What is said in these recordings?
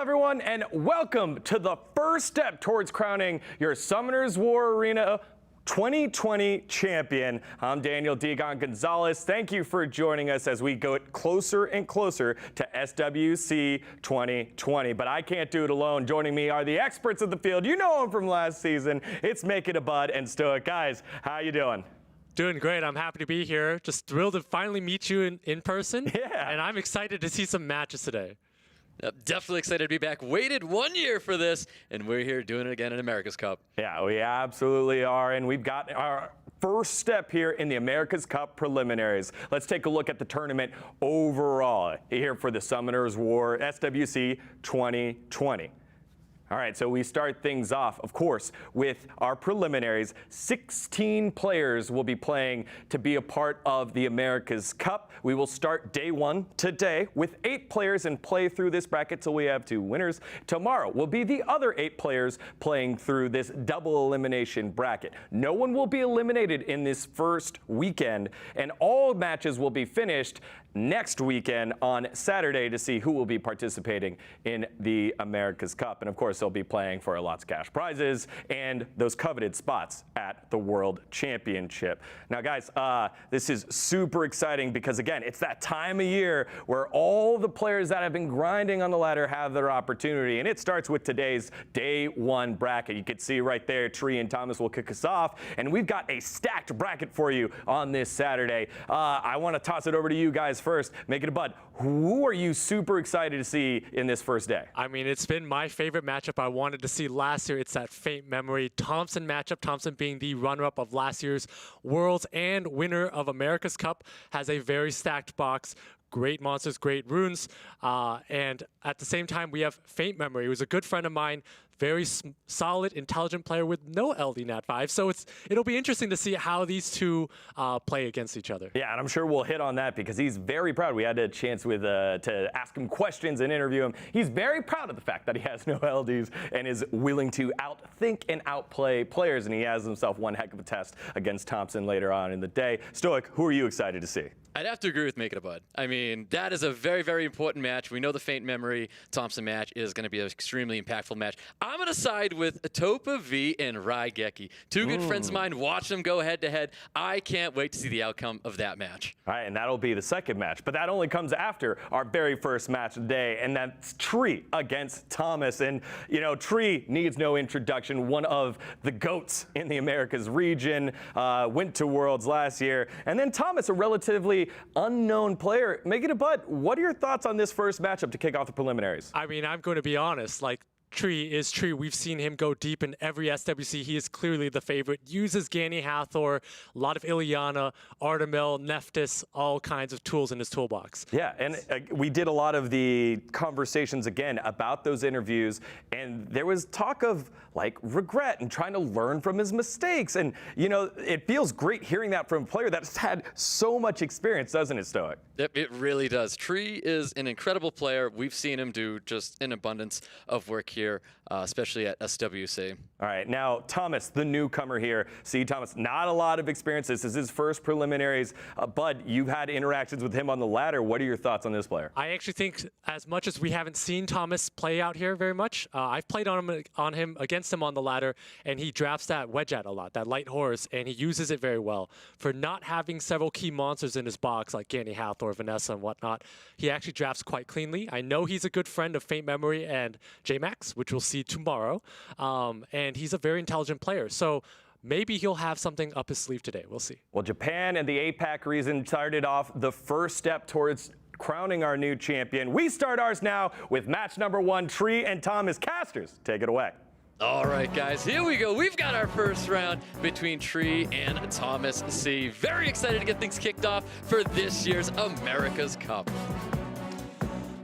everyone, and welcome to the first step towards crowning your Summoners War Arena 2020 champion. I'm Daniel Digon Gonzalez. Thank you for joining us as we go closer and closer to SWC 2020. But I can't do it alone. Joining me are the experts of the field. You know them from last season. It's Make It a Bud and Stoic. Guys, how you doing? Doing great. I'm happy to be here. Just thrilled to finally meet you in person. Yeah. And I'm excited to see some matches today. Definitely excited to be back. Waited 1 year for this, and we're here doing it again in America's Cup. Yeah, we absolutely are, and we've got our first step here in the America's Cup preliminaries. Let's take a look at the tournament overall here for the Summoners War SWC 2020. All right, so we start things off, of course, with our preliminaries. 16 players will be playing to be a part of the America's Cup. We will start day one today with 8 players and play through this bracket till we have 2 winners. Tomorrow will be the other 8 players playing through this double elimination bracket. No one will be eliminated in this first weekend, and all matches will be finished next weekend on Saturday to see who will be participating in the America's Cup. And of course, they'll be playing for lots of cash prizes and those coveted spots at the World Championship. Now, guys, this is super exciting because, again, it's that time of year where all the players that have been grinding on the ladder have their opportunity. And it starts with today's day 1 bracket. You can see right there, Tree and Thomas will kick us off. And we've got a stacked bracket for you on this Saturday. I want to toss it over to you guys first. Make It a Bud. Who are you super excited to see in this first day? I mean, it's been my favorite matchup I wanted to see last year. It's that FAINTMEMORY THOMPSIN matchup. THOMPSIN being the runner-up of last year's Worlds and winner of America's Cup, has a very stacked box. Great monsters, great runes, and at the same time, we have FAINTMEMORY, who's a good friend of mine, very solid, intelligent player with no LD Nat 5. So it'll be interesting to see how these two play against each other. Yeah, and I'm sure we'll hit on that because he's very proud. We had a chance with to ask him questions and interview him. He's very proud of the fact that he has no LDs and is willing to outthink and outplay players, and he has himself one heck of a test against Thompson later on in the day. Stoic, who are you excited to see? I'd have to agree with Make It a Bud. I mean, that is a very, very important match. We know the FAINTMEMORY Thompson match is going to be an extremely impactful match. I'm going to side with TOPAV and RAIGEKI. Two good friends of mine. Watch them go head-to-head. I can't wait to see the outcome of that match. All right, and that'll be the second match, but that only comes after our very first match of the day, and that's Tree against Thomas. And, you know, Tree needs no introduction. One of the GOATs in the Americas region, went to Worlds last year. And then Thomas, a relatively unknown player. Make It a Bud, what are your thoughts on this first matchup to kick off the preliminaries? I mean, I'm going to be honest, like, Tree is Tree. We've seen him go deep in every SWC. He is clearly the favorite. Uses Gani Hathor, a lot of Ileana, Artemil, Nephthys, all kinds of tools in his toolbox. Yeah, and we did a lot of the conversations again about those interviews, and there was talk of like regret and trying to learn from his mistakes. And, you know, it feels great hearing that from a player that's had so much experience, doesn't it, Stoic? It really does. Tree is an incredible player. We've seen him do just an abundance of work here, especially at SWC. All right, now Thomas, the newcomer here. See, Thomas, not a lot of experience. This is his first preliminaries. Bud, you've had interactions with him on the ladder. What are your thoughts on this player? I actually think, as much as we haven't seen Thomas play out here very much, I've played on him against him on the ladder, and he drafts that wedge at a lot, that light horse, and he uses it very well. For not having several key monsters in his box like Gani Hathor, Vanessa, and whatnot, he actually drafts quite cleanly. I know he's a good friend of FAINTMEMORY and JMax, which we'll see tomorrow, and he's a very intelligent player. So maybe he'll have something up his sleeve today. We'll see. Well, Japan and the APAC region started off the first step towards crowning our new champion. We start ours now with match number 1, Tree and Thomas. Casters, take it away. All right, guys, here we go. We've got our first round between Tree and Thomas C. Very excited to get things kicked off for this year's America's Cup.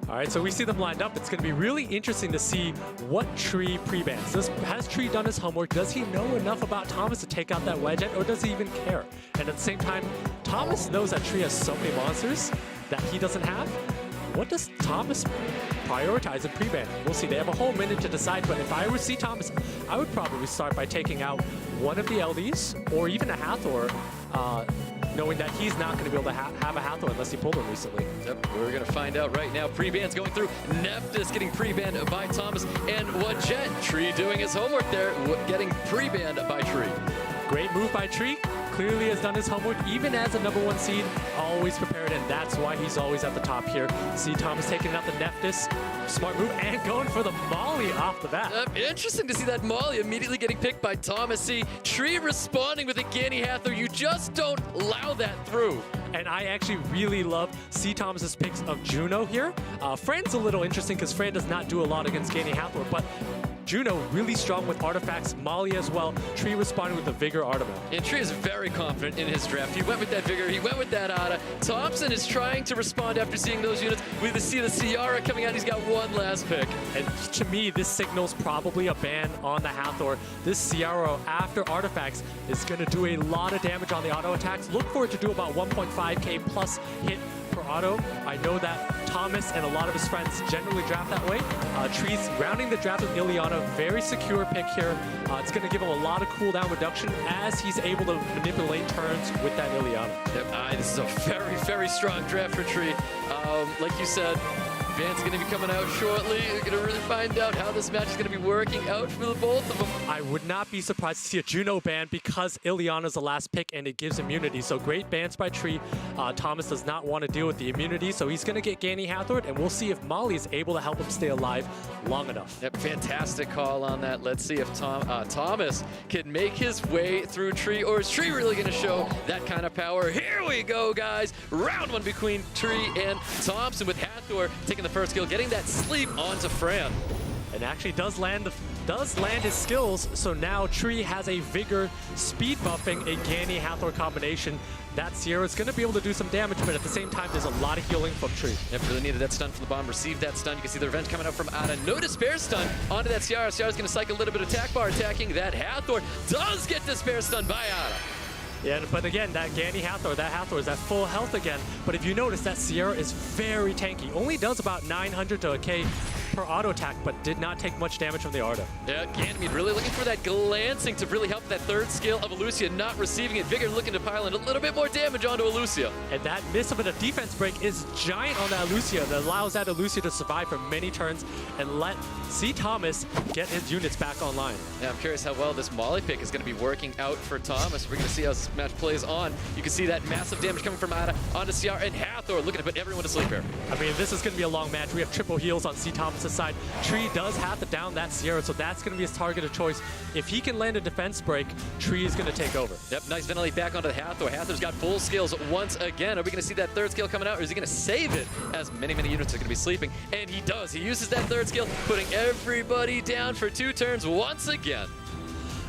All right, so we see them lined up. It's going to be really interesting to see what Tree pre-bans. Has Tree done his homework? Does he know enough about Thomas to take out that wedge, or does he even care? And at the same time, Thomas knows that Tree has so many monsters that he doesn't have. What does Thomas prioritize in pre-ban? We'll see. They have a whole minute to decide, but if I were to see Thomas, I would probably start by taking out one of the LDs or even a Hathor knowing that he's not going to be able to have a Hathor unless he pulled him recently. Yep, we're going to find out right now. Pre-ban's going through. Nephthys getting pre-banned by Thomas. And Wajet, Tree doing his homework there, getting pre-banned by Tree. Great move by Tree. Clearly has done his homework, even as a #1 seed, always prepared, and that's why he's always at the top here. See Thomas taking out the Nephthys, smart move, and going for the Molly off the bat. Interesting to see that Molly immediately getting picked by Thomas. See, Tree responding with a Ganny Hathor. You just don't allow that through. And I actually really love C. Thomas's picks of Juno here. Fran's a little interesting because Fran does not do a lot against Ganny Hathor, but Juno really strong with artifacts, Molly as well. Tree responding with the Vigor Artifact. And Tree is very confident in his draft. He went with that Vigor, he went with that Ada. Thompson is trying to respond after seeing those units. We see the Ciara coming out, he's got one last pick. And to me, this signals probably a ban on the Hathor. This Ciara, after artifacts, is going to do a lot of damage on the auto attacks. Look for it to do about 1.5k plus hit per auto. I know that Thomas and a lot of his friends generally draft that way. Tree's rounding the draft with Ileana, very secure pick here. It's going to give him a lot of cooldown reduction as he's able to manipulate turns with that Ileana. Yep, this is a very, very strong draft for Tree. Like you said, Van's going to be coming out shortly. We're going to really find out how this match is going to be working out for the both of them. I would not be surprised to see a Juno ban because Ileana's the last pick and it gives immunity. So great bans by Tree. Thomas does not want to deal with the immunity, so he's going to get Ganny Hathor, and we'll see if Molly is able to help him stay alive long enough. Yep, fantastic call on that. Let's see if Thomas can make his way through Tree, or is Tree really going to show that kind of power? Here we go, guys. Round one between Tree and Thompson, with Hathor taking the first kill, getting that sleep onto Fran. And actually does land his skills, so now Tree has a Vigor speed buffing a Ganny Hathor combination. That Sierra's going to be able to do some damage, but at the same time, there's a lot of healing from Tree. Yep, really needed that stun from the bomb, received that stun. You can see the revenge coming out from Ada. No despair stun onto that Ciara. Ciara's going to cycle a little bit of attack bar, attacking that Hathor. Does get despair stun by Ada. Yeah, but again, that Ganny Hathor, that Hathor is at full health again. But if you notice, that Ciara is very tanky. Only does about 900 to a K per auto attack, but did not take much damage from the Arda. Yeah, Ganymede really looking for that glancing to really help that third skill of Alucia, not receiving it. Vigor looking to pile in a little bit more damage onto Alucia. And that miss of a defense break is giant on that Alucia that allows that Alucia to survive for many turns and let C. Thomas get his units back online. Yeah, I'm curious how well this Molly pick is going to be working out for Thomas. We're going to see how this match plays on. You can see that massive damage coming from Ada onto Ciara, and Hathor looking to put everyone to sleep here. I mean, this is going to be a long match. We have triple heals on C. Thomas's side. Tree does have to down that Ciara, so that's going to be his target of choice. If he can land a defense break, Tree is going to take over. Yep, nice ventilate back onto the Hathor. Hathor's got full skills once again. Are we going to see that third skill coming out, or is he going to save it as many units are going to be sleeping? And he does. He uses that third skill, putting everybody down for 2 turns once again.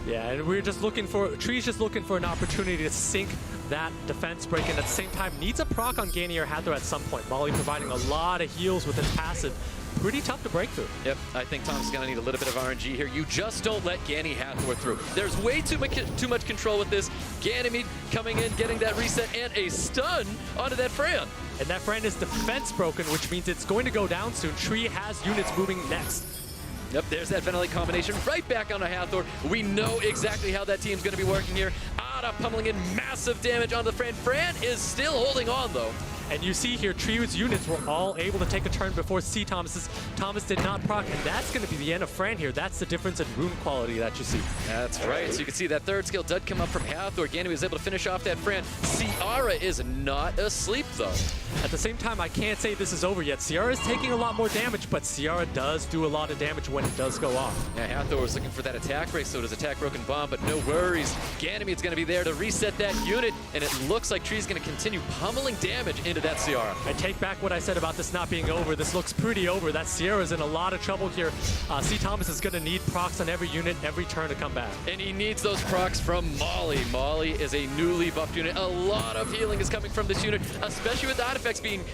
Yeah, and we're just looking for, Tree's just looking for an opportunity to sink that defense break, and at the same time needs a proc on Ganny or Hathor at some point. Molly providing a lot of heals with his passive. Pretty tough to break through. Yep, I think Tom's is going to need a little bit of RNG here. You just don't let Ganny Hathor through. There's way too much control with this. Ganymede coming in, getting that reset, and a stun onto that Fran. And that Fran is defense broken, which means it's going to go down soon. Tree has units moving next. Yep, there's that ventilate combination right back onto Hathor. We know exactly how that team's going to be working here. Ada pummeling in massive damage onto the Fran. Fran is still holding on, though. And you see here, Tree's units were all able to take a turn before C. Thomas's. Thomas did not proc, and that's going to be the end of Fran here. That's the difference in rune quality that you see. That's right. So you can see that third skill did come up from Hathor. Ganymede was able to finish off that Fran. Ciara is not asleep, though. At the same time, I can't say this is over yet. Ciara is taking a lot more damage, but Ciara does do a lot of damage when it does go off. Yeah, Hathor was looking for that attack break, so does attack broken bomb, but no worries. Ganymede's going to be there to reset that unit, and it looks like Tree's going to continue pummeling damage into that Ciara. I take back what I said about this not being over. This looks pretty over. That Ciara's in a lot of trouble here. C. Thomas is going to need procs on every unit, every turn to come back. And he needs those procs from Molly. Molly is a newly buffed unit. A lot of healing is coming from this unit, especially with the artifacts being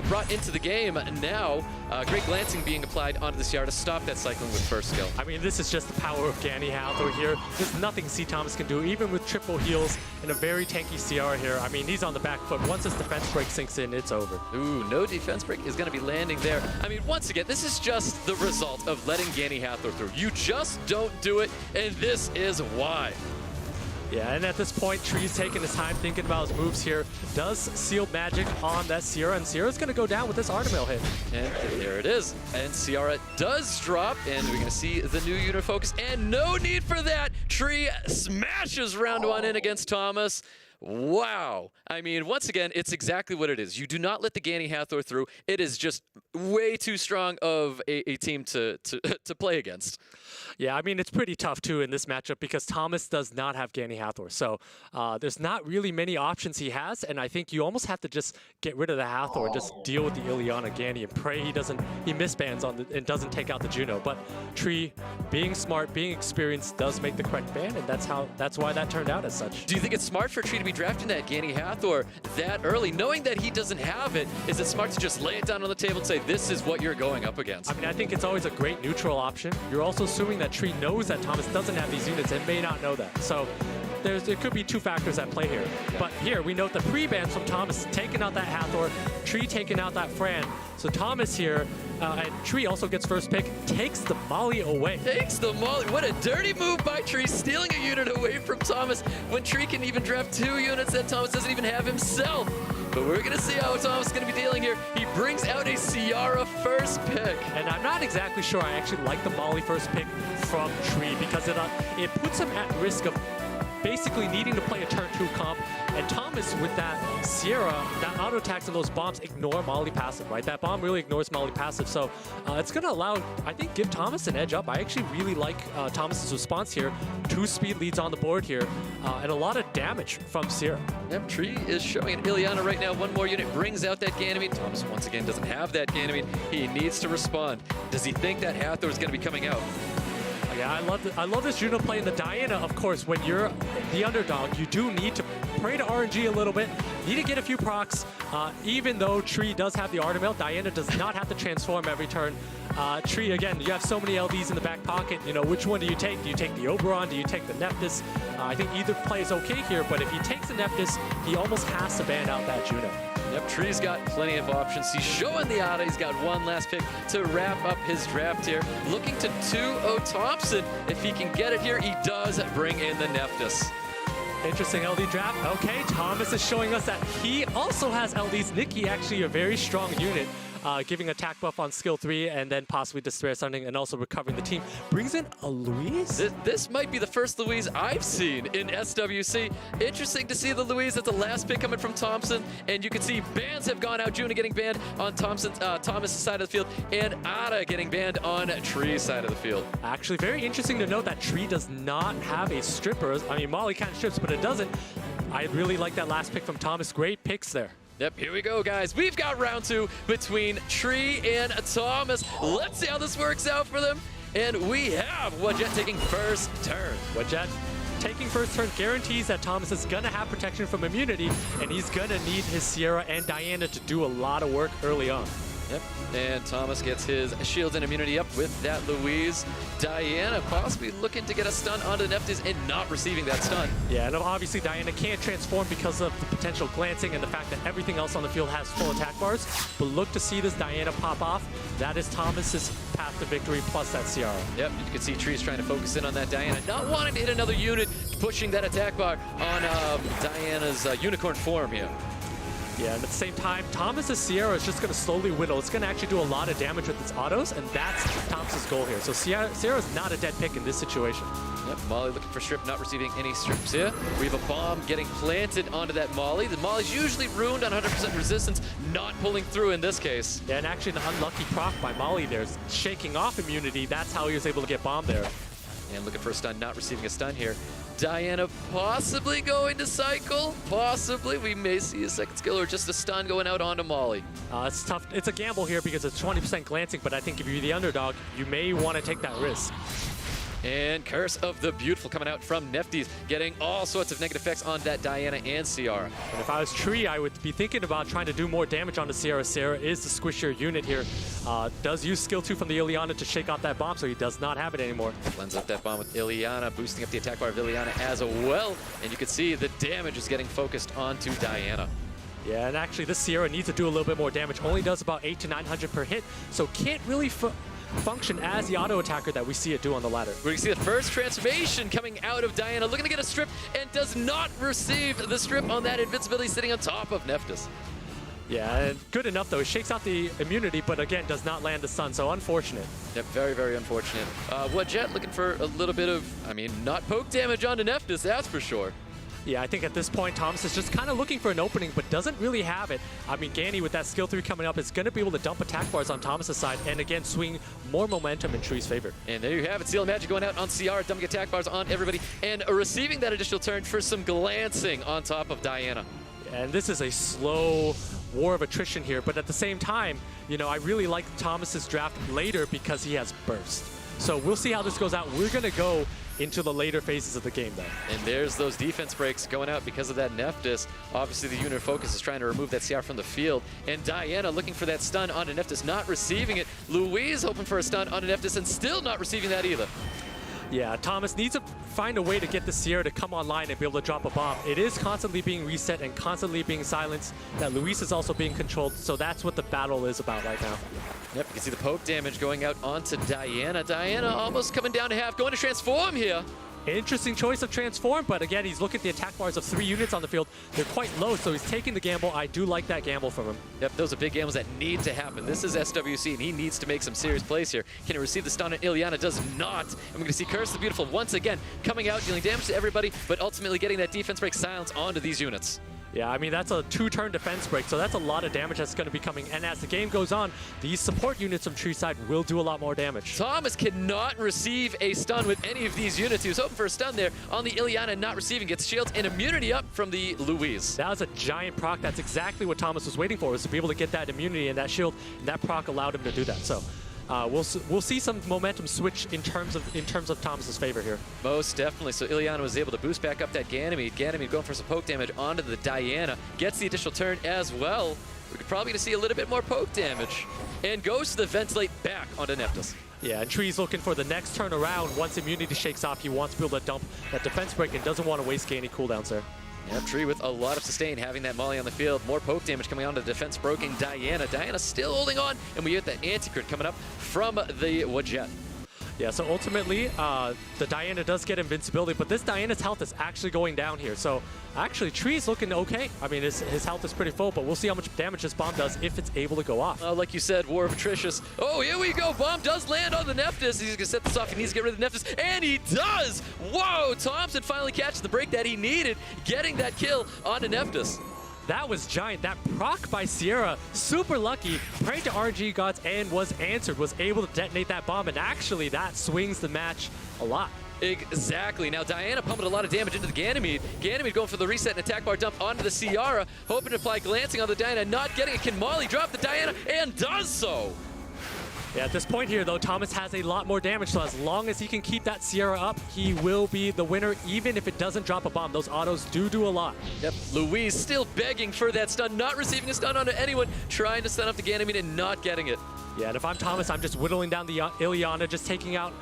brought into the game now. Great glancing being applied onto the Ciara to stop that cycling with first skill. I mean, this is just the power of Ganny Hathor here. There's nothing C. Thomas can do, even with triple heals and a very tanky Ciara here. I mean, he's on the back foot. Once his defense break sinks in, it's over. Ooh, no defense break is going to be landing there. I mean, once again, this is just the result of letting Ganny Hathor through. You just don't do it, and this is why. Yeah, and at this point, Tree's taking his time thinking about his moves here. Does seal magic on that Sierra, and Sierra's going to go down with this Artemail hit. And there it is. And Sierra does drop, and we're going to see the new unit focus, and no need for that. Tree smashes round one in against Thomas. Wow. I mean, once again, it's exactly what it is. You do not let the Ganny Hathor through. It is just way too strong of a team to play against. Yeah, I mean, it's pretty tough, too, in this matchup because Thomas does not have Ganny Hathor. So there's not really many options he has, and I think you almost have to just get rid of the Hathor and just deal with the Ileana Ganny and pray he misbans on and doesn't take out the Juno. But Tree, being smart, being experienced, does make the correct ban, and that's why that turned out as such. Do you think it's smart for Tree to be drafting that Ganny Hathor that early, knowing that he doesn't have it? Is it smart to just lay it down on the table and say, this is what you're going up against? I mean, I think it's always a great neutral option. You're also assuming that Tree knows that Thomas doesn't have these units and may not know that. So there could be two factors at play here. But here, we note the pre-bans from Thomas taking out that Hathor, Tree taking out that Fran. So Thomas here, and Tree also gets first pick, takes the Molly away. Takes the Molly. What a dirty move by Tree, stealing a unit away from Thomas when Tree can even draft 2 units that Thomas doesn't even have himself. But we're going to see how Thomas is going to be dealing here. He brings out a Ciara first pick. And I'm not exactly sure I actually like the Molly first pick from Tree because it puts him at risk of basically needing to play a turn 2 comp. And Thomas, with that Sierra, that auto attacks and those bombs ignore Molly passive, right? That bomb really ignores Molly passive. So it's going to allow, I think, give Thomas an edge up. I actually really like Thomas's response here. 2 speed leads on the board here, and a lot of damage from Sierra. Yep, Tree is showing an Ileana right now. 1 more unit brings out that Ganymede. Thomas, once again, doesn't have that Ganymede. He needs to respond. Does he think that Hathor is going to be coming out? Yeah, I love this Juno play in the Diana. Of course, when you're the underdog, you do need to pray to RNG a little bit. Need to get a few procs. Even though Tree does have the Artemail, Diana does not have to transform every turn. Tree, again, you have so many LDs in the back pocket. You know, which one do you take? Do you take the Oberon? Do you take the Nephthys? I think either play is okay here, but if he takes the Nephthys, he almost has to ban out that Juno. Yep, Tree's got plenty of options. He's showing the auto. He's got 1 last pick to wrap up his draft here. Looking to 2-0 Thompson. If he can get it here, he does bring in the Nephthys. Interesting LD draft. Okay, Thomas is showing us that he also has LDs. Nikki, actually a very strong unit. Giving attack buff on skill 3 and then possibly Despair Stunning and also recovering the team. Brings in a Louise? This might be the first Louise I've seen in SWC. Interesting to see the Louise at the last pick coming from Thompson. And you can see bans have gone out. Juna getting banned on Thomas' side of the field and Ada getting banned on Tree's side of the field. Actually, very interesting to note that Tree does not have a stripper. I mean, Molly kind of strips, but it doesn't. I really like that last pick from Thomas. Great picks there. Yep, here we go, guys. We've got round 2 between Tree and Thomas. Let's see how this works out for them. And we have Wadjet taking first turn. Wadjet taking first turn guarantees that Thomas is going to have protection from immunity, and he's going to need his Sierra and Diana to do a lot of work early on. Yep, and Thomas gets his shields and immunity up with that Louise. Diana possibly looking to get a stun onto Nephthys and not receiving that stun. Yeah, and obviously Diana can't transform because of the potential glancing and the fact that everything else on the field has full attack bars. But look to see this Diana pop off. That is Thomas's path to victory plus that Ciara. Yep, you can see Tree's trying to focus in on that Diana, not wanting to hit another unit, pushing that attack bar on Diana's unicorn form here. Yeah, and at the same time, Thomas's Sierra is just going to slowly whittle. It's going to actually do a lot of damage with its autos, and that's Thomas's goal here. So Sierra's not a dead pick in this situation. Yep, Molly looking for strip, not receiving any strips here. We have a bomb getting planted onto that Molly. The Molly's usually ruined on 100% resistance, not pulling through in this case. Yeah, and actually an unlucky proc by Molly there is shaking off immunity. That's how he was able to get bombed there. And looking for a stun, not receiving a stun here. Diana possibly going to cycle. Possibly. We may see a second skill or just a stun going out onto Molly. It's tough. It's a gamble here because it's 20% glancing, but I think if you're the underdog, you may want to take that risk. And Curse of the Beautiful coming out from Nephthys, getting all sorts of negative effects on that Diana and Ciara. And if I was Tree, I would be thinking about trying to do more damage on the Ciara. Ciara is the squishier unit here. Does use skill 2 from the Ileana to shake off that bomb, so he does not have it anymore. Blends up that bomb with Ileana, boosting up the attack bar of Ileana as well. And you can see the damage is getting focused onto Diana. Yeah, and actually this Ciara needs to do a little bit more damage. Only does about 800 to 900 per hit, so can't really function as the auto attacker that we see it do on the ladder. We're going to see the first transformation coming out of Diana, looking to get a strip, and does not receive the strip on that invincibility sitting on top of Nephthys. Yeah, and good enough though. It shakes out the immunity, but again, does not land the stun, so unfortunate. Yep, very, very unfortunate. Jet looking for a little bit of, not poke damage onto Nephthys, that's for sure. Yeah, I think at this point, Thomas is just kind of looking for an opening, but doesn't really have it. I mean, Ganny with that skill 3 coming up is going to be able to dump attack bars on Thomas's side, and again, swing more momentum in Tree's favor. And there you have it, Seal Magic going out on CR, dumping attack bars on everybody, and receiving that additional turn for some glancing on top of Diana. And this is a slow war of attrition here, but at the same time, I really like Thomas's draft later because he has burst. So we'll see how this goes out. We're going to go into the later phases of the game, though. And there's those defense breaks going out because of that Nephthys. Obviously, the unit of focus is trying to remove that CR from the field. And Diana looking for that stun onto Nephthys, not receiving it. Louise hoping for a stun onto Nephthys and still not receiving that either. Yeah, Thomas needs to find a way to get the Sierra to come online and be able to drop a bomb. It is constantly being reset and constantly being silenced. That Luis is also being controlled, so that's what the battle is about right now. Yep, you can see the poke damage going out onto Diana. Diana almost coming down to half, going to transform here. Interesting choice of transform, but again, he's looking at the attack bars of 3 units on the field. They're quite low, so he's taking the gamble. I do like that gamble from him. Yep, those are big gambles that need to happen. This is SWC, and he needs to make some serious plays here. Can he receive the stun on Ileana? Does not. And we're going to see Curse the Beautiful once again coming out, dealing damage to everybody, but ultimately getting that defense break silence onto these units. Yeah, I mean, that's a 2-turn defense break, so that's a lot of damage that's going to be coming. And as the game goes on, these support units from Tree side will do a lot more damage. Thomas cannot receive a stun with any of these units. He was hoping for a stun there on the Ileana, not receiving. Gets shields and immunity up from the Louise. That was a giant proc. That's exactly what Thomas was waiting for, was to be able to get that immunity and that shield, and that proc allowed him to do that. So we'll see some momentum switch in terms of Thomas's favor here. Most definitely. So Ileana was able to boost back up that Ganymede. Ganymede going for some poke damage onto the Diana. Gets the additional turn as well. We could probably see a little bit more poke damage. And goes to the ventilate back onto Nephthys. Yeah, and Tree's looking for the next turn around. Once immunity shakes off, he wants to be able to dump that defense break and doesn't want to waste any cooldowns there. Yeah, Tree with a lot of sustain, having that Molly on the field. More poke damage coming onto the defense broken Diana. Diana still holding on, and we get that anti-crit coming up from the Jet. Yeah, so ultimately, the Diana does get invincibility, but this Diana's health is actually going down here. So actually, Tree's looking okay. I mean, his health is pretty full, but we'll see how much damage this bomb does if it's able to go off. Like you said, War of Atricious. Oh, here we go. Bomb does land on the Nephthys. He's going to set this off. He needs to get rid of the Nephthys, and he does. Whoa, Thompson finally catches the break that he needed, getting that kill onto Nephthys. That was giant. That proc by Sierra, super lucky, prayed to RNG gods and was answered, was able to detonate that bomb, and actually that swings the match a lot. Exactly. Now Diana pumping a lot of damage into the Ganymede. Ganymede going for the reset and attack bar dump onto the Ciara, hoping to apply glancing on the Diana, not getting it. Can Molly drop the Diana? And does so. Yeah, at this point here, though, Thomas has a lot more damage, so as long as he can keep that Sierra up, he will be the winner, even if it doesn't drop a bomb. Those autos do a lot. Yep, Louise still begging for that stun, not receiving a stun onto anyone, trying to stun up the Ganymede and not getting it. Yeah, and if I'm Thomas, I'm just whittling down the Ileana, just taking out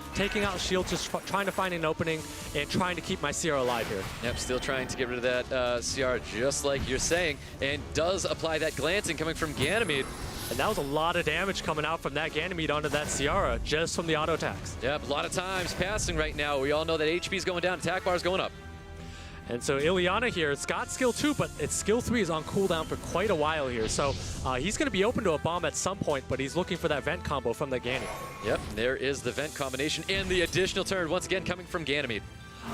shields, just trying to find an opening and trying to keep my Sierra alive here. Yep, still trying to get rid of that CR, just like you're saying, and does apply that glancing coming from Ganymede. And that was a lot of damage coming out from that Ganymede onto that Ciara, just from the auto attacks. Yep, a lot of times passing right now. We all know that HP is going down, attack bar is going up. And so Ileana here, it's got skill 2, but its skill 3 is on cooldown for quite a while here. So he's going to be open to a bomb at some point, but he's looking for that vent combo from the Ganymede. Yep, there is the vent combination and the additional turn, once again coming from Ganymede.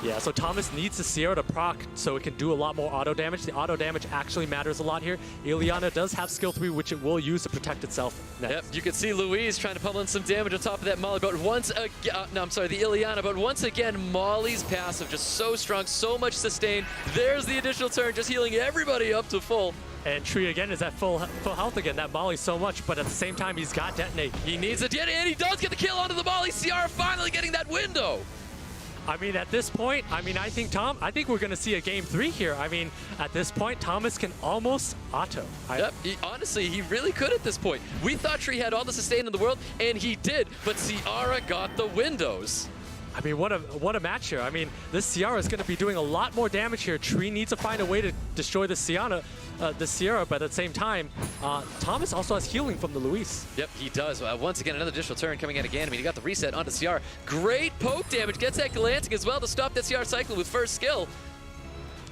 Yeah, so Thomas needs the Sierra to proc so it can do a lot more auto damage. The auto damage actually matters a lot here. Ileana does have skill 3, which it will use to protect itself next. Yep, you can see Louise trying to pummel in some damage on top of that Molly, but once again, the Ileana, but once again, Molly's passive just so strong, so much sustain. There's the additional turn, just healing everybody up to full. And Tree again is at full health again. That Molly so much, but at the same time, he's got detonate. He needs a detonate, and he does get the kill onto the Molly. Ciara finally getting that window. I mean, at this point, I think we're going to see a game 3 here. I mean, at this point, Thomas can almost auto. Yep, honestly, he really could at this point. We thought Tree had all the sustain in the world, and he did, but Ciara got the windows. I mean, what a match here. I mean, this Sierra is going to be doing a lot more damage here. Tree needs to find a way to destroy the Sierra, but at the same time, Thomas also has healing from the Luis. Yep, he does. Once again, another additional turn coming out of Ganymede. He got the reset onto Sierra. Great poke damage. Gets that Galantic as well to stop that Sierra cycle with first skill.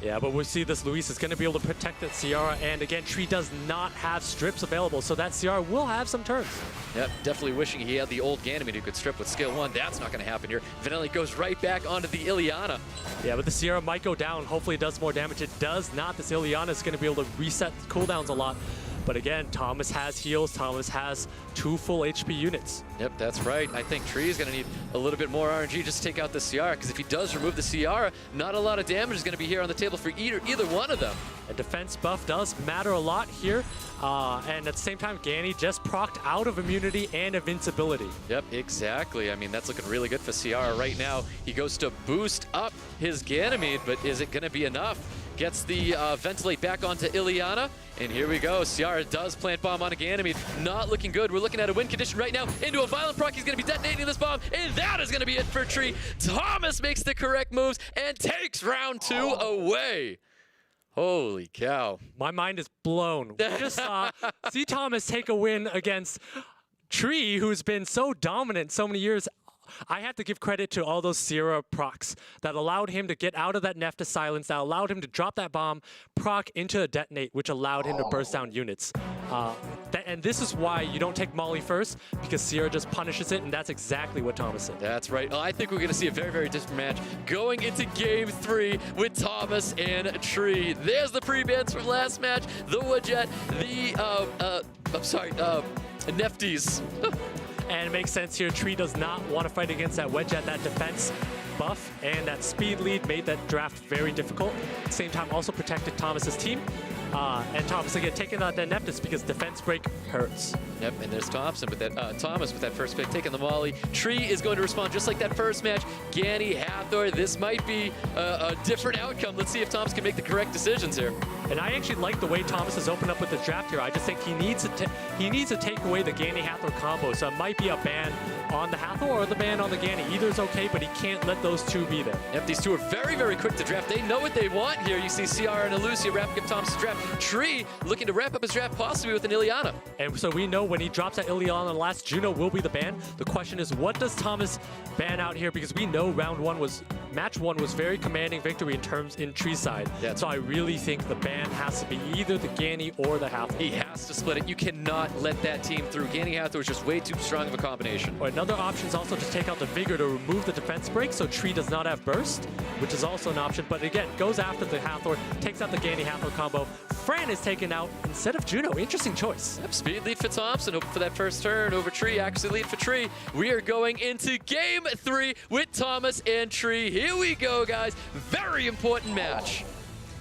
Yeah, but we see this Luis is going to be able to protect that Sierra, and again, Tree does not have strips available, so that Sierra will have some turns. Yep, definitely wishing he had the old Ganymede who could strip with skill 1. That's not going to happen here. Vanelli goes right back onto the Ileana. Yeah, but the Sierra might go down. Hopefully it does more damage. It does not. This Ileana is going to be able to reset cooldowns a lot. But again, Thomas has heals. Thomas has 2 full HP units. Yep, that's right. I think Tree is going to need a little bit more RNG just to take out the Sierra, because if he does remove the Sierra, not a lot of damage is going to be here on the table for either one of them. A defense buff does matter a lot here. And at the same time, Ganny just procced out of immunity and invincibility. Yep, exactly. I mean, that's looking really good for Sierra right now. He goes to boost up his Ganymede, but is it going to be enough? Gets the ventilate back onto Ileana, and here we go. Sierra does plant bomb on a Ganymede. Not looking good. We're looking at a win condition right now. Into a violent proc. He's going to be detonating this bomb, and that is going to be it for Tree. Thomas makes the correct moves and takes round 2 away. Holy cow. My mind is blown. We just saw see Thomas take a win against Tree, who's been so dominant so many years. I have to give credit to all those Sierra procs that allowed him to get out of that Nef to silence, that allowed him to drop that bomb, proc into a detonate, which allowed him to burst down units. And this is why you don't take Molly first, because Sierra just punishes it, and that's exactly what Thomas did. That's right. I think we're going to see a very, very different match going into Game 3 with Thomas and Tree. There's the pre-bans from last match. The Wajet, the Nefties. And it makes sense here. Tree does not want to fight against that wedge at that defense buff, and that speed lead made that draft very difficult. At the same time, also protected Thomas's team. And Thomas again taking out that Neptus because defense break hurts. Yep, and there's Thompson with that Thomas with that first pick taking the Molly. Tree is going to respond just like that first match. Ganny, Hathor, this might be a different outcome. Let's see if Thomas can make the correct decisions here. And I actually like the way Thomas has opened up with the draft here. I just think he needs to take away the Ganny Hathor combo. So it might be a ban on the Hathor or the ban on the Ganny. Either is okay, but he can't let those two be there. Yep, these two are very, very quick to draft. They know what they want here. You see CR and Alucia wrapping up Thomas' draft. Tree looking to wrap up his draft possibly with an Ileana. And so we know when he drops that Ileana on the last, Juno will be the ban. The question is, what does Thomas ban out here? Because we know match one was very commanding victory in Tree's side. Yeah. So I really think the ban has to be either the Ganny or the Hathor. He has to split it. You cannot let that team through. Ganny Hathor is just way too strong of a combination. Or another option is also to take out the Vigor to remove the defense break so Tree does not have burst, which is also an option. But again, goes after the Hathor, takes out the Ganny Hathor combo. Fran is taken out instead of Juno. Interesting choice. Yep, speed lead for Thompson. Hoping for that first turn over Tree. Accuracy lead for Tree. We are going into Game 3 with Thomas and Tree. Here we go, guys. Very important match.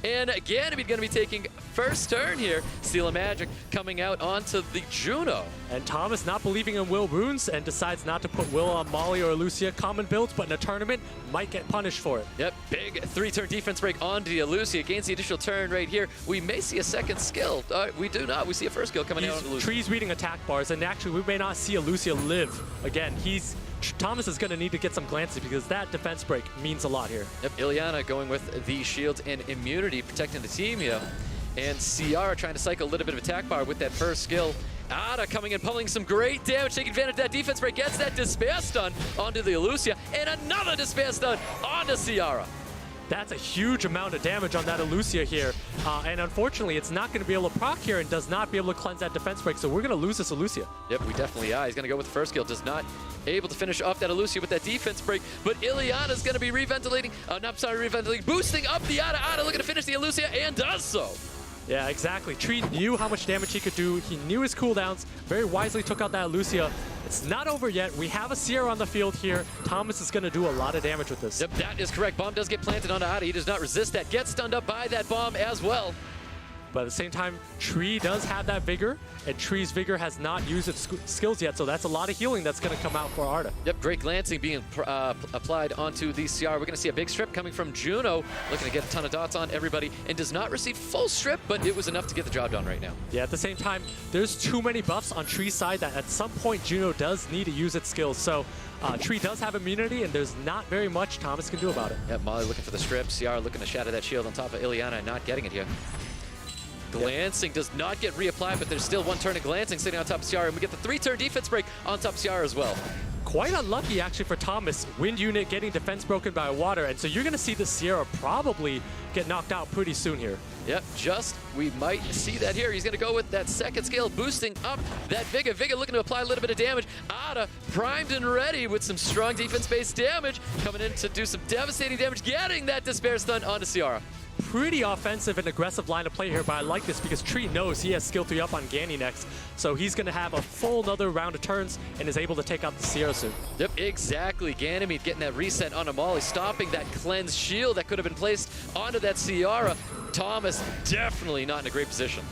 And Ganymede going to be taking first turn here. Seal of Magic coming out onto the Juno. And Thomas not believing in Will runes and decides not to put Will on Molly or Lucia. Common builds, but in a tournament, might get punished for it. Yep, big 3-turn defense break onto the Lucia. Gains the additional turn right here. We may see a second skill. We do not. We see a first skill coming out on Lucia. Tree's reading attack bars, and actually we may not see a Lucia live. Again, Thomas is going to need to get some glances because that defense break means a lot here. Yep, Ileana going with the shields and immunity, protecting the team here. And CR trying to cycle a little bit of attack bar with that first skill. Ada coming in, pummeling some great damage, taking advantage of that defense break, gets that Despair Stun onto the Alucia, and another Despair Stun onto Ciara. That's a huge amount of damage on that Alucia here. And unfortunately, it's not going to be able to proc here and does not be able to cleanse that defense break, so we're going to lose this Alucia. Yep, we definitely are. He's going to go with the first skill. Does not able to finish off that Alucia with that defense break, but Ileana's going to be boosting up the Ada. Ada looking to finish the Alucia and does so. Yeah, exactly. Tree knew how much damage he could do. He knew his cooldowns. Very wisely took out that Lucia. It's not over yet. We have a Sierra on the field here. Thomas is going to do a lot of damage with this. Yep, that is correct. Bomb does get planted onto Ada. He does not resist that. Gets stunned up by that bomb as well. But at the same time, Tree does have that vigor, and Tree's vigor has not used its skills yet, so that's a lot of healing that's going to come out for Arda. Yep, great glancing being applied onto the CR. We're going to see a big strip coming from Juno, looking to get a ton of dots on everybody, and does not receive full strip, but it was enough to get the job done right now. Yeah, at the same time, there's too many buffs on Tree's side that at some point Juno does need to use its skills. So Tree does have immunity, and there's not very much Thomas can do about it. Yep, Molly looking for the strip. CR looking to shatter that shield on top of Ileana and not getting it here. Glancing does not get reapplied, but there's still one turn of Glancing sitting on top of CR, and we get the 3-turn defense break on top of CR as well. Quite unlucky, actually, for Thomas. Wind unit getting defense broken by water, and so you're going to see the Sierra probably get knocked out pretty soon here. Yep, we might see that here. He's going to go with that second scale, boosting up that Vigor. Vigor looking to apply a little bit of damage. Ada primed and ready with some strong defense-based damage, coming in to do some devastating damage, getting that Despair Stun onto Ciara. Pretty offensive and aggressive line of play here, but I like this because Tree knows he has skill 3 up on Ganny next, so he's going to have a full another round of turns and is able to take out the Sierra soon. Yep, exactly. Ganymede getting that reset onto Molly, stopping that cleanse shield that could have been placed onto that Ciara. Thomas definitely not in a great position.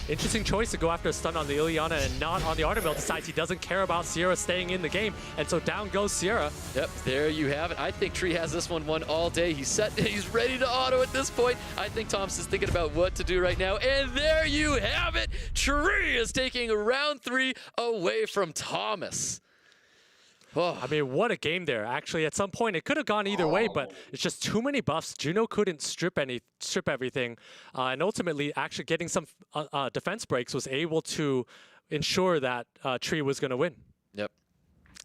Interesting choice to go after a stun on the Ileana and not on the Artemil. Decides he doesn't care about Sierra staying in the game, and so down goes Sierra. Yep, there you have it. I think Tree has this one won all day. He's set, he's ready to auto at this point. I think Thompson's thinking about what to do right now, and there you have it. Tree is taking round 3 away from Thomas. Oh. I mean, what a game there. Actually, at some point, it could have gone either way, but it's just too many buffs. Juno couldn't strip everything, and ultimately, actually getting some defense breaks was able to ensure that Tree was going to win. Yep.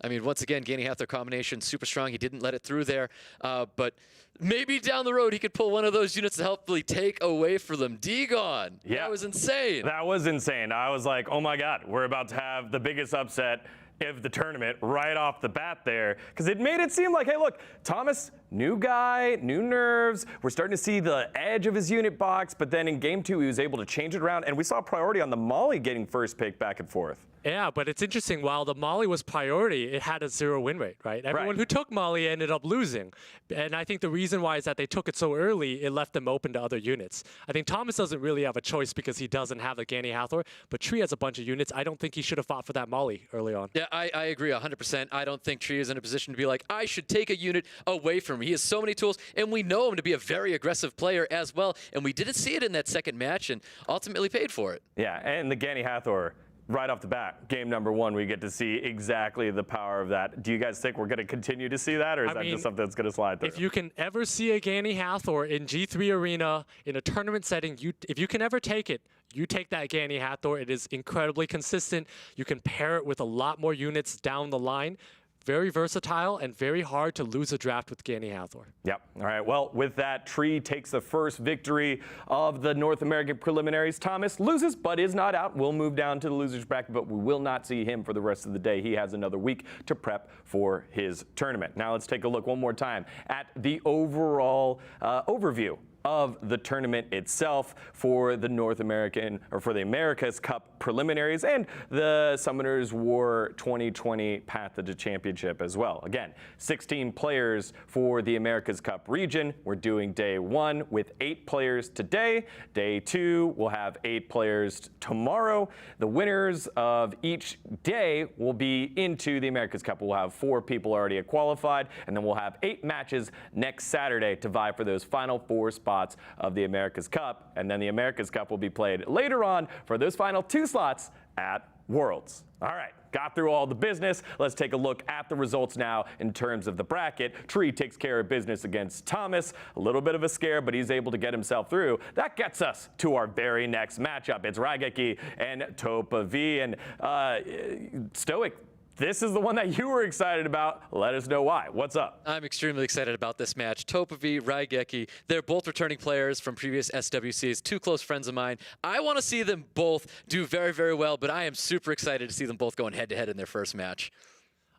I mean, once again, Ganny Hathor combination, super strong. He didn't let it through there, but maybe down the road he could pull one of those units to helpfully take away for them. Dagon, yeah, that was insane. That was insane. I was like, oh my God, we're about to have the biggest upset of the tournament right off the bat there, because it made it seem like, hey, look, Thomas, new guy, new nerves. We're starting to see the edge of his unit box, but then in game 2, he was able to change it around, and we saw priority on the Molly getting first pick back and forth. Yeah, but it's interesting. While the Molly was priority, it had a 0 win rate, right? Everyone who took Molly ended up losing. And I think the reason why is that they took it so early, it left them open to other units. I think Thomas doesn't really have a choice because he doesn't have the Ganny Hathor, but Tree has a bunch of units. I don't think he should have fought for that Molly early on. Yeah, I agree 100%. I don't think Tree is in a position to be like, I should take a unit away from him. He has so many tools, and we know him to be a very aggressive player as well. And we didn't see it in that second match and ultimately paid for it. Yeah, and the Ganny Hathor, right off the bat, game number 1, we get to see exactly the power of that. Do you guys think we're going to continue to see that, or is that just something that's going to slide through? If you can ever see a Ganny Hathor in G3 Arena in a tournament setting, if you can ever take it, you take that Ganny Hathor. It is incredibly consistent. You can pair it with a lot more units down the line. Very versatile and very hard to lose a draft with Ganny Hathor. Yep. All right. Well, with that, Tree takes the first victory of the North American preliminaries. Thomas loses, but is not out. We'll move down to the losers bracket, but we will not see him for the rest of the day. He has another week to prep for his tournament. Now let's take a look one more time at the overall overview of the tournament itself for the North American, or for the America's Cup preliminaries and the Summoners War 2020 Path to the Championship as well. Again, 16 players for the America's Cup region. We're doing day 1 with 8 players today. Day 2, we'll have 8 players tomorrow. The winners of each day will be into the America's Cup. We'll have 4 people already qualified, and then we'll have 8 matches next Saturday to vie for those final 4 spots of the America's Cup, and then the America's Cup will be played later on for those final 2 slots at Worlds. All right, got through all the business. Let's take a look at the results now in terms of the bracket. Tree takes care of business against Thomas. A little bit of a scare, but he's able to get himself through. That gets us to our very next matchup. It's RAIGEKI and TOPAV, and Stoic, this is the one that you were excited about. Let us know why. What's up? I'm extremely excited about this match. TOPAV, RAIGEKI, they're both returning players from previous SWCs, 2 close friends of mine. I want to see them both do very, very well, but I am super excited to see them both going head-to-head in their first match.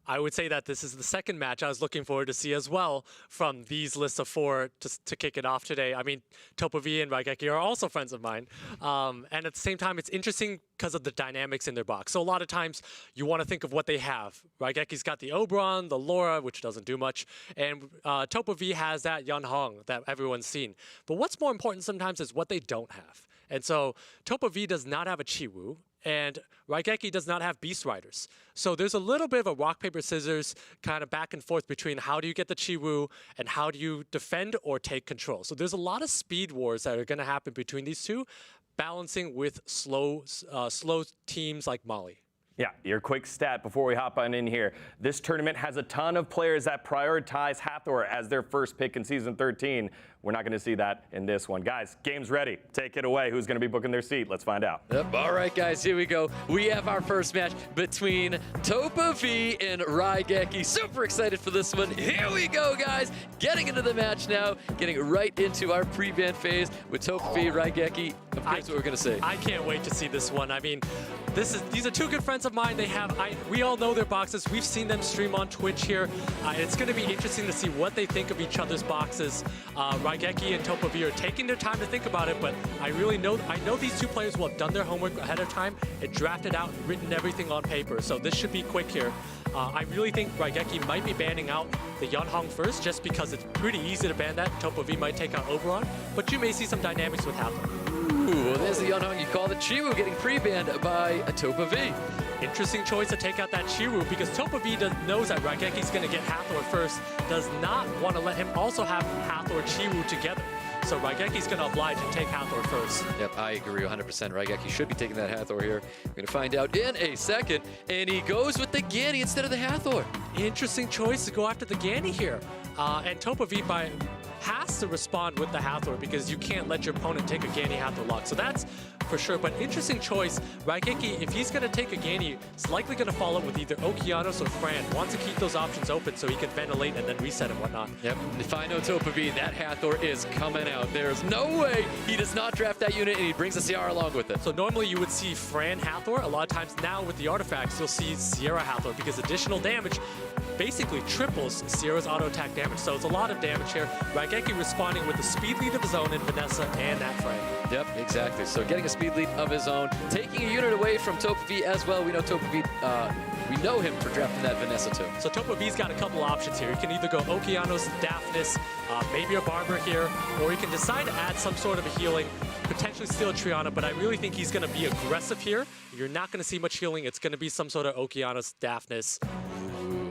I would say that this is the second match I was looking forward to see as well from these lists of 4 to kick it off today. I mean, TOPAV and RAIGEKI are also friends of mine. And at the same time, it's interesting because of the dynamics in their box. So a lot of times you want to think of what they have. RAIGEKI's got the Oberon, the Laura, which doesn't do much. And TOPAV has that Yun Hong that everyone's seen. But what's more important sometimes is what they don't have. And so TOPAV does not have a Chiwu, and RAIGEKI does not have Beast Riders. So there's a little bit of a rock, paper, scissors kind of back and forth between how do you get the Chiwu and how do you defend or take control. So there's a lot of speed wars that are going to happen between these two, balancing with slow teams like Mali. Yeah, your quick stat before we hop on in here. This tournament has a ton of players that prioritize Hathor as their first pick in Season 13. We're not going to see that in this one. Guys, game's ready. Take it away. Who's going to be booking their seat? Let's find out. Yep. All right, guys, here we go. We have our first match between TOPAV and RAIGEKI. Super excited for this one. Here we go, guys. Getting into the match now. Getting right into our pre-ban phase with TOPAV, RAIGEKI. Of course, what we're going to say. I can't wait to see this one. I mean, these are two good friends of mine. We all know their boxes. We've seen them stream on Twitch here. It's going to be interesting to see what they think of each other's boxes. RAIGEKI and TOPAV are taking their time to think about it, but I know these two players will have done their homework ahead of time and drafted out and written everything on paper. So this should be quick here. I really think RAIGEKI might be banning out the Yeonhong first, just because it's pretty easy to ban that. TOPAV might take out Oberon, but you may see some dynamics with Hathor. Ooh, well, there's the Yeonhong. You call the Chiwu getting pre-banned by a TOPAV. Interesting choice to take out that Chiwu, because TOPAV knows that RAIGEKI's going to get Hathor first, does not want to let him also have Hathor Chiwu together. So RAIGEKI's going to oblige and take Hathor first. Yep, I agree 100%. RAIGEKI should be taking that Hathor here. We're going to find out in a second. And he goes with the Ganny instead of the Hathor. Interesting choice to go after the Ganny here. And TOPAV has to respond with the Hathor, because you can't let your opponent take a Ganny Hathor lock. So that's for sure. But interesting choice. RAIGEKI, if he's going to take a Ganny, it's likely going to follow up with either Okeanos or Fran. Wants to keep those options open so he can ventilate and then reset and whatnot. Yep, if I know TOPAV, that Hathor is coming out. There's no way he does not draft that unit and he brings the CR along with it. So normally you would see Fran Hathor. A lot of times now with the artifacts, you'll see Sierra Hathor, because additional damage basically triples Sierra's auto attack damage. So it's a lot of damage here. RAIGEKI responding with the speed lead of his own in Vanessa and that Fran. Yep, exactly. So getting a speed lead of his own, taking a unit away from TOPAV as well. We know TOPAV, we know him for drafting that Vanessa too. So TOPAV's got a couple options here. He can either go Okeanos, Daphnis, maybe a Barber here, or he can decide to add some sort of a healing, potentially steal a Triana, but I really think he's going to be aggressive here. You're not going to see much healing. It's going to be some sort of Okeanos, Daphnis.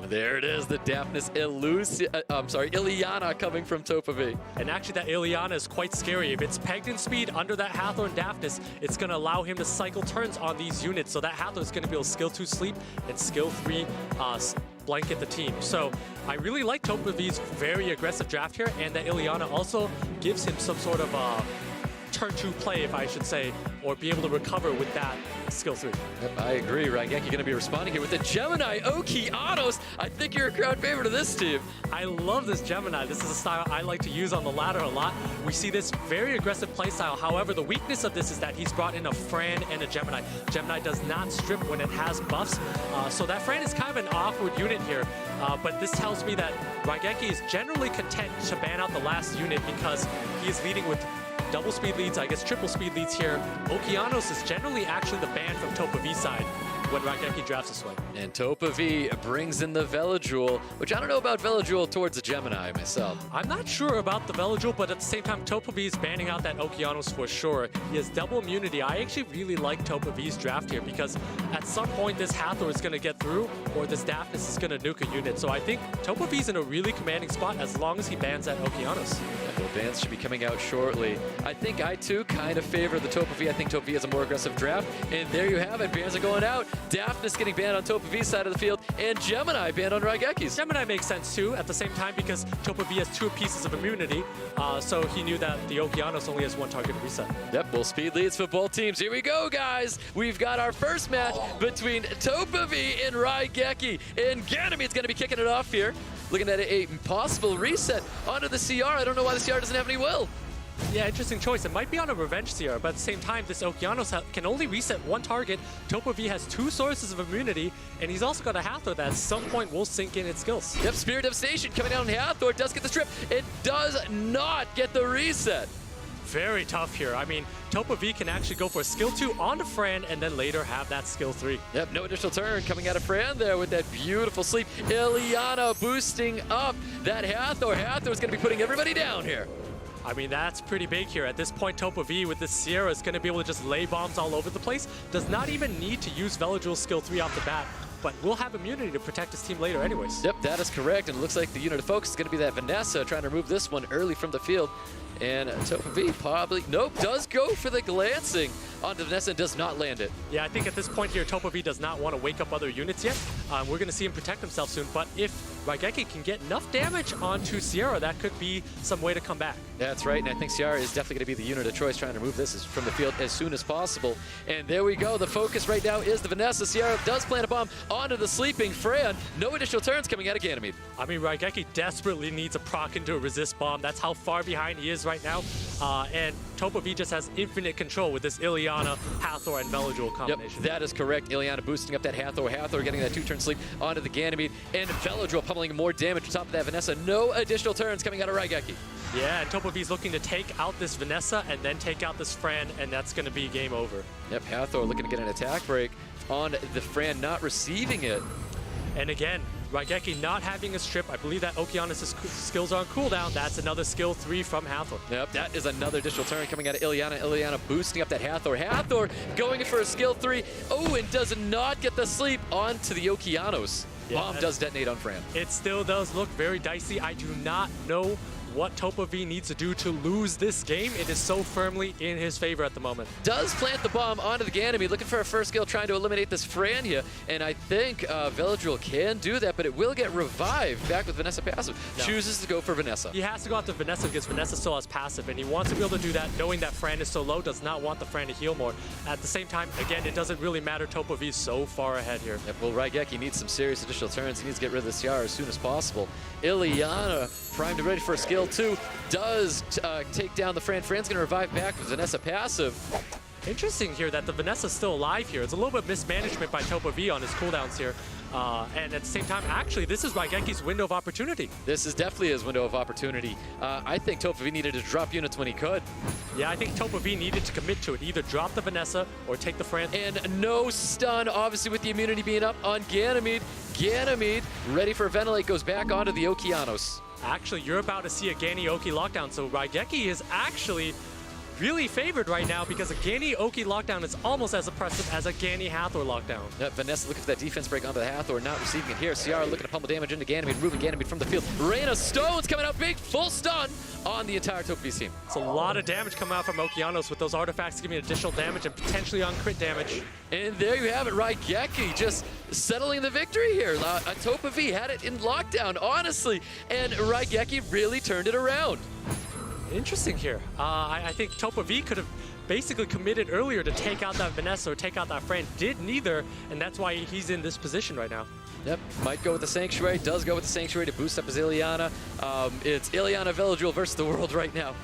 There it is, the Daphnis Ileana coming from TOPAV. And actually that Ileana is quite scary. If it's pegged in speed under that Hathor and Daphnis, it's going to allow him to cycle turns on these units. So that Hathor is going to be able to skill 2 sleep and skill 3 blanket the team. So I really like TOPAV's very aggressive draft here, and that Ileana also gives him some sort of turn 2 play, if I should say, or be able to recover with that skill 3. Yep, I agree. RAIGEKI going to be responding here with the Gemini Okeanos. I think you're a crowd favorite of this team. I love this Gemini. This is a style I like to use on the ladder a lot. We see this very aggressive playstyle. However, the weakness of this is that he's brought in a Fran and a Gemini. Gemini does not strip when it has buffs. So that Fran is kind of an awkward unit here. But this tells me that RAIGEKI is generally content to ban out the last unit, because he is leading with double speed leads, I guess triple speed leads here. Okeanos is generally actually the ban from TOPAV's side when RAIGEKI drafts this way. And TOPAV brings in the Velajewel, which I don't know about Velajewel towards a Gemini myself. I'm not sure about the Velajewel, but at the same time, TOPAV is banning out that Okeanos for sure. He has double immunity. I actually really like TOPAV's draft here, because at some point this Hathor is going to get through, or this Daphnis is going to nuke a unit. So I think TOPAV's in a really commanding spot as long as he bans that Okeanos. The bans should be coming out shortly. I think I too kind of favor the TOPAV. I think TOPAV has a more aggressive draft. And there you have it. Bans are going out. Daphnis getting banned on TOPAV's side of the field, and Gemini banned on RAIGEKI's. Gemini makes sense too at the same time, because TOPAV has 2 pieces of immunity, so he knew that the Okeanos only has 1 target to reset. Yep, well, speed leads for both teams. Here we go, guys. We've got our first match between TOPAV and RAIGEKI, and Ganymede is going to be kicking it off here. Looking at a possible reset onto the CR. I don't know why the CR doesn't have any will. Yeah, interesting choice. It might be on a revenge CR, but at the same time, this Okeanos can only reset 1 target. TOPAV has 2 sources of immunity, and he's also got a Hathor that at some point will sink in its skills. Yep, Spirit Devastation coming down on Hathor. Does get the strip. It does not get the reset. Very tough here. I mean, TOPAV can actually go for a skill 2 onto Fran and then later have that skill 3. Yep, no additional turn coming out of Fran there with that beautiful sleep. Ileana boosting up that Hathor. Hathor is going to be putting everybody down here. I mean, that's pretty big here. At this point, TOPAV with this Sierra is going to be able to just lay bombs all over the place. Does not even need to use Veladril's skill 3 off the bat, but will have immunity to protect his team later anyways. Yep, that is correct. And it looks like the unit of focus is going to be that Vanessa trying to remove this one early from the field. And TOPAV probably, nope, does go for the glancing onto Vanessa and does not land it. Yeah, I think at this point here, TOPAV does not want to wake up other units yet. We're going to see him protect himself soon, but if RAIGEKI can get enough damage onto Sierra, that could be some way to come back. That's right, and I think Sierra is definitely going to be the unit of choice trying to remove this from the field as soon as possible. And there we go, the focus right now is the Vanessa. Sierra does plant a bomb onto the sleeping Fran. No additional turns coming out of Ganymede. I mean, RAIGEKI desperately needs a proc into a resist bomb. That's how far behind he is right now. And TOPAV just has infinite control with this Ileana, Hathor, and Veladril combination. Yep, that is correct. Ileana boosting up that Hathor. Hathor getting that 2-turn sleep onto the Ganymede. And Veladril pummeling more damage on top of that Vanessa. No additional turns coming out of RAIGEKI. Yeah, and TOPAV is looking to take out this Vanessa and then take out this Fran, and that's going to be game over. Yep, Hathor looking to get an attack break on the Fran, not receiving it. And again, RAIGEKI not having a strip. I believe that Okeanos' skills are on cooldown. That's another skill 3 from Hathor. Yep, that is another additional turn coming out of Ileana. Ileana boosting up that Hathor. Hathor going in for a skill 3. Oh, and does not get the sleep onto the Okeanos. Yeah, Bomb does detonate on Fran. It still does look very dicey. I do not know what TOPAV needs to do to lose this game. It is so firmly in his favor at the moment. Does plant the bomb onto the Ganymede, looking for a first kill, trying to eliminate this Fran here. And I think Veladril can do that, but it will get revived back with Vanessa passive. No. Chooses to go for Vanessa. He has to go after Vanessa because Vanessa still has passive, and he wants to be able to do that knowing that Fran is so low, does not want the Fran to heal more. At the same time, again, it doesn't really matter. TOPAV is so far ahead here. Yep, well, RAIGEKI needs some serious additional turns. He needs to get rid of this Ciara as soon as possible. Ileana primed and ready for a skill 2. Does take down the Fran. Fran's going to revive back with Vanessa passive. Interesting here that the Vanessa's still alive here. It's a little bit mismanagement by TOPAV on his cooldowns here. And at the same time, actually, this is RAIGEKI's window of opportunity. This is definitely his window of opportunity. I think TOPAV needed to drop units when he could. Yeah, I think TOPAV needed to commit to it. Either drop the Vanessa or take the Fran. And no stun, obviously, with the immunity being up on Ganymede. Ganymede, ready for a ventilate, goes back onto the Okeanos. Actually, you're about to see a Gani Oki lockdown, so RAIGEKI is actually really favored right now because a Gani Oki lockdown is almost as oppressive as a Gani Hathor lockdown. Yep, Vanessa looking for that defense break onto the Hathor, not receiving it here. Ciara looking to pummel damage into Ganymede, removing Ganymede from the field. Rain of Stones coming out big, full stun on the entire TOPAV team. It's a lot of damage coming out from Okeanos with those artifacts giving additional damage and potentially on crit damage. And there you have it, RAIGEKI just settling the victory here. TOPAV had it in lockdown, honestly, and RAIGEKI really turned it around. Interesting here. I think TOPAV could have basically committed earlier to take out that Vanessa or take out that Fran. Did neither, and that's why he's in this position right now. Yep, might go with the Sanctuary, does go with the Sanctuary to boost up his Ileana. It's Ileana Veladril versus the world right now.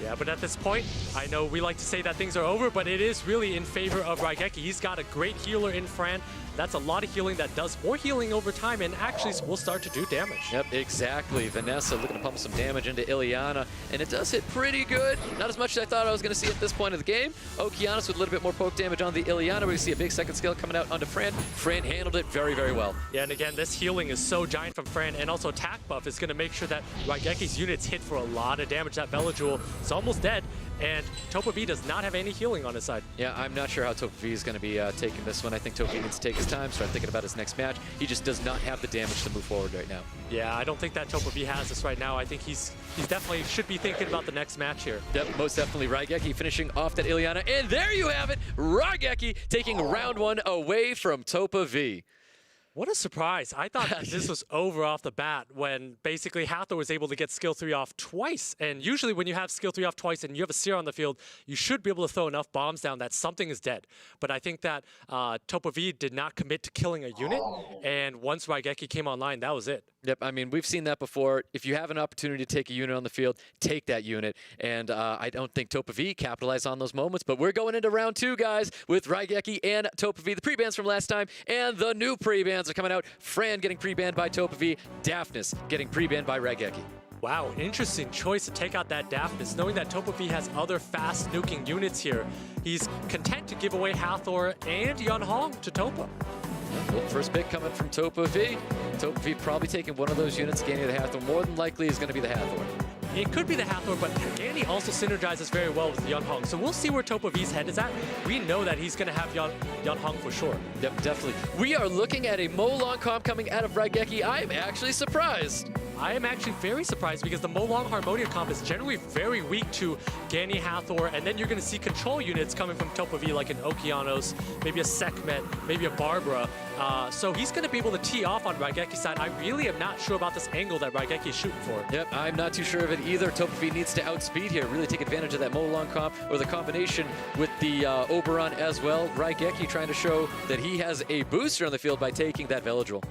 Yeah, but at this point, I know we like to say that things are over, but it is really in favor of RAIGEKI. He's got a great healer in Fran. That's a lot of healing that does more healing over time and actually will start to do damage. Yep, exactly. Vanessa looking to pump some damage into Ileana, and it does hit pretty good. Not as much as I thought I was going to see at this point of the game. Okeanos with a little bit more poke damage on the Ileana. We see a big second skill coming out onto Fran. Fran handled it very, very well. Yeah, and again, this healing is so giant from Fran, and also attack buff is going to make sure that RAIGEKI's units hit for a lot of damage. That Veladril is almost dead, and TOPAV does not have any healing on his side. Yeah, I'm not sure how TOPAV is going to be taking this one. I think TOPAV needs to take his time, start thinking about his next match. He just does not have the damage to move forward right now. Yeah, I don't think that TOPAV has this right now. I think he's definitely should be thinking about the next match here. Yep, most definitely. RAIGEKI finishing off that Ileana. And there you have it. RAIGEKI taking round 1 away from TOPAV. What a surprise. I thought that this was over off the bat when basically Hathor was able to get skill 3 off twice. And usually when you have skill 3 off twice and you have a Seer on the field, you should be able to throw enough bombs down that something is dead. But I think that TOPAV did not commit to killing a unit. And once RAIGEKI came online, that was it. Yep, I mean, we've seen that before. If you have an opportunity to take a unit on the field, take that unit. And I don't think TOPAV capitalized on those moments. But we're going into round 2, guys, with RAIGEKI and TOPAV. The pre-bans from last time and the new pre-bans are coming out. Fran getting pre-banned by TOPAV. Daphnis getting pre-banned by RAIGEKI. Wow, interesting choice to take out that Daphnis, knowing that TOPAV has other fast nuking units here. He's content to give away Hathor and Yunhong to Topa. Well, first pick coming from TOPAV. TOPAV probably taking one of those units, gaining the Hathor. More than likely is going to be the Hathor. it could be the Hathor, but Gani also synergizes very well with Yeonhong. So we'll see where TOPAV's head is at. We know that he's going to have Yeonhong for sure. Yep, definitely. We are looking at a Molong comp coming out of RAIGEKI. I am actually surprised. I am actually very surprised because the Molong Harmonia comp is generally very weak to Gani Hathor, and then you're going to see control units coming from TOPAV like an Okeanos, maybe a Sekhmet, maybe a Barbara. So he's going to be able to tee off on RAIGEKI's side. I really am not sure about this angle that RAIGEKI is shooting for. Yep, I'm not too sure of it either. TOPAV needs to outspeed here, really take advantage of that Molong comp, or the combination with the Oberon as well. RAIGEKI trying to show that he has a booster on the field by taking that Veladril.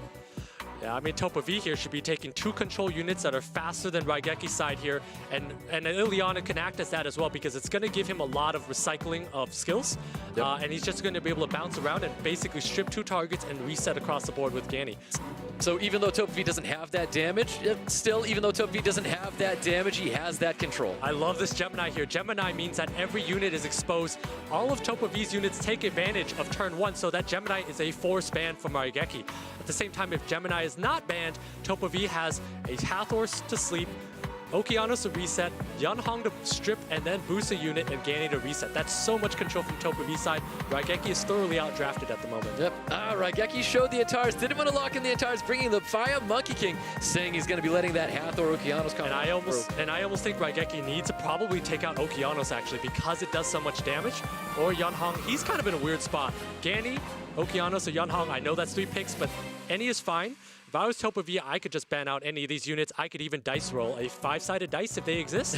Yeah, I mean, TOPAV here should be taking 2 control units that are faster than RAIGEKI's side here, and Ileana can act as that as well because it's going to give him a lot of recycling of skills, and he's just going to be able to bounce around and basically strip 2 targets and reset across the board with Gani. So even though TOPAV doesn't have that damage, still, even though TOPAV doesn't have that damage, he has that control. I love this Gemini here. Gemini means that every unit is exposed. All of TOPAV's units take advantage of turn 1, so that Gemini is a force ban from RAIGEKI. At the same time, if Gemini is not banned, TOPAV has a Hathor to sleep, Okeanos to reset, Yeonhong to strip and then boost a unit, and Gani to reset. That's so much control from TOPAV's side. RAIGEKI is thoroughly outdrafted at the moment. Yep. RAIGEKI showed the Atars, didn't want to lock in the Atars, bringing the Fire Monkey King, saying he's going to be letting that Hathor Okeanos come. And I almost think RAIGEKI needs to probably take out Okeanos actually because it does so much damage. Or Yeonhong, he's kind of in a weird spot. Gani, Okeanos, or Yeonhong, I know that's 3 picks, but any is fine. If I was TOPAV, I could just ban out any of these units. I could even dice roll a 5-sided dice if they exist,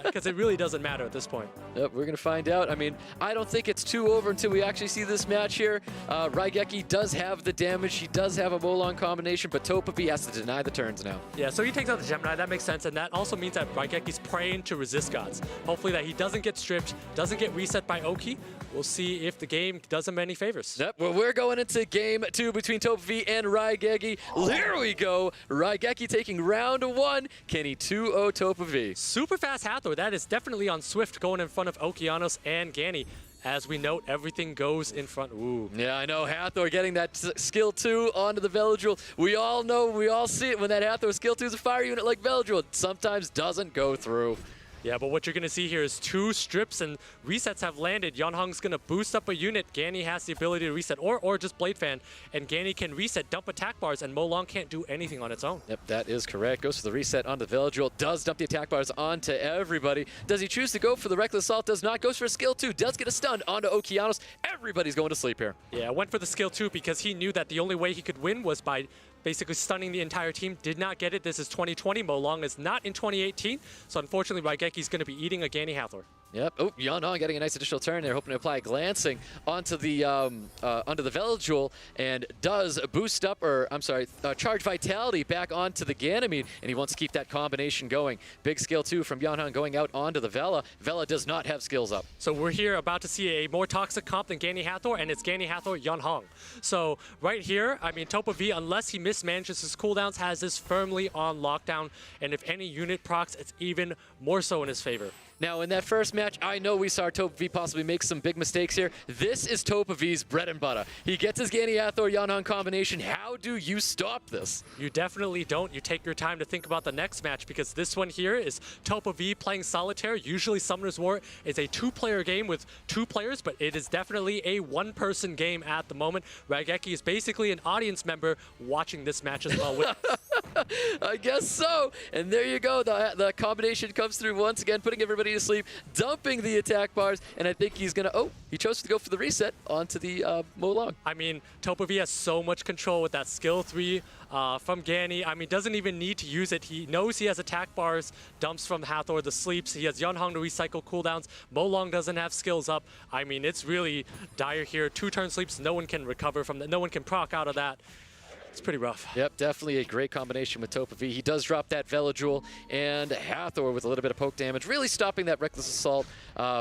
because it really doesn't matter at this point. Yep, we're going to find out. I mean, I don't think it's too over until we actually see this match here. RAIGEKI does have the damage. He does have a Molong combination, but TOPAV has to deny the turns now. Yeah, so he takes out the Gemini. That makes sense, and that also means that RAIGEKI's praying to resist gods. Hopefully that he doesn't get stripped, doesn't get reset by Oki. We'll see if the game does him any favors. Yep, well, we're going into game 2 between TOPAV and RAIGEKI. Here we go. RAIGEKI taking round 1. Can he 2-0 TOPAV? Super fast Hathor. That is definitely on Swift going in front of Okeanos and Gani. As we note, everything goes in front. Ooh. Yeah, I know. Hathor getting that skill 2 onto the Veladril. We all know, we all see it when that Hathor skill 2 is a fire unit like Veladril. It sometimes doesn't go through. Yeah, but what you're going to see here is 2 strips and resets have landed. Yeonhong's going to boost up a unit. Gani has the ability to reset, or just Blade Fan, and Gani can reset, dump attack bars, and Molong can't do anything on its own. Yep, that is correct. Goes for the reset onto the Veladril. Does dump the attack bars onto everybody. Does he choose to go for the Reckless Assault? Does not. Goes for a skill 2. Does get a stun onto Okeanos. Everybody's going to sleep here. Yeah, went for the skill 2 because he knew that the only way he could win was by basically stunning the entire team. Did not get it. This is 2020. Molong is not in 2018. So unfortunately, RAIGEKI's going to be eating a Gani Hathor. Yep. Oh, Yeonhong getting a nice additional turn there, hoping to apply glancing onto the Veladril, and does boost up, or I'm sorry, charge vitality back onto the Ganymede, and he wants to keep that combination going. Big skill 2 from Yeonhong going out onto the Vela. Vela does not have skills up. So we're here about to see a more toxic comp than Gani Hathor, and it's Gani Hathor Yeonhong. So right here, I mean, TOPAV, unless he mismanages his cooldowns, has this firmly on lockdown, and if any unit procs, it's even more so in his favor. Now, in that first match, I know we saw TOPAV possibly make some big mistakes here. This is TOPAV's bread and butter. He gets his Gani Hathor Yeonhong combination. How do you stop this? You definitely don't. You take your time to think about the next match, because this one here is TOPAV playing Solitaire. Usually Summoner's War is a 2-player game with 2 players, but it is definitely a 1-person game at the moment. RAIGEKI is basically an audience member watching this match as well. I guess so. And there you go. The combination comes through once again, putting everybody to sleep, dumping the attack bars, and I think he's going to... Oh, he chose to go for the reset onto the Molong. I mean, TOPAV has so much control with that skill 3 from Gani. I mean, doesn't even need to use it. He knows he has attack bars, dumps from Hathor the sleeps. He has Yeonhong to recycle cooldowns. Molong doesn't have skills up. I mean, it's really dire here. 2-turn sleeps, no one can recover from that. No one can proc out of that. It's pretty rough. Yep, definitely a great combination with TOPAV. He does drop that Veladril, and Hathor with a little bit of poke damage, really stopping that Reckless Assault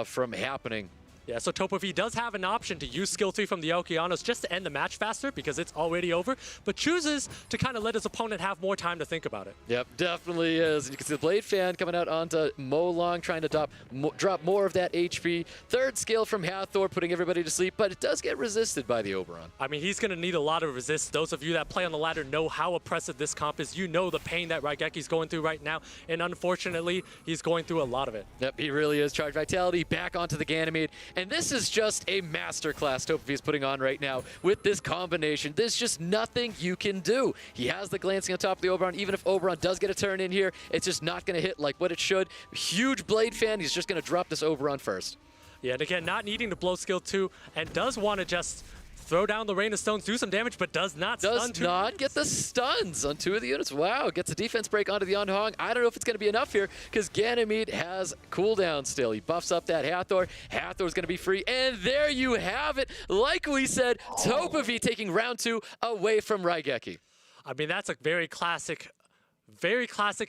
from happening. Yeah, so TOPAV does have an option to use skill 3 from the Okeanos just to end the match faster because it's already over, but chooses to kind of let his opponent have more time to think about it. Yep, definitely is. And you can see the Blade Fan coming out onto Molong, trying to drop more of that HP. Third skill from Hathor, putting everybody to sleep, but it does get resisted by the Oberon. I mean, he's going to need a lot of resist. Those of you that play on the ladder know how oppressive this comp is. You know the pain that RAIGEKI's going through right now, and unfortunately, he's going through a lot of it. Yep, he really is. Charge Vitality back onto the Ganymede, and this is just a masterclass TOPAV is putting on right now with this combination. There's just nothing you can do. He has the glancing on top of the Oberon. Even if Oberon does get a turn in here, it's just not going to hit like what it should. Huge Blade Fan. He's just going to drop this Oberon first. Yeah, and again, not needing to blow skill 2, and does want to just throw down the Rain of Stones, do some damage, but does not stun two not units. get the stuns on 2 of the units. Wow, gets a defense break onto the Anhong. I don't know if it's going to be enough here because Ganymede has cooldown still. He buffs up that Hathor. Hathor's going to be free, and there you have it. Like we said, TOPAV taking round 2 away from RAIGEKI. I mean, that's a very classic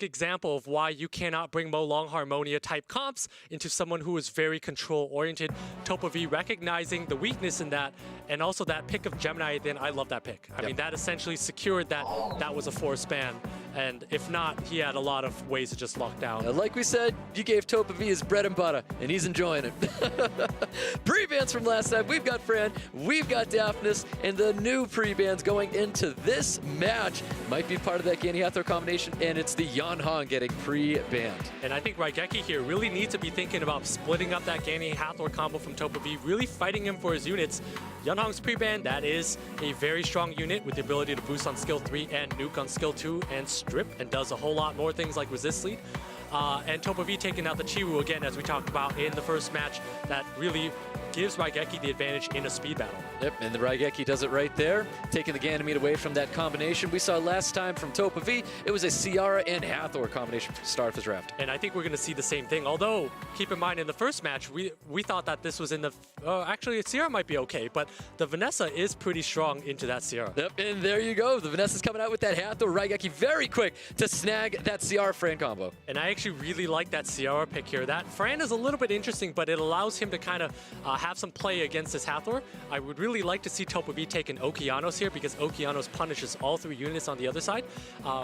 example of why you cannot bring Molong Harmonia type comps into someone who is very control oriented. TOPAV recognizing the weakness in that, and also that pick of Gemini, then I love that pick. I mean, that essentially secured that that was a force ban, and if not, he had a lot of ways to just lock down. Like we said, you gave TOPAV his bread and butter, and he's enjoying it. Pre-bans from last time, we've got Fran, we've got Daphnis, and the new pre-bans going into this match might be part of that Gani Hathor combination, and it's the Yanhong getting pre-banned. And I think RAIGEKI here really needs to be thinking about splitting up that Gani Hathor combo from TOPAV, really fighting him for his units. Yanhong's pre-ban, that is a very strong unit with the ability to boost on skill 3 and nuke on skill 2 and strip, and does a whole lot more things like resist lead. And TOPAV taking out the Chiwu again, as we talked about in the first match, that really gives RAIGEKI the advantage in a speed battle. Yep, and the RAIGEKI does it right there, taking the Ganymede away from that combination. We saw last time from TOPAV, it was a Ciara and Hathor combination for the start of the draft. And I think we're going to see the same thing. Although, keep in mind, in the first match, we thought that this was in the... actually, Ciara might be okay, but the Vanessa is pretty strong into that Ciara. Yep, and there you go. The Vanessa's coming out with that Hathor. RAIGEKI very quick to snag that Ciara Fran combo. And I actually really like that Ciara pick here. That Fran is a little bit interesting, but it allows him to kind of have some play against this Hathor. I would really like to see TOPAV take an Okeanos here because Okeanos punishes all 3 units on the other side,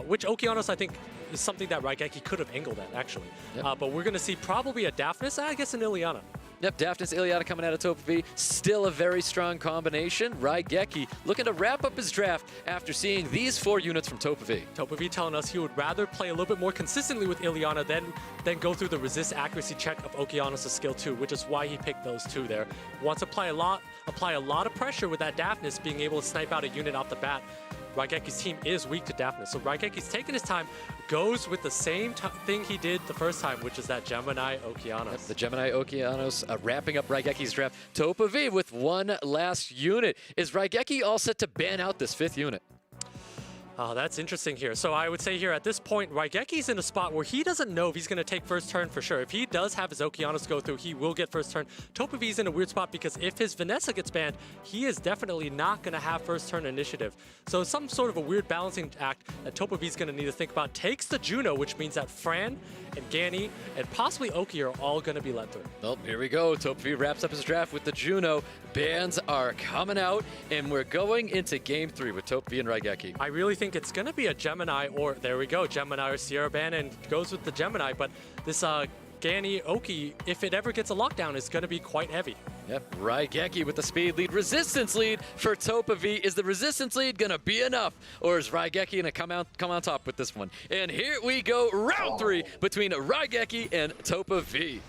which Okeanos I think is something that RAIGEKI could have angled at actually. Yep. But we're going to see probably a Daphnis, I guess an Ileana. Yep, Daphnis Ileana coming out of TOPAV. Still a very strong combination. RAIGEKI looking to wrap up his draft after seeing these 4 units from TOPAV. TOPAV telling us he would rather play a little bit more consistently with Ileana than go through the resist accuracy check of Okeanos' skill 2, which is why he picked those 2 there. Wants to apply a lot of pressure with that Daphnis being able to snipe out a unit off the bat. RAIGEKI's team is weak to Daphnis, so RAIGEKI's taking his time, goes with the same thing he did the first time, which is that Gemini Okeanos. Yep, the Gemini Okeanos wrapping up RAIGEKI's draft. TOPAV with 1 last unit. Is RAIGEKI all set to ban out this 5th unit? Oh, that's interesting here. So I would say here at this point, RAIGEKI's in a spot where he doesn't know if he's going to take first turn for sure. If he does have his Okeanos go through, he will get first turn. TOPAV's in a weird spot because if his Vanessa gets banned, he is definitely not going to have first turn initiative. So some sort of a weird balancing act that TOPAV's going to need to think about. Takes the Juno, which means that Fran and Gani and possibly Oki are all going to be let through. Well, here we go. TOPAV wraps up his draft with the Juno. Bans are coming out, and we're going into Game 3 with TOPAV and RAIGEKI. I really think it's going to be a Gemini, or there we go, Gemini or Sierra ban, and goes with the Gemini. But this Gani Oki, if it ever gets a lockdown, is going to be quite heavy. Yep, RAIGEKI with the speed lead. Resistance lead for TOPAV. Is the resistance lead going to be enough? Or is RAIGEKI going to come on top with this one? And here we go, round 3 between RAIGEKI and TOPAV.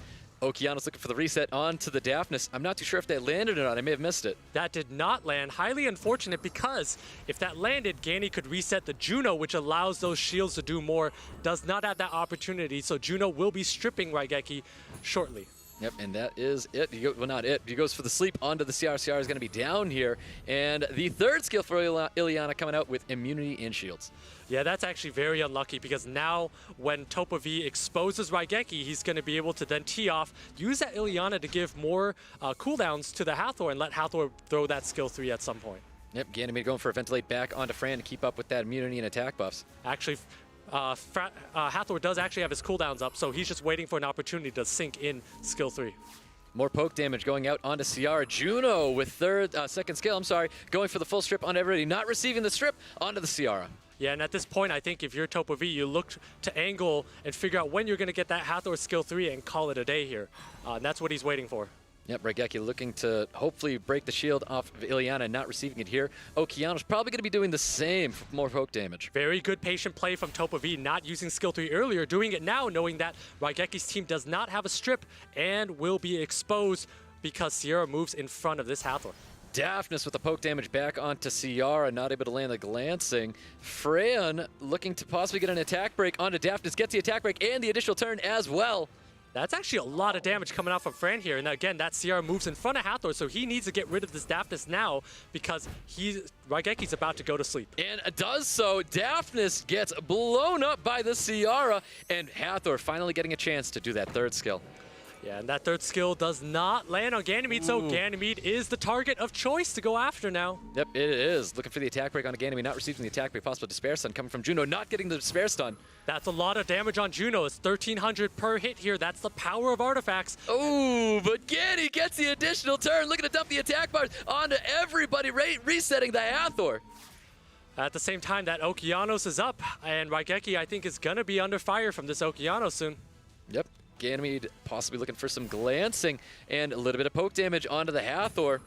Okeanos looking for the reset onto the Daphnis. I'm not too sure if that landed or not. I may have missed it. That did not land. Highly unfortunate because if that landed, Gani could reset the Juno, which allows those shields to do more. Does not have that opportunity, so Juno will be stripping RAIGEKI shortly. Yep, and that is it. Well, not it. He goes for the sleep onto the CR. CR is going to be down here. And the 3rd skill for Ileana coming out with immunity and shields. Yeah, that's actually very unlucky because now when TOPAV exposes RAIGEKI, he's going to be able to then tee off, use that Ileana to give more cooldowns to the Hathor and let Hathor throw that skill 3 at some point. Yep, Ganymede going for a ventilate back onto Fran to keep up with that immunity and attack buffs. Actually, Hathor does actually have his cooldowns up, so he's just waiting for an opportunity to sink in skill 3. More poke damage going out onto Ciara. Juno with second skill, going for the full strip on everybody, not receiving the strip onto the Ciara. Yeah, and at this point, I think if you're TOPAV, you look to angle and figure out when you're going to get that Hathor skill 3 and call it a day here. And that's what he's waiting for. Yep, RAIGEKI looking to hopefully break the shield off of Ileana, not receiving it here. Okeano's probably going to be doing the same for more poke damage. Very good patient play from TOPAV, not using skill 3 earlier, doing it now, knowing that RAIGEKI's team does not have a strip and will be exposed because Ciara moves in front of this Hathor. Daphnis with the poke damage back onto Ciara, not able to land the glancing. Fran looking to possibly get an attack break onto Daphnis, gets the attack break and the additional turn as well. That's actually a lot of damage coming out from Fran here. And again, that Ciara moves in front of Hathor, so he needs to get rid of this Daphnis now because RAIGEKI's about to go to sleep. And does so. Daphnis gets blown up by the Ciara, and Hathor finally getting a chance to do that third skill. Yeah, and that third skill does not land on Ganymede, so Ganymede is the target of choice to go after now. Yep, it is. Looking for the attack break on Ganymede, not receiving the attack break. Possible Despair Stun coming from Juno, not getting the Despair Stun. That's a lot of damage on Juno. It's 1,300 per hit here. That's the power of artifacts. Oh, but Ganny gets the additional turn. Looking to dump the attack bars onto everybody, resetting the Hathor. At the same time, that Okeanos is up, and RAIGEKI, I think, is going to be under fire from this Okeanos soon. Yep. Ganymede possibly looking for some glancing and a little bit of poke damage onto the Hathor.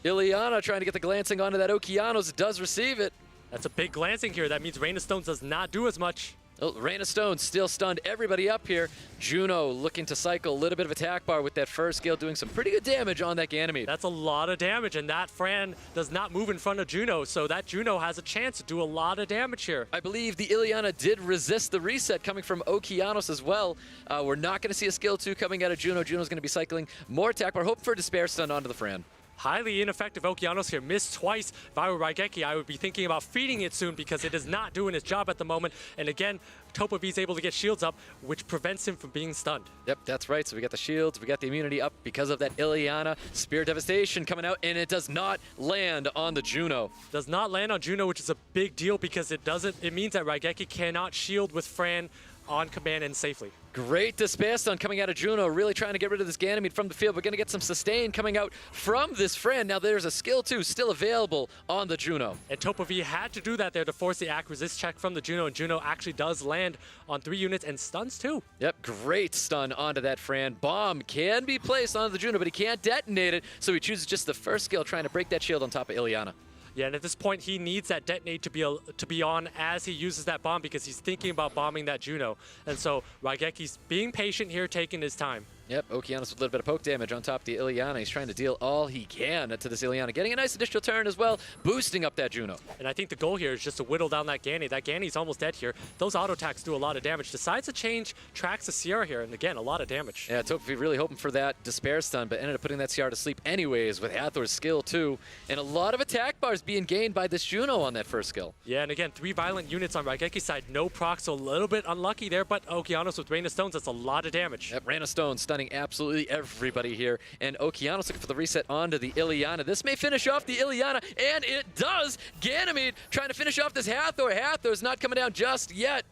Ileana trying to get the glancing onto that Okeanos, does receive it. That's a big glancing here. That means Rain of Stones does not do as much. Oh, Rain of Stones still stunned everybody up here. Juno looking to cycle a little bit of attack bar with that first skill, doing some pretty good damage on that Ganymede. That's a lot of damage, and that Fran does not move in front of Juno, so that Juno has a chance to do a lot of damage here. I believe the Ileana did resist the reset coming from Okeanos as well. We're not going to see a skill 2 coming out of Juno. Juno's going to be cycling more attack bar, hoping for a Despair Stun onto the Fran. Highly ineffective Okeanos here, missed twice. If I were RAIGEKI, I would be thinking about feeding it soon because it is not doing its job at the moment. And again, TOPAV is able to get shields up, which prevents him from being stunned. Yep, that's right. So we got the shields, we got the immunity up because of that Ileana. Spear Devastation coming out, and it does not land on the Juno. Does not land on Juno, which is a big deal because it means that RAIGEKI cannot shield with Fran on command and safely. Great Despair Stun coming out of Juno, really trying to get rid of this Ganymede from the field. We're going to get some sustain coming out from this Fran. Now there's a skill 2 still available on the Juno. And TOPAV had to do that there to force the Act Resist check from the Juno, and Juno actually does land on 3 units and stuns too. Yep, great stun onto that Fran. Bomb can be placed onto the Juno, but he can't detonate it, so he chooses just the first skill, trying to break that shield on top of Ileana. Yeah, and at this point, he needs that detonate to be on as he uses that bomb because he's thinking about bombing that Juno. And so RAIGEKI's being patient here, taking his time. Yep, Okeanos with a little bit of poke damage on top of the Ileana. He's trying to deal all he can to this Ileana. Getting a nice additional turn as well, boosting up that Juno. And I think the goal here is just to whittle down that Ganny. That Ganny's almost dead here. Those auto attacks do a lot of damage. Decides to change tracks to Ciara here, and again, a lot of damage. Yeah, TOPAV really hoping for that Despair Stun, but ended up putting that Ciara to sleep anyways with Hathor's skill too. And a lot of attack bars being gained by this Juno on that first skill. Yeah, and again, 3 violent units on RAIGEKI's side. No proc, so a little bit unlucky there, but Okeanos with Rain of Stones, that's a lot of damage. Yep, Rain of Stones stunning absolutely everybody here. And Okeanos looking for the reset onto the Ileana. This may finish off the Ileana, and it does! Ganymede trying to finish off this Hathor. Hathor's not coming down just yet.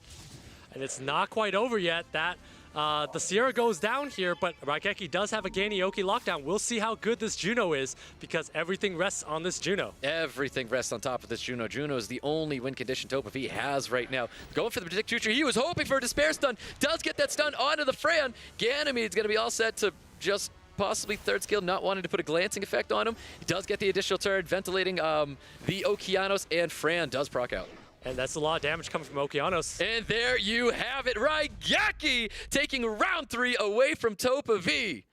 And it's not quite over yet. The Ciara goes down here, but RAIGEKI does have a Ganyoki lockdown. We'll see how good this Juno is because everything rests on this Juno. Everything rests on top of this Juno. Juno is the only win condition TOPAV has right now. Going for the Predict Future. He was hoping for a Despair Stun. Does get that stun onto the Fran. Ganymede's going to be all set to just possibly third skill, not wanting to put a glancing effect on him. He does get the additional turn, ventilating the Okeanos, and Fran does proc out. And that's a lot of damage coming from Okeanos. And there you have it. RAIGEKI taking round 3 away from TOPAV.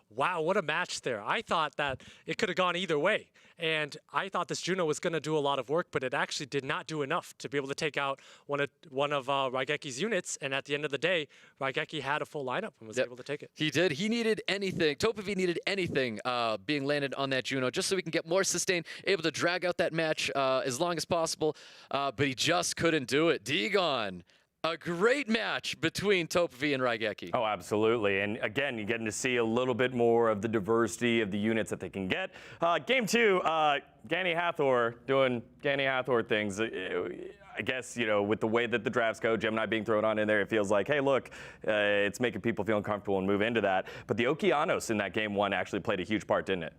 Wow, what a match there. I thought that it could have gone either way. And I thought this Juno was going to do a lot of work, but it actually did not do enough to be able to take out one of RAIGEKI's units. And at the end of the day, RAIGEKI had a full lineup and was able to take it. He did. He needed anything. TOPAV needed anything being landed on that Juno just so we can get more sustain, able to drag out that match as long as possible. But he just couldn't do it. Dagon. A great match between TOPAV and RAIGEKI. Oh, absolutely. And again, you're getting to see a little bit more of the diversity of the units that they can get. Game 2, Ganny Hathor doing Ganny Hathor things. I guess, you know, with the way that the drafts go, Gemini being thrown on in there, it feels like, hey, look, it's making people feel uncomfortable and move into that. But the Okeanos in that game one actually played a huge part, didn't it?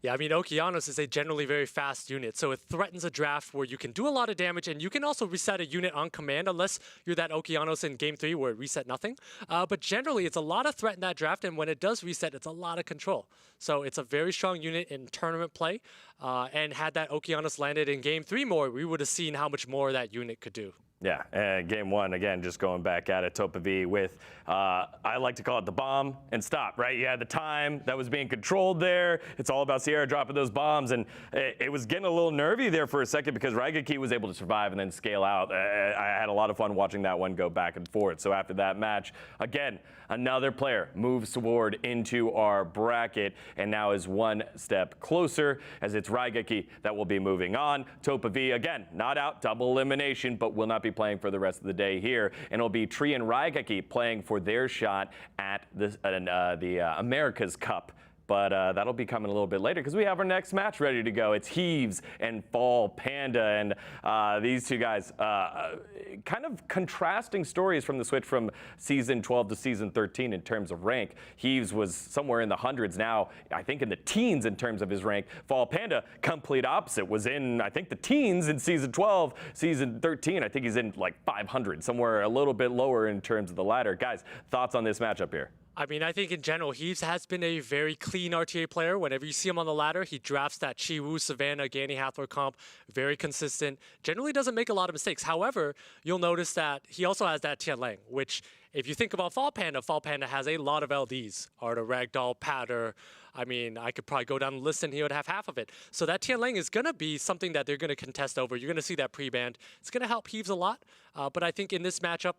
Yeah, I mean, Okeanos is a generally very fast unit, so it threatens a draft where you can do a lot of damage, and you can also reset a unit on command, unless you're that Okeanos in Game 3 where it reset nothing. But generally, it's a lot of threat in that draft, and when it does reset, it's a lot of control. So it's a very strong unit in tournament play, and had that Okeanos landed in Game 3 more, we would have seen how much more that unit could do. Yeah, and game one, again, just going back at it, TOPAV with, I like to call it the bomb and stop, right? You had the time that was being controlled there. It's all about Sierra dropping those bombs, and it was getting a little nervy there for a second because RAIGEKI was able to survive and then scale out. I had a lot of fun watching that one go back and forth. So after that match, again, another player moves forward into our bracket and now is one step closer as it's RAIGEKI that will be moving on. TOPAV, again, not out, double elimination, but will not be playing for the rest of the day here. And it'll be Tree and RAIGEKI playing for their shot at the America's Cup. But that'll be coming a little bit later because we have our next match ready to go. It's HEVES and FALLPANDA. And these two guys, kind of contrasting stories from the switch from Season 12 to Season 13 in terms of rank. HEVES was somewhere in the hundreds now, I think in the teens in terms of his rank. FALLPANDA, complete opposite, was in, I think, the teens in Season 12. Season 13, I think he's in like 500, somewhere a little bit lower in terms of the ladder. Guys, thoughts on this matchup here? I mean, I think in general, HEVES has been a very clean RTA player. Whenever you see him on the ladder, he drafts that Chiwoo, Savannah, Ganny Hathor comp, very consistent. Generally doesn't make a lot of mistakes. However, you'll notice that he also has that Tian Lang, which if you think about FALLPANDA has a lot of LDs. Arta, Ragdoll, Patter. I mean, I could probably go down the list and he would have half of it. So that Tian Lang is going to be something that they're going to contest over. You're going to see that pre-band. It's going to help HEVES a lot. But I think in this matchup,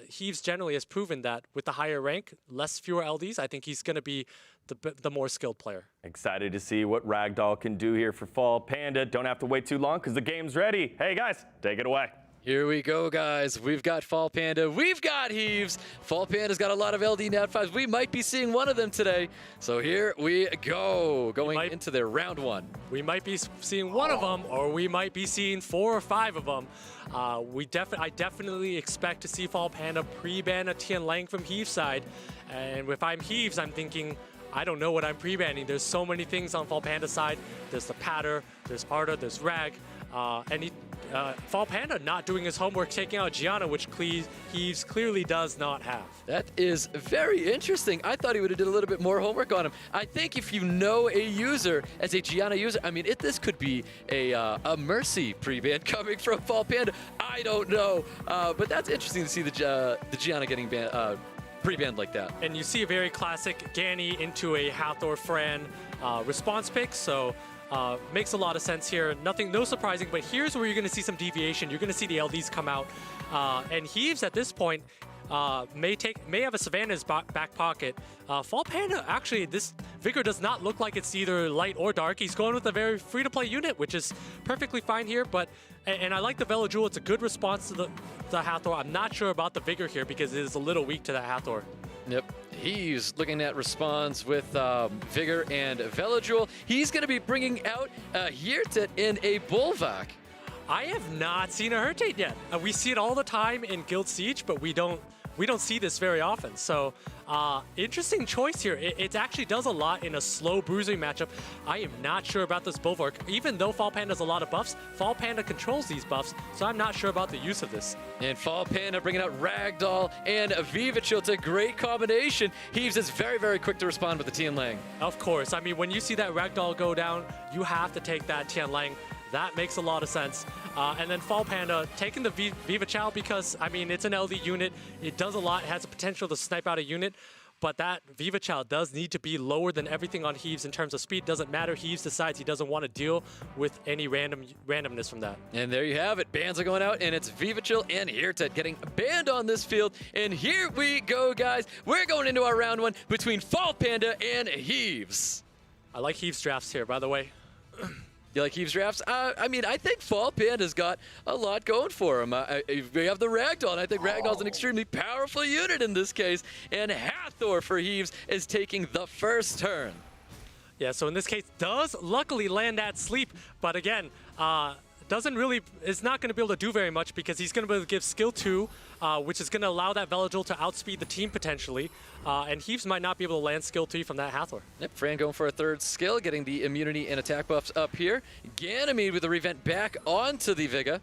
HEVES generally has proven that with the higher rank, fewer LDs, I think he's going to be the more skilled player. Excited to see what Ragdoll can do here for FALLPANDA. Don't have to wait too long because the game's ready. Hey, guys, take it away. Here we go, guys. We've got FALLPANDA. We've got HEVES. FALLPANDA's got a lot of LD Nat 5s. We might be seeing one of them today. So here we go, going into their round one. We might be seeing one of them, or we might be seeing 4 or 5 of them. I definitely expect to see FALLPANDA pre-ban a Tian Lang from HEVES side. And if I'm HEVES, I'm thinking, I don't know what I'm pre-banning. There's so many things on FALLPANDA side. There's the Patter, there's Arta, there's Rag. FALLPANDA not doing his homework, taking out Gianna, which HEVES clearly does not have. That is very interesting. I thought he would have did a little bit more homework on him. I think if you know a user as a Gianna user, I mean, this could be a Mercy pre-ban coming from FALLPANDA. I don't know, but that's interesting to see the Gianna getting pre-banned like that. And you see a very classic Ganny into a Hathor Fran response pick, so makes a lot of sense here. No surprising, but here's where you're going to see some deviation. You're going to see the LDs come out. And HEVES at this point may have a Savannah's back pocket. FALLPANDA, actually, this Vigor does not look like it's either light or dark. He's going with a very free-to-play unit, which is perfectly fine here. And I like the Velojewel. It's a good response to the Hathor. I'm not sure about the Vigor here because it is a little weak to the Hathor. Yep. He's looking at response with Vigor and Velojewel. He's going to be bringing out Yirtet in a Bulwark. I have not seen a Hurtate yet. We see it all the time in Guild Siege, but we don't see this very often. So interesting choice here. It actually does a lot in a slow bruising matchup. I am not sure about this Bulwark. Even though FALLPANDA has a lot of buffs, FALLPANDA controls these buffs, so I'm not sure about the use of this. And FALLPANDA bringing out Ragdoll and Vivachill. It's a great combination. HEVES is very, very quick to respond with the Tian Lang. Of course. I mean, when you see that Ragdoll go down, you have to take that Tian Lang. That makes a lot of sense. And then FALLPANDA taking the Vivachill because, I mean, it's an LD unit. It does a lot. It has the potential to snipe out a unit. But that Vivachill does need to be lower than everything on HEVES in terms of speed. Doesn't matter. HEVES decides he doesn't want to deal with any randomness from that. And there you have it. Bans are going out, and it's Vivachill and Yirtet getting banned on this field. And here we go, guys. We're going into our round one between FALLPANDA and HEVES. I like HEVES drafts here, by the way. You like HEVES drafts? I mean, I think FALLPANDA's got a lot going for him. We have the Ragdoll, and I think Ragdoll's an extremely powerful unit in this case. And Hathor for HEVES is taking the first turn. Yeah, so in this case, does luckily land that sleep. But again, is not going to be able to do very much because he's going to be able to give skill 2, which is going to allow that Veligil to outspeed the team potentially. And HEVES might not be able to land skill 3 from that Hathor. Yep, Fran going for a third skill, getting the immunity and attack buffs up here. Ganymede with the revent back onto the Vigor.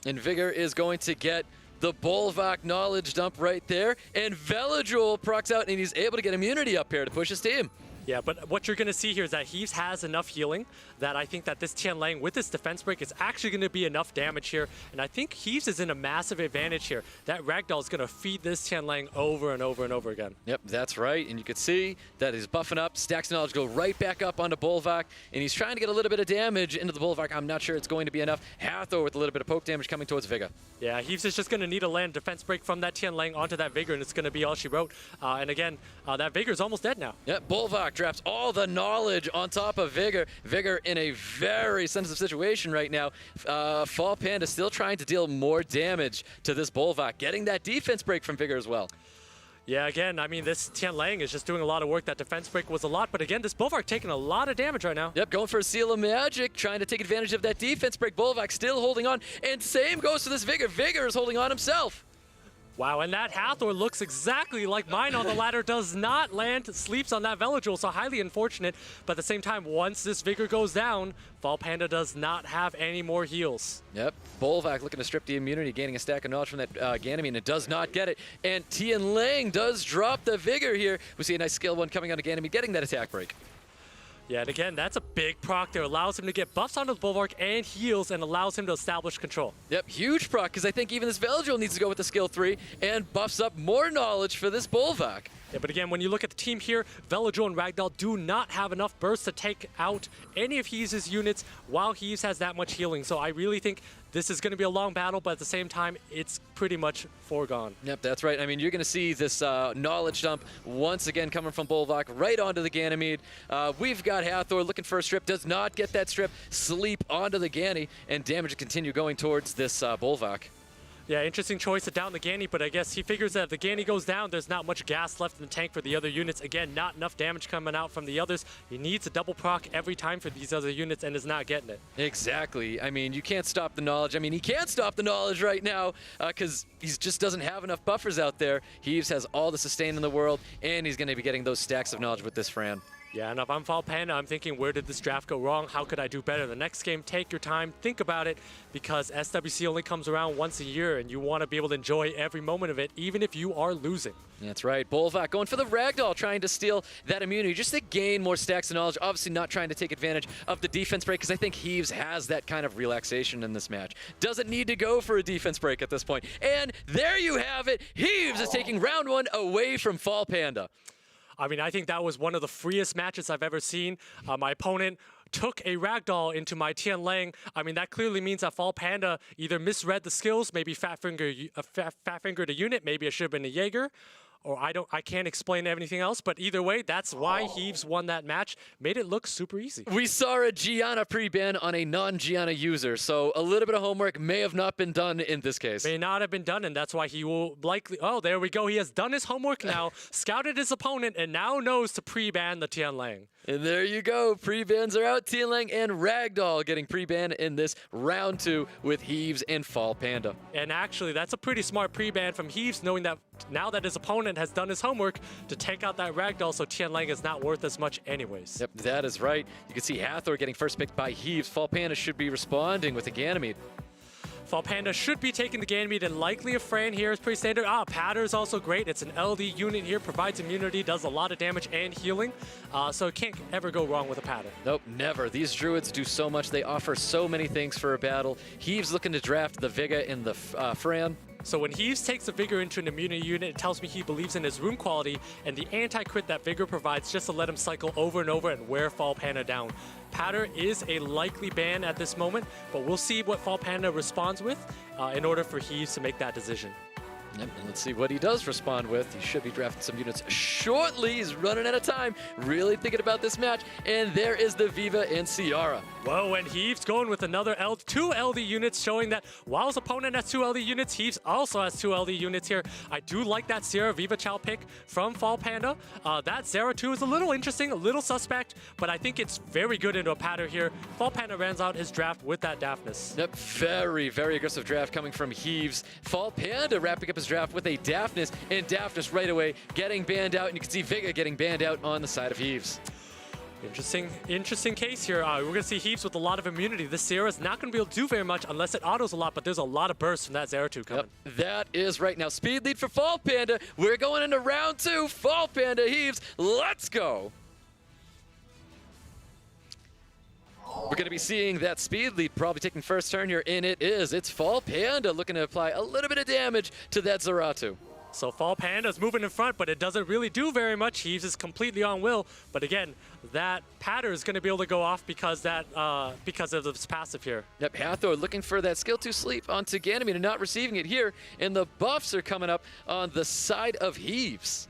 And Vigor is going to get the Bolvak knowledge dump right there. And Veligil procs out, and he's able to get immunity up here to push his team. Yeah, but what you're going to see here is that HEVES has enough healing that I think that this Tianlang with this defense break is actually going to be enough damage here. And I think HEVES is in a massive advantage here. That Ragdoll is going to feed this Tianlang over and over and over again. Yep, that's right. And you can see that he's buffing up. Stacks of knowledge go right back up onto Bolvak. And he's trying to get a little bit of damage into the Bolvak. I'm not sure it's going to be enough. Hathor with a little bit of poke damage coming towards Vigor. Yeah, HEVES is just going to need to land defense break from that Tianlang onto that Vigor, and it's going to be all she wrote. And again, that Vigor is almost dead now. Yep, Bolvak drops all the knowledge on top of Vigor. Vigor in a very sensitive situation right now. FALLPANDA still trying to deal more damage to this Bolvak, getting that defense break from Vigor as well. Yeah, again, I mean, this Tianlang is just doing a lot of work. That defense break was a lot, but again, this Bolvak taking a lot of damage right now. Yep, going for a Seal of Magic, trying to take advantage of that defense break. Bolvak still holding on, and same goes to this Vigor. Vigor is holding on himself. Wow, and that Hathor looks exactly like mine on the ladder. Does not land, sleeps on that Veligil, so highly unfortunate. But at the same time, once this Vigor goes down, FALLPANDA does not have any more heals. Yep, Bolvak looking to strip the immunity, gaining a stack of knowledge from that Ganymede, and does not get it. And Tianlang does drop the Vigor here. We see a nice skill 1 coming on to Ganymede, getting that attack break. Yeah, and again, that's a big proc there. Allows him to get buffs onto the Bulwark and heals, and allows him to establish control. Yep, huge proc, because I think even this Veligil needs to go with the skill 3 and buffs up more knowledge for this Bolvak. Yeah, but again, when you look at the team here, Veligil and Ragdoll do not have enough burst to take out any of HEVES' units while HEVES has that much healing. So I really think this is going to be a long battle, but at the same time, it's pretty much foregone. Yep, that's right. I mean, you're going to see this knowledge dump once again coming from Bolvak right onto the Ganymede. We've got Hathor looking for a strip, does not get that strip, sleep onto the Ganny, and damage to continue going towards this Bolvak. Yeah, interesting choice to down the Ganny, but I guess he figures that if the Ganny goes down, there's not much gas left in the tank for the other units. Again, not enough damage coming out from the others. He needs a double proc every time for these other units and is not getting it. Exactly. I mean, you can't stop the knowledge. I mean, he can't stop the knowledge right now because he just doesn't have enough buffers out there. HEVES has all the sustain in the world, and he's going to be getting those stacks of knowledge with this Fran. Yeah, and if I'm FALLPANDA, I'm thinking, where did this draft go wrong? How could I do better? The next game, take your time, think about it, because SWC only comes around once a year, and you want to be able to enjoy every moment of it, even if you are losing. That's right. Bolvak going for the Ragdoll, trying to steal that immunity just to gain more stacks of knowledge. Obviously not trying to take advantage of the defense break, because I think HEVES has that kind of relaxation in this match. Doesn't need to go for a defense break at this point. And there you have it. HEVES is taking round 1 away from FALLPANDA. I mean, I think that was one of the freest matches I've ever seen. My opponent took a Ragdoll into my Tianlang. I mean, that clearly means that FALLPANDA either misread the skills, maybe fat fingered a unit, maybe it should have been a Jaeger, or I can't explain anything else, but either way, that's why HEVES won that match. Made it look super easy. We saw a Gianna pre-ban on a non-Gianna user, so a little bit of homework may have not been done in this case. May not have been done, and that's why he will likely... Oh, there we go. He has done his homework now, scouted his opponent, and now knows to pre-ban the Tianlang. And there you go. Pre-bans are out. Tianlang and Ragdoll getting pre-banned in this round 2 with HEVES and FALLPANDA. And actually, that's a pretty smart pre-ban from HEVES, knowing that now that his opponent has done his homework to take out that Ragdoll, so Tianlang is not worth as much anyways. Yep, that is right. You can see Hathor getting first picked by HEVES. FALLPANDA should be responding with a Ganymede. FALLPANDA should be taking the Ganymede, and likely a Fran here is pretty standard. Patter is also great. It's an LD unit here, provides immunity, does a lot of damage and healing, so it can't ever go wrong with a Patter. Nope, never. These Druids do so much. They offer so many things for a battle. HEVES looking to draft the Vigor and the Fran. So when HEVES takes the Vigor into an immunity unit, it tells me he believes in his room quality and the anti-crit that Vigor provides just to let him cycle over and over and wear FALLPANDA down. Patter is a likely ban at this moment, but we'll see what FALLPANDA responds with in order for HEVES to make that decision. Yep, and let's see what he does respond with. He should be drafting some units shortly. He's running out of time, really thinking about this match. And there is the Viva and Ciara. Whoa, and Heves going with another two LD units, showing that while his opponent has 2 LD units, Heves also has 2 LD units here. I do like that Sierra Viva Chow pick from Fall Panda. That Zera 2 is a little interesting, a little suspect, but I think it's very good into a pattern here. Fall Panda rounds out his draft with that Daphnis. Yep, very, very aggressive draft coming from Heves. Fall Panda wrapping up his draft with a Daphnis, and Daphnis right away getting banned out, and you can see Vega getting banned out on the side of Heves. Interesting case here. We're going to see Heves with a lot of immunity. This Sierra is not going to be able to do very much unless it autos a lot, but there's a lot of bursts from that Zera 2 coming. Yep, that is right. Now, speed lead for Fall Panda. We're going into round 2. Fall Panda, Heves, let's go. We're going to be seeing that speed lead probably taking first turn here, and it is. It's Fall Panda looking to apply a little bit of damage to that Zeratu. So Fall Panda's moving in front, but it doesn't really do very much. Heves is completely on will, but again, that pattern is going to be able to go off because of this passive here. Yep, Hathor looking for that skill 2 sleep onto Ganymede and not receiving it here, and the buffs are coming up on the side of Heves.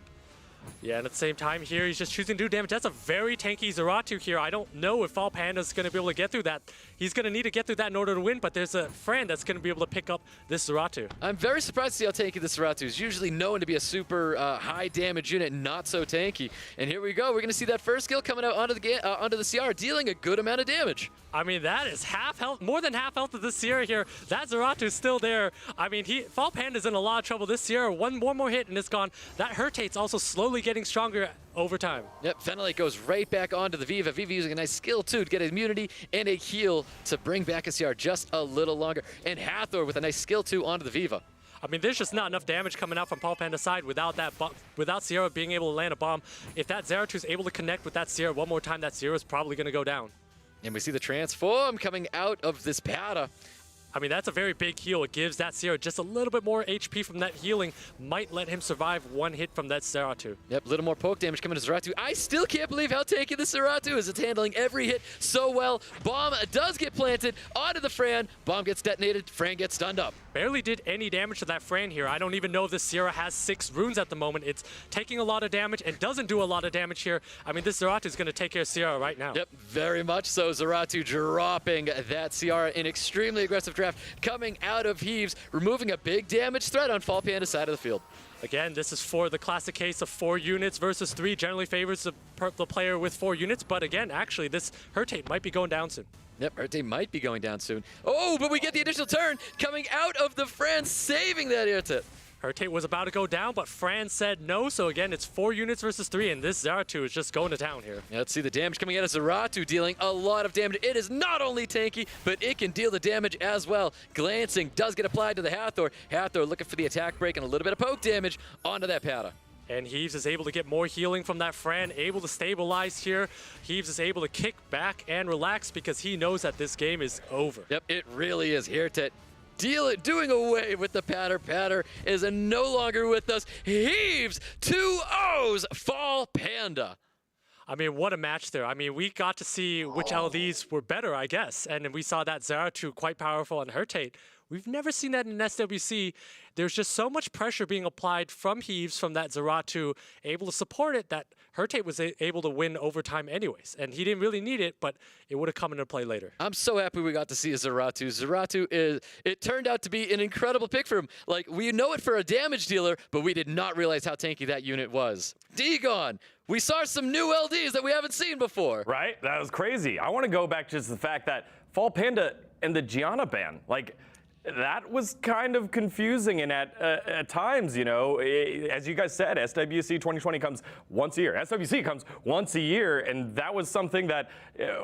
Yeah, and at the same time here, he's just choosing to do damage. That's a very tanky Zeratu here. I don't know if Fall Panda's going to be able to get through that. He's going to need to get through that in order to win, but there's a Fran that's going to be able to pick up this Zeratu. I'm very surprised to see how tanky this Zeratu is. Usually known to be a super high damage unit, not so tanky. And here we go. We're going to see that first skill coming out onto the CR, dealing a good amount of damage. I mean, that is half health, more than half health of this Sierra here. That Zeratu is still there. I mean, Fall Panda's in a lot of trouble. This Sierra, one more hit and it's gone. That Hurtate's also slowly getting stronger over time. Yep, Fenelite goes right back onto the Viva. Viva using a nice skill too to get immunity and a heal to bring back a CR just a little longer. And Hathor with a nice skill 2 onto the Viva. I mean, there's just not enough damage coming out from Fall Panda's side without Sierra being able to land a bomb. If that Zeratu is able to connect with that Sierra one more time, that Sierra is probably going to go down. And we see the transform coming out of this Pada. I mean, that's a very big heal. It gives that Sierra just a little bit more HP from that healing. Might let him survive one hit from that Zeratu. Yep, a little more poke damage coming to Zeratu. I still can't believe how tanky this Zeratu is. It's handling every hit so well. Bomb does get planted onto the Fran. Bomb gets detonated. Fran gets stunned up. Barely did any damage to that Fran here. I don't even know if this Sierra has 6 runes at the moment. It's taking a lot of damage and doesn't do a lot of damage here. I mean, this Zeratu is going to take care of Sierra right now. Yep, very much so. Zeratu dropping that Ciara in extremely aggressive draft coming out of Heves, removing a big damage threat on Fall Panda's side of the field. Again, this is for the classic case of 4 units versus 3. Generally favors the player with 4 units, but again, actually, this Hurtate might be going down soon. Yep, Hurtate might be going down soon. Oh, but we get the additional turn coming out of the Fran, saving that Hurtate. Hurtate was about to go down, but Fran said no, so again, it's 4 units versus 3, and this Zeratu is just going to town here. Yeah, let's see the damage coming out of Zeratu, dealing a lot of damage. It is not only tanky, but it can deal the damage as well. Glancing does get applied to the Hathor. Hathor looking for the attack break and a little bit of poke damage onto that Pada. And Heves is able to get more healing from that Fran, able to stabilize here. Heves is able to kick back and relax because he knows that this game is over. Yep, it really is. Hurtate doing away with the Patter. Patter is no longer with us. Heves 2-0s Fall Panda. I mean, what a match there. I mean, we got to see which LDs were better, I guess. And we saw that Zeratu quite powerful on Hurtate. We've never seen that in SWC. There's just so much pressure being applied from Heves, from that Zeratu, able to support it, that Hurtate was able to win overtime anyways. And he didn't really need it, but it would have come into play later. I'm so happy we got to see a Zeratu. Zeratu it turned out to be an incredible pick for him. Like, we know it for a damage dealer, but we did not realize how tanky that unit was. Dagon, we saw some new LDs that we haven't seen before. Right? That was crazy. I want to go back to just the fact that Fall Panda and the Gianna ban, like, that was kind of confusing, and at times, you know, as you guys said, SWC 2020 comes once a year. SWC comes once a year, and that was something that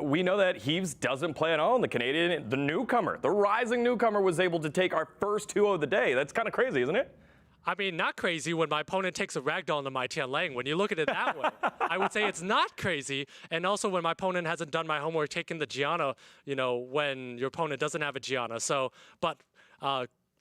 we know that Heves doesn't play at all in the Canadian. The newcomer, the rising newcomer, was able to take our first 2-0 of the day. That's kind of crazy, isn't it? I mean, not crazy when my opponent takes a ragdoll into my Tian Lang. When you look at it that way, I would say it's not crazy. And also when my opponent hasn't done my homework, taking the Gianna, you know, when your opponent doesn't have a Gianna. So, but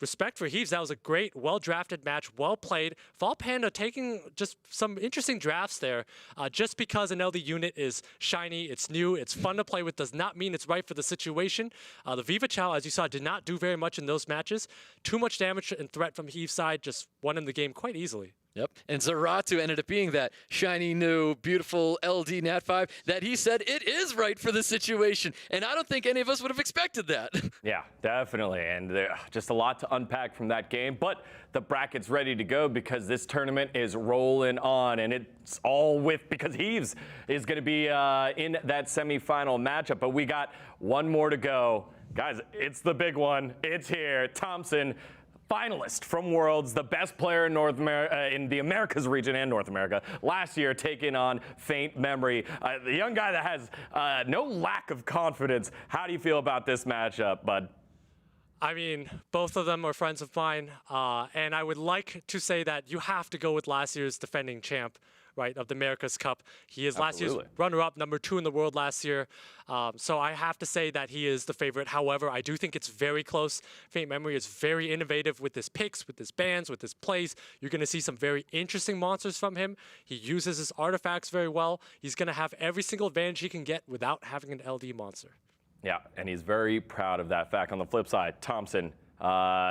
respect for HEVES. That was a great, well-drafted match, well played. FALLPANDA taking just some interesting drafts there. Just because an LD unit is shiny, it's new, it's fun to play with, does not mean it's right for the situation. The Viva Chow, as you saw, did not do very much in those matches. Too much damage and threat from HEVES side, just won in the game quite easily. Yep. And Zeratu ended up being that shiny, new, beautiful LD Nat 5 that he said it is right for the situation. And I don't think any of us would have expected that. Yeah, definitely. And just a lot to unpack from that game. But the bracket's ready to go because this tournament is rolling on. And it's all because HEVES is going to be in that semifinal matchup. But we got one more to go. Guys, it's the big one. It's here. THOMPSIN, finalist from Worlds, the best player in in the Americas region and North America, last year taking on FAINTMEMORY, the young guy that has no lack of confidence. How do you feel about this matchup, bud? I mean, both of them are friends of mine, and I would like to say that you have to go with last year's defending champ, right, of the America's Cup. He is last year's runner-up, #2 in the world last year. So I have to say that he is the favorite. However, I do think it's very close. FAINTMEMORY is very innovative with his picks, with his bans, with his plays. You're going to see some very interesting monsters from him. He uses his artifacts very well. He's going to have every single advantage he can get without having an LD monster. Yeah, and he's very proud of that fact. On the flip side, THOMPSIN,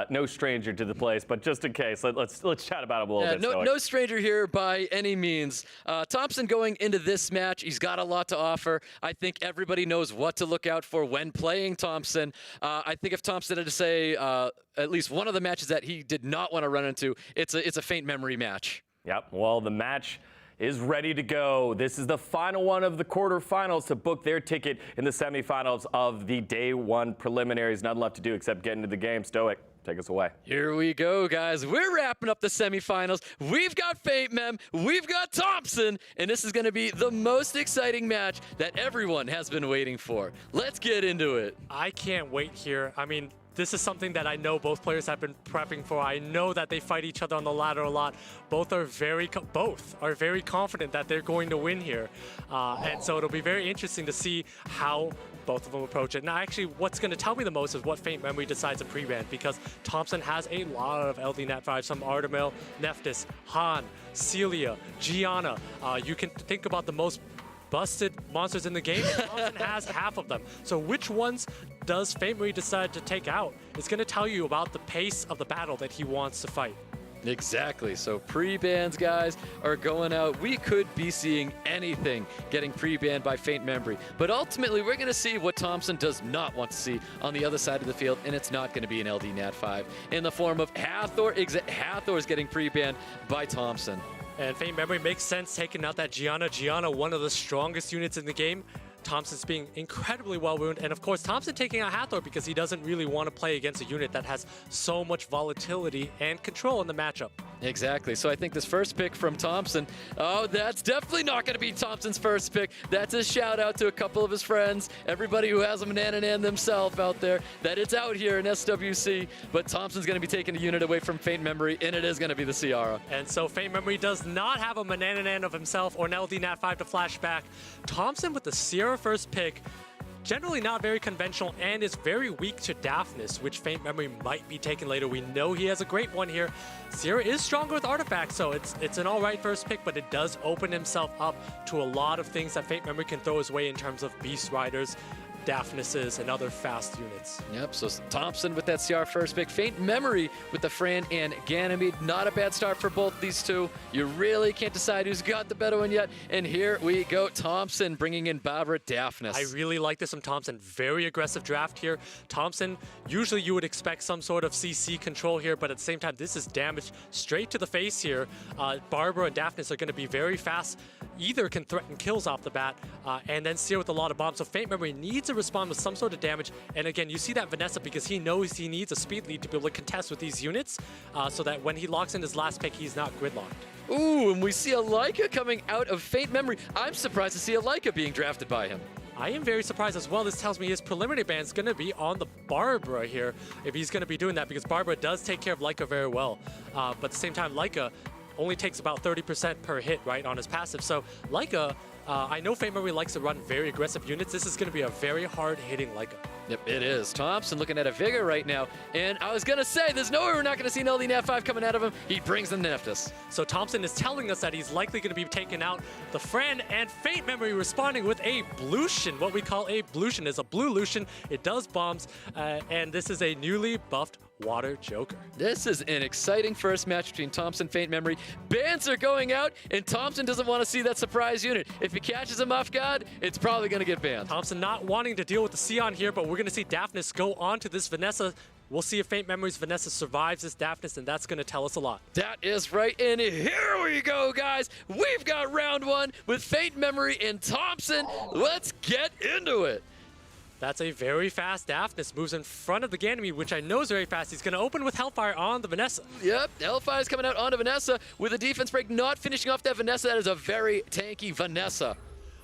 no stranger to the place, but just in case, let's chat about him a little bit. No stranger here by any means. THOMPSIN going into this match, he's got a lot to offer. I think everybody knows what to look out for when playing THOMPSIN. I think if THOMPSIN had to say at least one of the matches that he did not want to run into, it's a FAINTMEMORY match. Yep, well, the match is ready to go. This is the final one of the quarterfinals to book their ticket in the semifinals of the Day 1 preliminaries. Nothing left to do except get into the game. Stoic, take us away. Here we go, guys. We're wrapping up the semifinals. We've got FAINTMEM, we've got THOMPSIN, and this is going to be the most exciting match that everyone has been waiting for. Let's get into it. I can't wait here. I mean, this is something that I know both players have been prepping for. I know that they fight each other on the ladder a lot. Both are very confident that they're going to win here. And so it'll be very interesting to see how both of them approach it. Now, actually, what's going to tell me the most is what FAINTMEMORY decides to pre-ban, because THOMPSIN has a lot of LD Nat 5, some Artemil, Nephthys, Han, Celia, Gianna. You can think about the most busted monsters in the game. THOMPSIN has half of them. So which ones does FAINTMEMORY decide to take out? It's going to tell you about the pace of the battle that he wants to fight. Exactly. So pre-bans, guys, are going out. We could be seeing anything getting pre-banned by FAINTMEMORY. But ultimately, we're going to see what THOMPSIN does not want to see on the other side of the field, and it's not going to be an LD Nat 5 in the form of Hathor. Hathor is getting pre-banned by THOMPSIN. And FAINTMEMORY makes sense taking out that Gianna. Gianna, one of the strongest units in the game. THOMPSIN's being incredibly well-wounded. And of course, THOMPSIN taking out Hathor because he doesn't really want to play against a unit that has so much volatility and control in the matchup. Exactly. So I think this first pick from THOMPSIN, oh, that's definitely not going to be THOMPSIN's first pick. That's a shout out to a couple of his friends, everybody who has a Manananan themselves out there, that it's out here in SWC. But THOMPSIN's going to be taking a unit away from FAINTMEMORY, and it is going to be the Ciara. And so FAINTMEMORY does not have a Manananan of himself or an LD Nat 5 to flash back. THOMPSIN with the Ciara first pick, generally not very conventional, and is very weak to Daphnis, which FAINTMEMORY might be taking later. We know he has a great one here. Ciara is stronger with artifacts, so it's an alright first pick, but it does open himself up to a lot of things that FAINTMEMORY can throw his way in terms of Beast Riders, Daphnises, and other fast units. Yep, so THOMPSIN with that CR first pick. FAINTMEMORY with the Fran and Ganymede. Not a bad start for both these two. You really can't decide who's got the better one yet. And here we go, THOMPSIN bringing in Barbara Daphnis. I really like this from THOMPSIN. Very aggressive draft here. THOMPSIN, usually you would expect some sort of CC control here, but at the same time, this is damage straight to the face here. Barbara and Daphnis are going to be very fast. Either can threaten kills off the bat, and then Ciara with a lot of bombs. So FAINTMEMORY needs to respond with some sort of damage. And again, you see that Vanessa because he knows he needs a speed lead to be able to contest with these units, so that when he locks in his last pick, he's not gridlocked. Ooh, and we see a Leica coming out of FAINTMEMORY. I'm surprised to see a Leica being drafted by him. I am very surprised as well. This tells me his preliminary ban is going to be on the Barbara here, if he's going to be doing that, because Barbara does take care of Leica very well. But at the same time, Leica only takes about 30% per hit, right, on his passive. So Leica, I know FAINTMEMORY likes to run very aggressive units. This is going to be a very hard-hitting Leica. Yep, it is. Thompson looking at a Vigor right now. And I was going to say, there's no way we're not going to see an LD Nat 5 coming out of him. He brings the Neftis. So Thompson is telling us that he's likely going to be taking out the Fran, and Faint Memory responding with a Blution. What we call a Blution is a blue Lucian. It does bombs, and this is a newly buffed Water Joker. This is an exciting first match between Thompson and Faint Memory. Bans are going out, and Thompson doesn't want to see that surprise unit. If he catches him off guard, it's probably going to get banned. Thompson not wanting to deal with the Sion here, but we're going to see Daphnis go on to this Vanessa. We'll see if Faint Memory's Vanessa survives this Daphnis, and that's going to tell us a lot. That is right, and here we go, guys. We've got round one with Faint Memory and Thompson. Let's get into it. That's a very fast Daphnis. Moves in front of the Ganymede, which I know is very fast. He's going to open with Hellfire on the Vanessa. Yep, Hellfire's coming out onto Vanessa with a defense break, not finishing off that Vanessa. That is a very tanky Vanessa.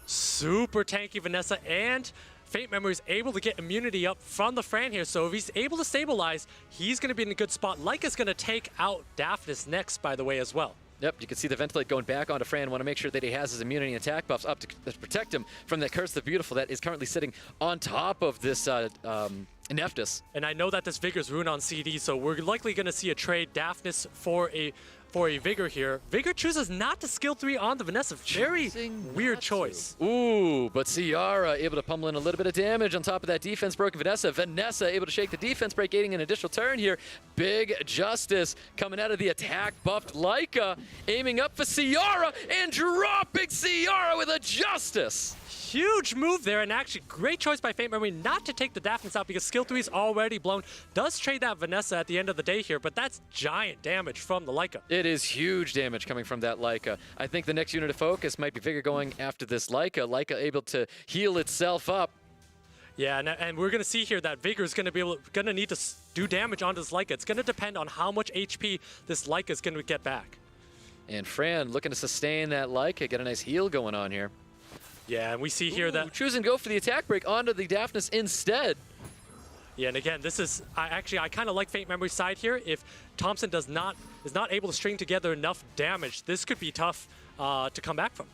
Super tanky Vanessa, and Faint Memory is able to get immunity up from the Fran here, so if he's able to stabilize, he's going to be in a good spot. Leica's going to take out Daphnis next, by the way, as well. Yep, you can see the Ventilate going back onto Fran. Want to make sure that he has his immunity and attack buffs up to protect him from that Curse of the Beautiful that is currently sitting on top of this Neftis. And I know that this Vigor's rune on CD, so we're likely going to see a trade Daphnis for a Vigor here. Vigor chooses not to skill 3 on the Vanessa. Very weird choice. Ooh, but Ciara able to pummel in a little bit of damage on top of that defense broken Vanessa. Vanessa able to shake the defense break, gaining an additional turn here. Big Justice coming out of the attack buffed Leica, aiming up for Ciara and dropping Ciara with a Justice. Huge move there, and actually great choice by Faint Memory not to take the Daphnis out because skill 3 is already blown. Does trade that Vanessa at the end of the day here, but that's giant damage from the Leica. It is huge damage coming from that Leica. I think the next unit of focus might be Vigor going after this Leica. Leica able to heal itself up. Yeah, and we're going to see here that Vigor is going to need to do damage onto this Leica. It's going to depend on how much HP this Leica is going to get back. And Fran looking to sustain that Leica, get a nice heal going on here. Yeah, and we see here that choosing to go for the attack break onto the Daphnis instead. Yeah, and again, this is I kind of like Faint Memory's side here. If Thompson is not able to string together enough damage, this could be tough to come back from.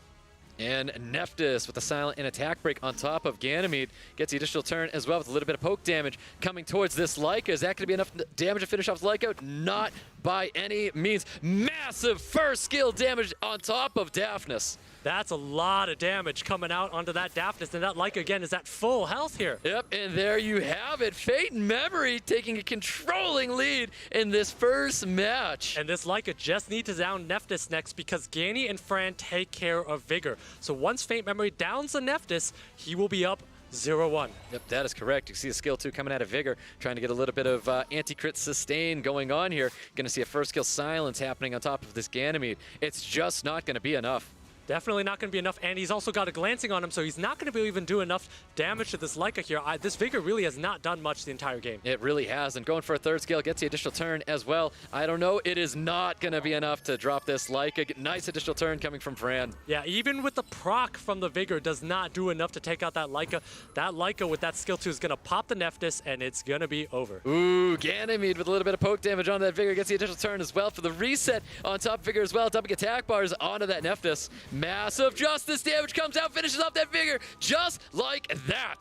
And Neftis with the silent and attack break on top of Ganymede gets the additional turn as well with a little bit of poke damage coming towards this Leica. Is that going to be enough damage to finish off Leica? Not by any means. Massive first skill damage on top of Daphnis. That's a lot of damage coming out onto that Daphnis, and that Leica again is at full health here. Yep, and there you have it. Faint Memory taking a controlling lead in this first match. And this Leica just needs to down Neftis next because Ganny and Fran take care of Vigor. So once Faint Memory downs the Neftis, he will be up 0-1. Yep, that is correct. You see a skill 2 coming out of Vigor, trying to get a little bit of anti-crit sustain going on here. Going to see a first skill silence happening on top of this Ganymede. It's just not going to be enough. Definitely not going to be enough, and he's also got a glancing on him, so he's not going to be even do enough damage to this Leica here. This Vigor really has not done much the entire game. It really has, and going for a third skill gets the additional turn as well. I don't know, it is not going to be enough to drop this Leica. Nice additional turn coming from Fran. Yeah, even with the proc from the Vigor does not do enough to take out that Leica. That Leica with that skill 2 is going to pop the Neftis, and it's going to be over. Ooh, Ganymede with a little bit of poke damage on that Vigor gets the additional turn as well for the reset on top of Vigor as well. Dumping attack bars onto that Neftis. Massive Justice damage comes out, finishes off that Vigor just like that.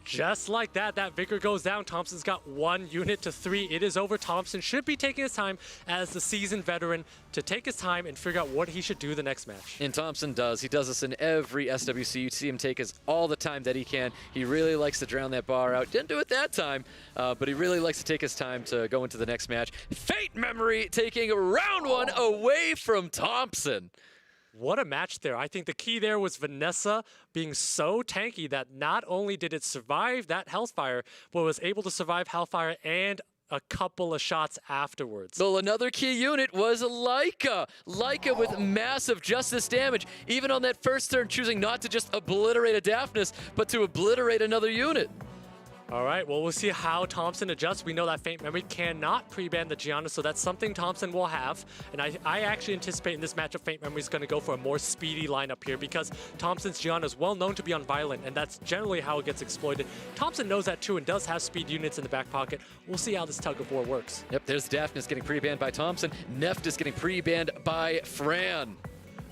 Just like that, that Vigor goes down. Thompson's got 1 unit to 3. It is over. Thompson should be taking his time as the seasoned veteran to take his time and figure out what he should do the next match. And Thompson does. He does this in every SWC. You see him take all the time that he can. He really likes to drown that bar out. Didn't do it that time, but he really likes to take his time to go into the next match. Faint Memory taking round 1 away from Thompson. What a match there. I think the key there was Vanessa being so tanky that not only did it survive that Hellfire, but was able to survive Hellfire and a couple of shots afterwards. Well, another key unit was Leica. Leica with massive Justice damage, even on that first turn, choosing not to just obliterate a Daphnis, but to obliterate another unit. All right, well, we'll see how Thompson adjusts. We know that Faint Memory cannot pre-ban the Gianna, so that's something Thompson will have. And I actually anticipate in this matchup, Faint Memory is going to go for a more speedy lineup here because Thompson's Gianna is well known to be unviolent, and that's generally how it gets exploited. Thompson knows that too and does have speed units in the back pocket. We'll see how this tug of war works. Yep, there's Daphnis getting pre-banned by Thompson. Neftis getting pre-banned by Fran.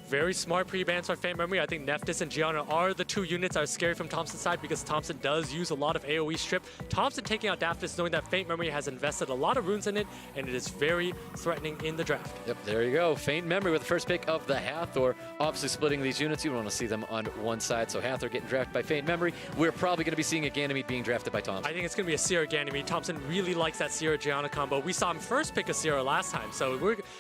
Very smart pre-bans for Faint Memory. I think Nephthys and Gianna are the two units that are scary from Thompson's side because Thompson does use a lot of AoE strip. Thompson taking out Daphnis knowing that Faint Memory has invested a lot of runes in it and it is very threatening in the draft. Yep, there you go. Faint Memory with the first pick of the Hathor. Obviously splitting these units. You want to see them on one side. So Hathor getting drafted by Faint Memory. We're probably going to be seeing a Ganymede being drafted by Thompson. I think it's going to be a Sierra Ganymede. Thompson really likes that Sierra Gianna combo. We saw him first pick a Sierra last time.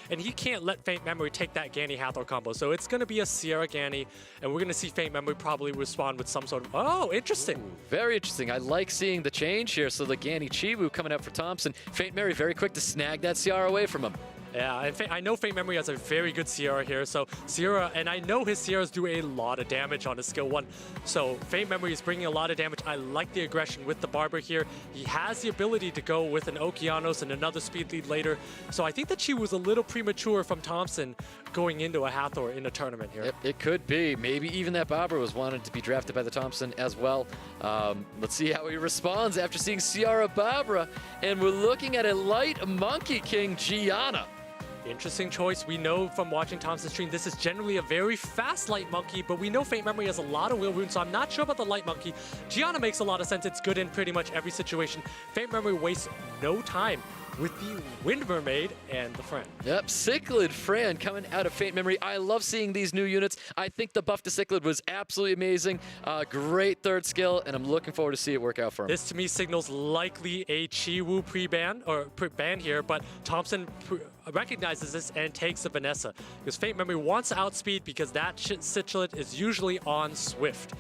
And he can't let Faint Memory take that Ganny Hathor combo. So it's going to be a Sierra Ganny, and we're going to see Faint Memory probably respond with some sort of, oh, interesting. Ooh, very interesting. I like seeing the change here. So the Ganny Chiwu coming out for Thompson. Faint Memory very quick to snag that CR away from him. Yeah, and I know Faint Memory has a very good Sierra here, so Sierra, and I know his Sierras do a lot of damage on his skill 1, so Faint Memory is bringing a lot of damage. I like the aggression with the Barber here. He has the ability to go with an Okeanos and another speed lead later, so I think that she was a little premature from Thompson going into a Hathor in a tournament here. Yep, it could be. Maybe even that Barber was wanted to be drafted by the Thompson as well. Let's see how he responds after seeing Ciara Barbara, and we're looking at a light Monkey King Gianna. Interesting choice. We know from watching Thompson's stream, this is generally a very fast Light Monkey, but we know Faint Memory has a lot of wheel runes, so I'm not sure about the Light Monkey. Gianna makes a lot of sense. It's good in pretty much every situation. Faint Memory wastes no time with the Wind Mermaid and the Fran. Yep, Cichlid Fran coming out of Faint Memory. I love seeing these new units. I think the buff to Cichlid was absolutely amazing. Great third skill, and I'm looking forward to see it work out for him. This to me signals likely a Chiwu pre-ban, or ban here, but Thompson recognizes this and takes the Vanessa. Because Faint Memory wants to outspeed because that Cichlid is usually on Swift.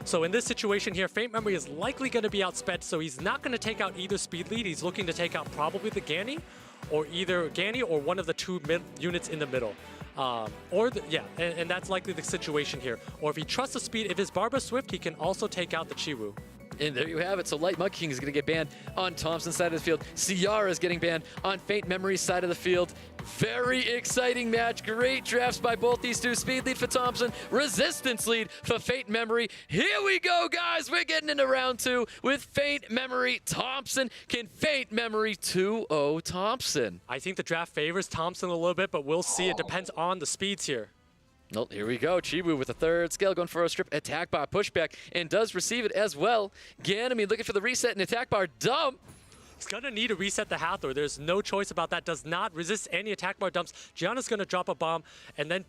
So in this situation here, Faint Memory is likely going to be outsped, so he's not going to take out either speed lead. He's looking to take out probably the Ganny, or either Ganny or one of the two units in the middle. And that's likely the situation here. Or if he trusts the speed, if his Barber Swift, he can also take out the Chiwu. And there you have it. So Light Monkey King is going to get banned on Thompson's side of the field. Ciara is getting banned on Faint Memory's side of the field. Very exciting match. Great drafts by both these two. Speed lead for Thompson. Resistance lead for Faint Memory. Here we go, guys. We're getting into round 2 with Faint Memory Thompson. Can Faint Memory 2-0 Thompson? I think the draft favors Thompson a little bit, but we'll see. It depends on the speeds here. Well, here we go. Chiwu with a third skill going for a strip attack bar pushback and does receive it as well. Ganymede looking for the reset and attack bar dump. He's going to need to reset the Hathor. There's no choice about that. Does not resist any attack bar dumps. Gianna's going to drop a bomb, and then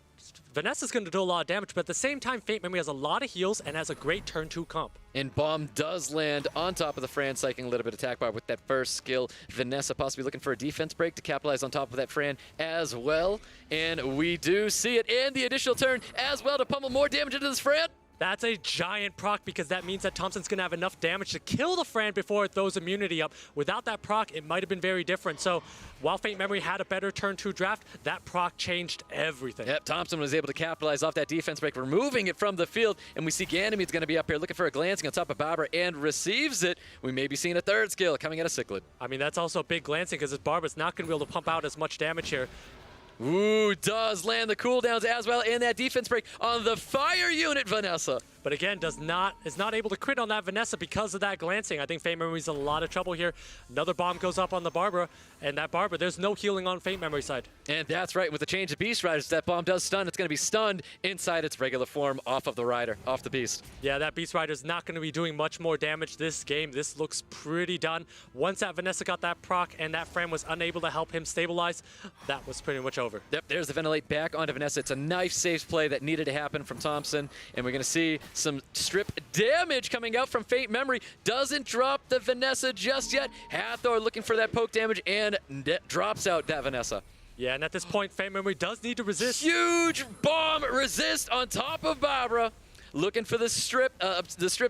Vanessa's going to do a lot of damage, but at the same time, Faint Memory has a lot of heals and has a great turn 2 comp. And bomb does land on top of the Fran, psyching a little bit of attack bar with that first skill. Vanessa possibly looking for a defense break to capitalize on top of that Fran as well. And we do see it in the additional turn as well to pummel more damage into this Fran. That's a giant proc because that means that Thompson's going to have enough damage to kill the Fran before it throws immunity up. Without that proc, it might have been very different. So while Faint Memory had a better turn 2 draft, that proc changed everything. Yep, Thompson was able to capitalize off that defense break, removing it from the field. And we see Ganymede's going to be up here looking for a glancing on top of Barbara and receives it. We may be seeing a third skill coming out of Cichlid. I mean, that's also a big glancing because his Barbara's not going to be able to pump out as much damage here. Ooh, does land the cooldowns as well, and that defense break on the fire unit, Vanessa. But again, is not able to crit on that Vanessa because of that glancing. I think Faint Memory's in a lot of trouble here. Another bomb goes up on the Barbara, and that Barbara, there's no healing on Faint Memory's side. And that's right, with the change of Beast Riders, that bomb does stun. It's going to be stunned inside its regular form off of the Rider, off the Beast. Yeah, that Beast Rider's not going to be doing much more damage this game. This looks pretty done. Once that Vanessa got that proc and that Fran was unable to help him stabilize, that was pretty much over. Yep, there's the Ventilate back onto Vanessa. It's a knife-safe play that needed to happen from Thompson, and we're going to see some strip damage coming out from Faint Memory. Doesn't drop the Vanessa just yet. Hathor looking for that poke damage and drops out that Vanessa. Yeah, and at this point, Faint Memory does need to resist. Huge bomb resist on top of Barbara. Looking for the strip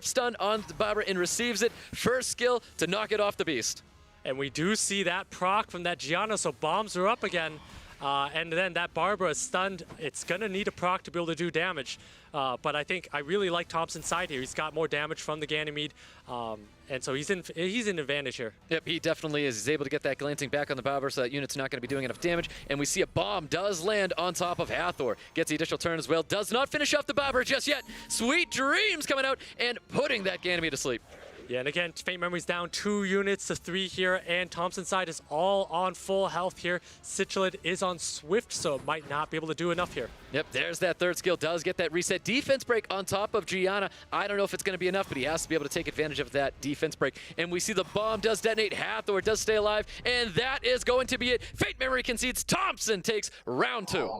stun on Barbara and receives it. First skill to knock it off the Beast. And we do see that proc from that Gianna, so bombs are up again. And then that Barbara is stunned. It's going to need a proc to be able to do damage. But I really like Thompson's side here. He's got more damage from the Ganymede. And so he's in advantage here. Yep, he definitely is. He's able to get that glancing back on the Barbara, so that unit's not going to be doing enough damage. And we see a bomb does land on top of Hathor. Gets the additional turn as well. Does not finish off the Barbara just yet. Sweet Dreams coming out and putting that Ganymede to sleep. Yeah, and again, Faint Memory's down 2 units to 3 here, and Thompson's side is all on full health here. Citulid is on Swift, so it might not be able to do enough here. Yep, there's that third skill. Does get that reset. Defense break on top of Gianna. I don't know if it's going to be enough, but he has to be able to take advantage of that defense break. And we see the bomb does detonate. Hathor does stay alive, and that is going to be it. Faint Memory concedes. Thompson takes round 2.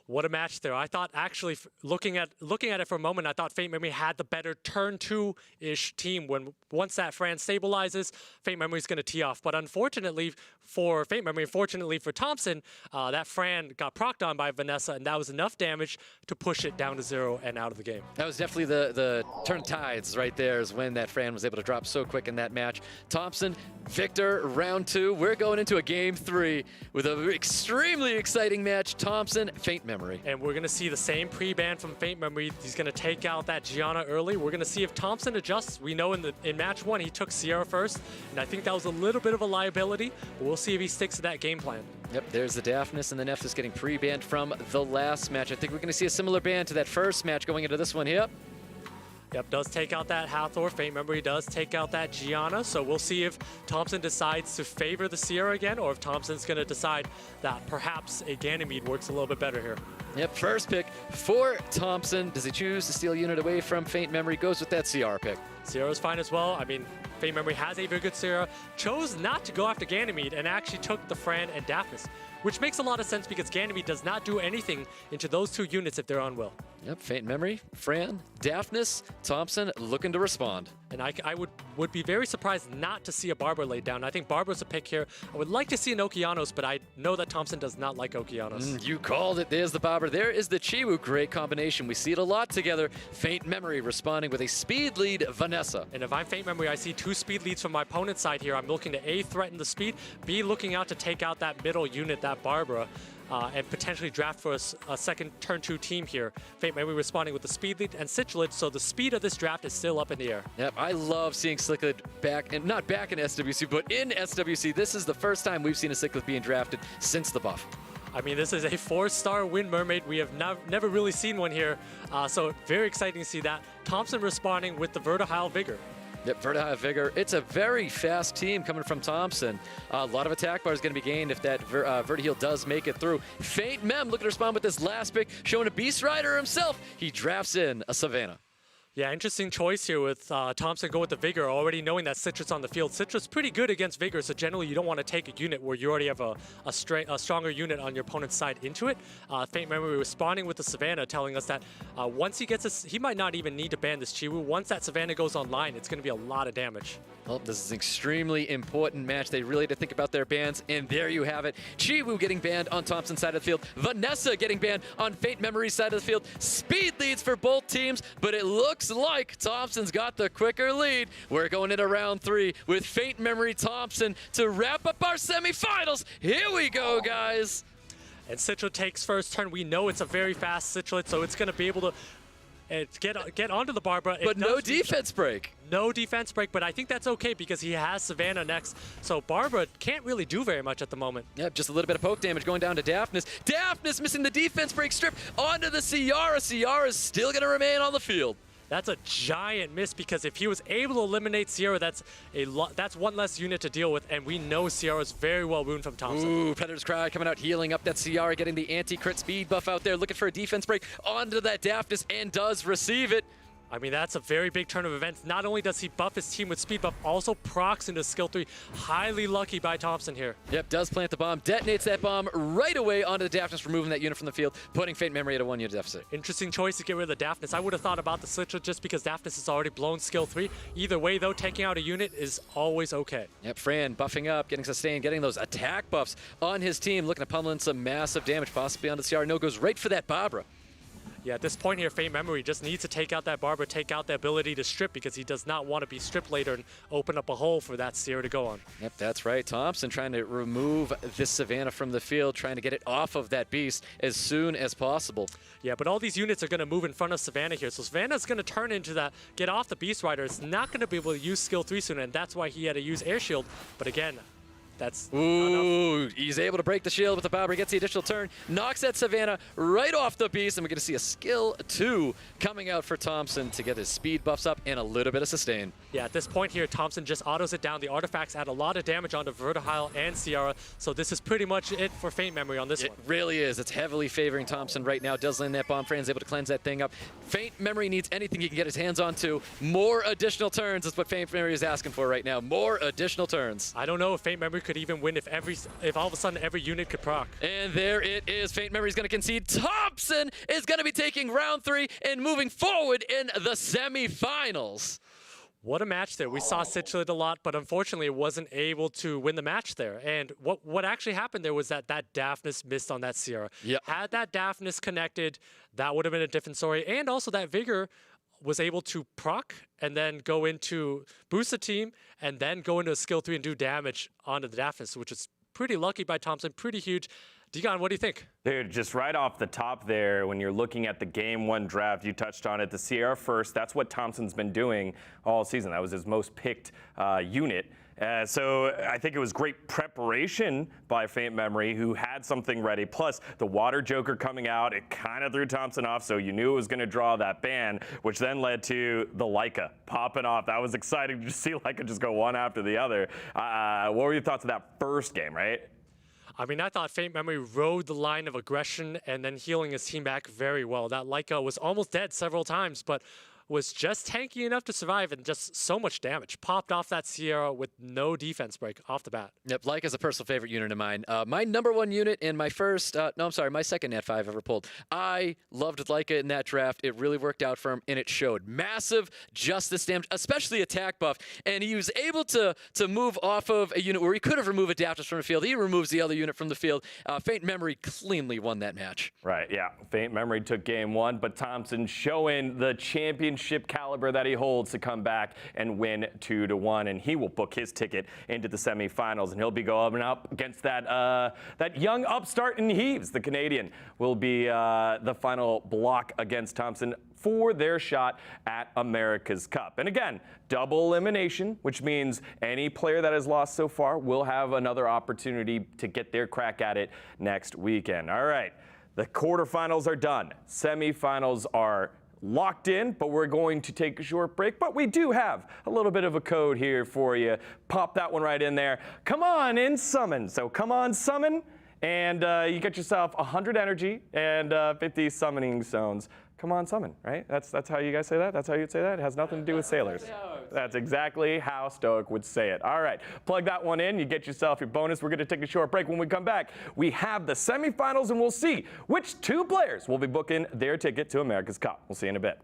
What a match there. I thought actually, looking at it for a moment, I thought Faint Memory had the better turn 2-ish team. Once that Fran stabilizes, Faint Memory is going to tee off. But unfortunately for Faint Memory, unfortunately for Thompson, that Fran got procced on by Vanessa, and that was enough damage to push it down to 0 and out of the game. That was definitely the turn tides right there, is when that Fran was able to drop so quick in that match. Thompson, victor, round 2. We're going into a game 3 with an extremely exciting match. Thompson, Faint Memory. And we're going to see the same pre-ban from Faint Memory. He's going to take out that Gianna early. We're going to see if Thompson adjusts. We know in match 1 he took Sierra first, and I think that was a little bit of a liability, but we'll see if he sticks to that game plan. Yep, there's the Daphnis, and the Nephthys getting pre-banned from the last match. I think we're going to see a similar ban to that first match going into this one here. Yep, does take out that Hathor. Faint Memory does take out that Gianna. So we'll see if Thompson decides to favor the Sierra again, or if Thompson's going to decide that perhaps a Ganymede works a little bit better here. Yep, first pick for Thompson. Does he choose to steal a unit away from Faint Memory? Goes with that CR pick. Sierra's fine as well. I mean, Faint Memory has a very good Sierra. Chose not to go after Ganymede and actually took the Fran and Daphnis, which makes a lot of sense because Ganymede does not do anything into those 2 units if they're on will. Yep, Faint Memory, Fran, Daphnis, Thompson looking to respond. And I would be very surprised not to see a Barbara laid down. I think Barbara's a pick here. I would like to see an Okeanos, but I know that Thompson does not like Okeanos. You called it. There's the Barbara. There is the Chiwu. Great combination. We see it a lot together. Faint Memory responding with a speed lead, Vanessa. And if I'm Faint Memory, I see 2 speed leads from my opponent's side here. I'm looking to A, threaten the speed, B, looking out to take out that middle unit, that Barbara. And potentially draft for a second turn 2 team here. Faint Memory responding with the speed lead and Citulid, so the speed of this draft is still up in the air. Yep, I love seeing Cichlid back, and not back in SWC, but in SWC. This is the first time we've seen a Cichlid being drafted since the buff. I mean, this is a 4-star Wind Mermaid. We have never really seen one here, so very exciting to see that. Thompson responding with the Vertihile Vigor. Yep, Vertihile Vigor. It's a very fast team coming from Thompson. A lot of attack bar is going to be gained if that Vertihile does make it through. Faint Mem looking to respond with this last pick, showing a Beast Rider himself. He drafts in a Savannah. Yeah, interesting choice here with Thompson going with the Vigor, already knowing that Citrus on the field. Citrus pretty good against Vigor, so generally you don't want to take a unit where you already have a stronger unit on your opponent's side into it. Faint Memory responding with the Savannah, telling us that once he gets this, he might not even need to ban this Chiwu. Once that Savannah goes online, it's going to be a lot of damage. Well, this is an extremely important match. They really had to think about their bans, and there you have it. Chiwu getting banned on Thompson's side of the field. Vanessa getting banned on Faint Memory's side of the field. Speed leads for both teams, but it looks like Thompson's got the quicker lead. We're going into round 3 with Faint Memory Thompson to wrap up our semifinals. Here we go, guys. And Citro takes first turn. We know it's a very fast Citro, so it's going to be able to get onto the Barbara. But no defense break. No defense break, but I think that's okay because he has Savannah next. So Barbara can't really do very much at the moment. Yep, just a little bit of poke damage going down to Daphnis. Daphnis missing the defense break strip onto the Ciara. Ciara is still going to remain on the field. That's a giant miss because if he was able to eliminate Sierra, that's one less unit to deal with, and we know Sierra's very well wounded from Thompson. Ooh, Predator's Cry coming out, healing up that Ciara, getting the anti-crit speed buff out there, looking for a defense break onto that Daphnis, and does receive it. I mean, that's a very big turn of events. Not only does he buff his team with speed buff, also procs into skill 3. Highly lucky by Thompson here. Yep, does plant the bomb, detonates that bomb right away onto the Daphnis, removing that unit from the field, putting Faint Memory at a 1-unit deficit. Interesting choice to get rid of the Daphnis. I would have thought about the Slitcher just because Daphnis has already blown skill 3. Either way, though, taking out a unit is always okay. Yep, Fran buffing up, getting sustained, getting those attack buffs on his team, looking to pummel in some massive damage, possibly onto the CR. No, goes right for that Barbara. Yeah, at this point here, Faint Memory just needs to take out that Barbara, take out the ability to strip because he does not want to be stripped later and open up a hole for that Sierra to go on. Yep, that's right. Thompson trying to remove this Savannah from the field, trying to get it off of that beast as soon as possible. Yeah, but all these units are going to move in front of Savannah here. So Savannah's going to turn into that, get off the Beast Rider. It's not going to be able to use skill 3 soon, and that's why he had to use Air Shield. But again, That's Ooh, he's able to break the shield with the Bobber, gets the additional turn, knocks that Savannah right off the beast, and we're going to see a skill 2 coming out for Thompson to get his speed buffs up and a little bit of sustain. Yeah, at this point here, Thompson just autos it down. The artifacts add a lot of damage onto Vertihile and Ciara, so this is pretty much it for Faint Memory on this one. It really is. It's heavily favoring Thompson right now. Does land that bomb. Fran's able to cleanse that thing up. Faint Memory needs anything he can get his hands onto. More additional turns is what Faint Memory is asking for right now. More additional turns. I don't know if Faint Memory could even win if all of a sudden every unit could proc. And there it is. Faint Memory is going to concede. Thompson is going to be taking round 3 and moving forward in the semifinals. What a match there. We saw Cichlit a lot, but unfortunately it wasn't able to win the match there. And what actually happened there was that Daphnis missed on that Ciara. Yep. Had that Daphnis connected, that would have been a different story. And also that Vigor was able to proc and then go into boost the team and then go into a skill 3 and do damage onto the Daphnis, which is pretty lucky by Thompson, pretty huge. Degon, what do you think? Dude, just right off the top there, when you're looking at the Game 1 draft, you touched on it, the Ciara first, that's what Thompson's been doing all season. That was his most picked unit. So I think it was great preparation by Faint Memory, who had something ready. Plus, the Water Joker coming out, it kind of threw Thompson off, so you knew it was going to draw that ban, which then led to the Leica popping off. That was exciting to see Leica just go one after the other. What were your thoughts of that first game, right? I mean, I thought Faint Memory rode the line of aggression and then healing his team back very well. That Leica was almost dead several times, but was just tanky enough to survive and just so much damage. Popped off that Ciara with no defense break off the bat. Yep, Leica's a personal favorite unit of mine. My #1 unit in my first, my second Nat 5 ever pulled. I loved Leica in that draft. It really worked out for him, and it showed. Massive justice damage, especially attack buff, and he was able to move off of a unit where he could have removed adapters from the field. He removes the other unit from the field. Faint Memory cleanly won that match. Right, yeah. Faint Memory took Game 1, but Thompson showing the championship caliber that he holds to come back and win 2-1, and he will book his ticket into the semifinals, and he'll be going up against that young upstart in HEVES. The Canadian will be the final block against Thompson for their shot at America's Cup. And again, double elimination, which means any player that has lost so far will have another opportunity to get their crack at it next weekend. All right, the quarterfinals are done. Semifinals are locked in, but we're going to take a short break. But we do have a little bit of a code here for you. Pop that one right in there. Come on in, summon. So come on, summon, and you get yourself 100 energy and 50 summoning zones. Come on, summon, right? That's how you guys say that? That's how you'd say that? It has nothing to do with sailors. That's exactly how Stoic would say it. All right, plug that one in. You get yourself your bonus. We're going to take a short break. When we come back, we have the semifinals, and we'll see which 2 players will be booking their ticket to America's Cup. We'll see you in a bit.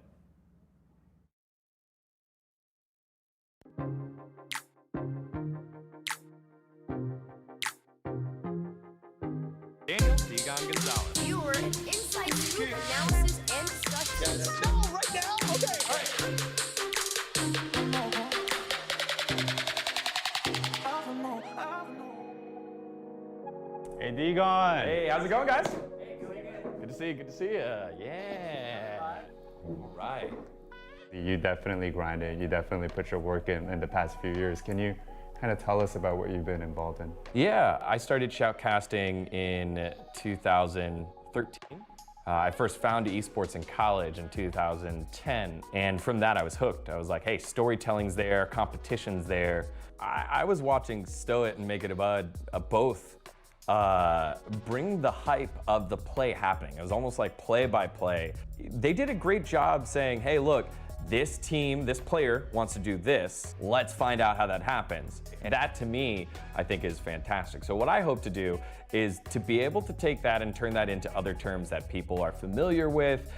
Daniel Degon Gonzalez. Viewer and inside scoop analysis and discussion. No, right now? Okay, all right. Hey, Degon. Hey, how's it going, guys? Good to see you. Good to see you. Yeah. All right. You definitely grinded. You definitely put your work in the past few years. Can you kind of tell us about what you've been involved in? Yeah, I started shoutcasting in 2013. I first found Esports in college in 2010, and from that I was hooked. I was like, hey, storytelling's there, competition's there. I was watching Stoic and Make It a Bud both bring the hype of the play happening. It was almost like play by play. They did a great job saying, hey, look, this team, this player wants to do this. Let's find out how that happens. And that, to me, I think is fantastic. So what I hope to do is to be able to take that and turn that into other terms that people are familiar with,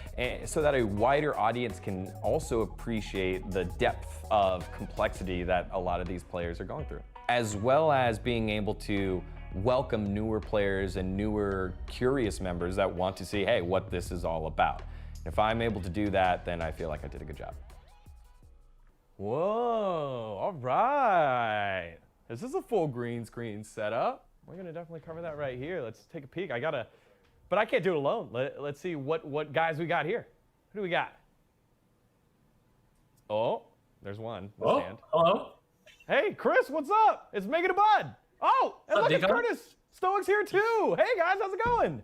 so that a wider audience can also appreciate the depth of complexity that a lot of these players are going through, as well as being able to welcome newer players and newer curious members that want to see, hey, what this is all about. If I'm able to do that, then I feel like I did a good job. Whoa, all right. This is a full green screen setup. We're gonna definitely cover that right here. Let's take a peek. But I can't do it alone. Let's see what guys we got here. Who do we got? Oh, there's one. Oh, hello. Hey, Chris, what's up? It's Make It a Bud. Oh, and look at Nico? Curtis. Stoic's here too. Hey guys, how's it going?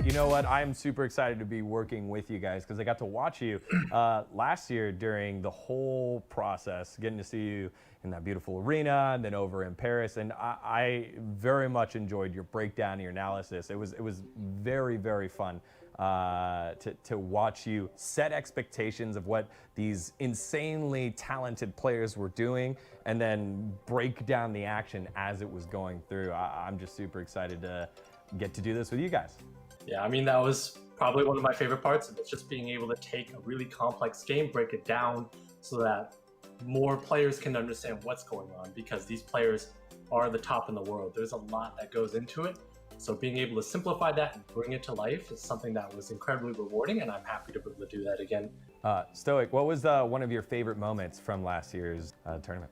You know what? I'm super excited to be working with you guys because I got to watch you last year during the whole process, getting to see you in that beautiful arena and then over in Paris. And I very much enjoyed your breakdown, your analysis. It was very, very fun to watch you set expectations of what these insanely talented players were doing and then break down the action as it was going through. I'm just super excited to get to do this with you guys. Yeah, I mean, that was probably one of my favorite parts of it, just being able to take a really complex game, break it down so that more players can understand what's going on, because these players are the top in the world. There's a lot that goes into it. So being able to simplify that and bring it to life is something that was incredibly rewarding, and I'm happy to be able to do that again. Stoic, what was one of your favorite moments from last year's tournament?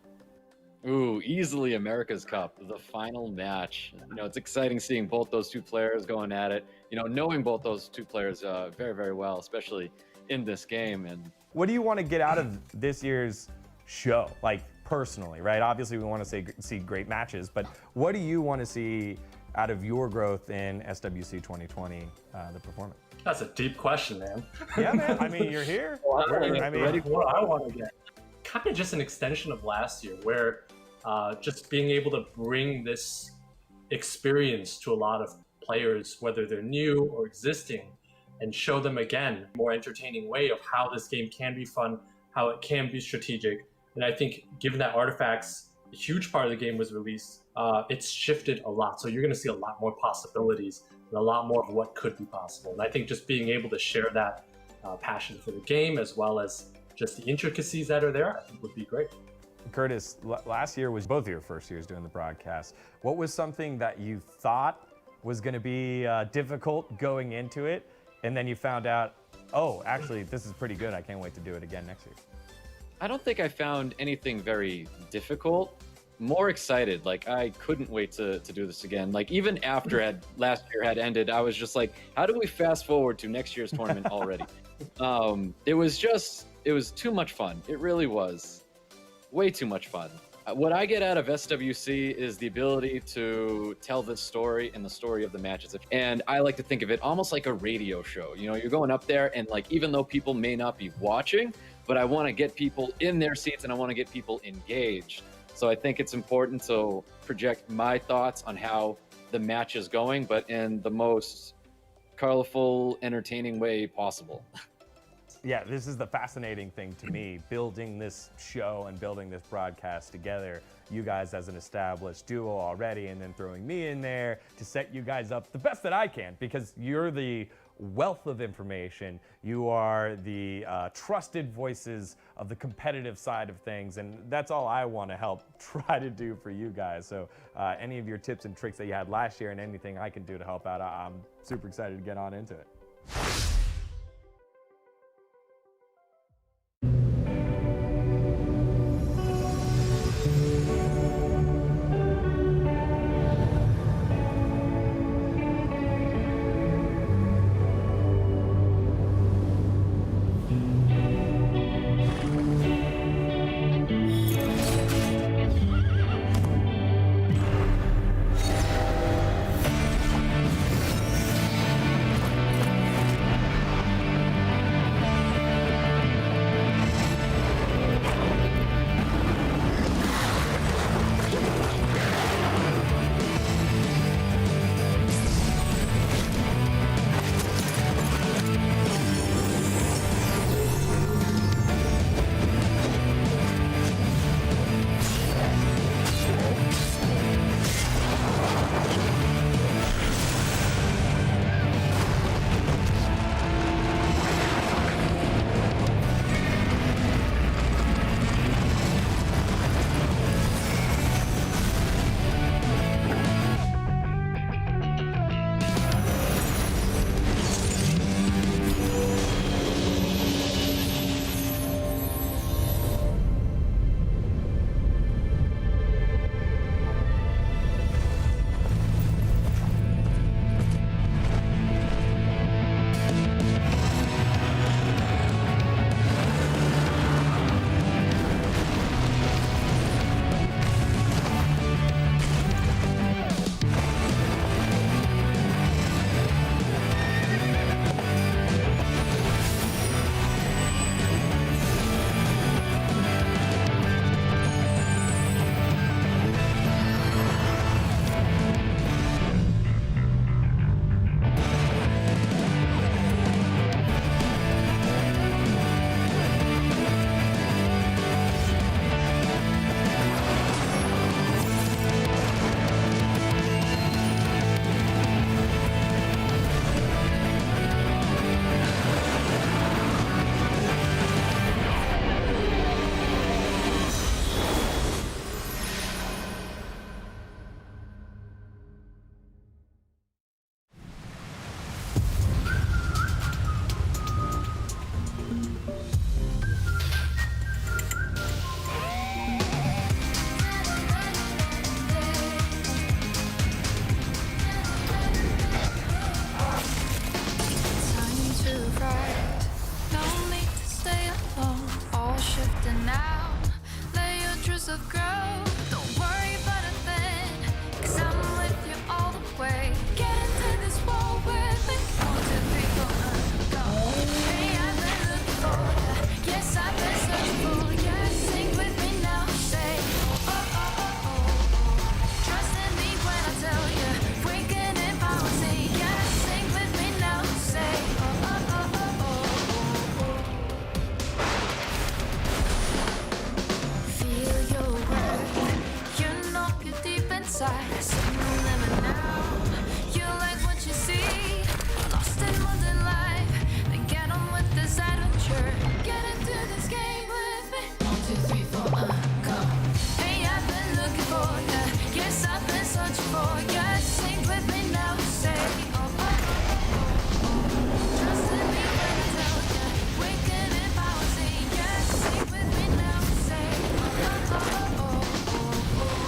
Ooh, easily America's Cup, the final match. You know, it's exciting seeing both those two players going at it. You know, knowing both those two players very, very well, especially in this game. And what do you want to get out of this year's show, like personally, right? Obviously, we want to see great matches, but what do you want to see out of your growth in SWC 2020, the performance? That's a deep question, man. Yeah, man. I mean, you're here. What I want to get, kind of just an extension of last year, where just being able to bring this experience to a lot of players, whether they're new or existing, and show them again a more entertaining way of how this game can be fun, how it can be strategic. And I think given that Artifacts, a huge part of the game was released, it's shifted a lot. So you're going to see a lot more possibilities and a lot more of what could be possible. And I think just being able to share that passion for the game, as well as just the intricacies that are there, I think would be great. Curtis, last year was both of your first years doing the broadcast. What was something that you thought was going to be difficult going into it, and then you found out, oh, actually, this is pretty good. I can't wait to do it again next year? I don't think I found anything very difficult. More excited. Like, I couldn't wait to do this again. Like, even after last year had ended, I was just like, how do we fast forward to next year's tournament already? It was too much fun. It really was. Way too much fun. What I get out of SWC is the ability to tell this story and the story of the matches. And I like to think of it almost like a radio show. You know, you're going up there and, like, even though people may not be watching, but I want to get people in their seats and I want to get people engaged. So I think it's important to project my thoughts on how the match is going, but in the most colorful, entertaining way possible. Yeah, this is the fascinating thing to me, building this show and building this broadcast together. You guys as an established duo already, and then throwing me in there to set you guys up the best that I can, because you're the wealth of information. You are the trusted voices of the competitive side of things, and that's all I want to help try to do for you guys. So any of your tips and tricks that you had last year and anything I can do to help out, I'm super excited to get on into it. No need to stay alone. All shifting now. Let your true self grow. Don't worry about a thing, 'cause I'm with you all the way. Get into this war with me. 1, 2, 3, 4, go. Hey, I've been looking for ya. Yes, I've been searching for ya. Sing with me now. Say, oh, oh, oh, oh, oh. Trust in me when I tell ya. Waking in power, say yes. Sing with me now. Say, oh, oh, oh, oh, oh, oh. Feel your worth. You know you're deep inside. Sing the limit now. You like what you see. Lost in modern life. Then get on with this adventure. Get into this game with me. 1, 2, 3, 4, go. Hey, I've been looking for ya. Yes, I've been searching for ya. Sing with me now. Say, oh, oh, oh, oh, oh. Trust in me when I tell ya. Waking in power, say yes. Sing with me now. Say, oh, oh, oh, oh, oh, oh.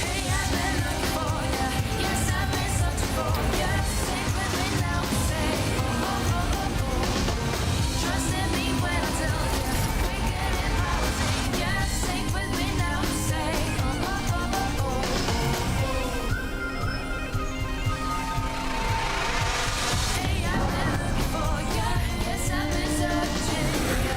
Hey, I've been looking for ya. Yes, I've been searching for ya. Sing with me now. Say, oh, oh, oh, oh, oh. Trust in me when I tell ya. Waking in power, say yes. Sing with me now. Say, oh, oh, oh, oh, oh, oh. Hey, I've been looking for ya. Yes, I've been searching ya.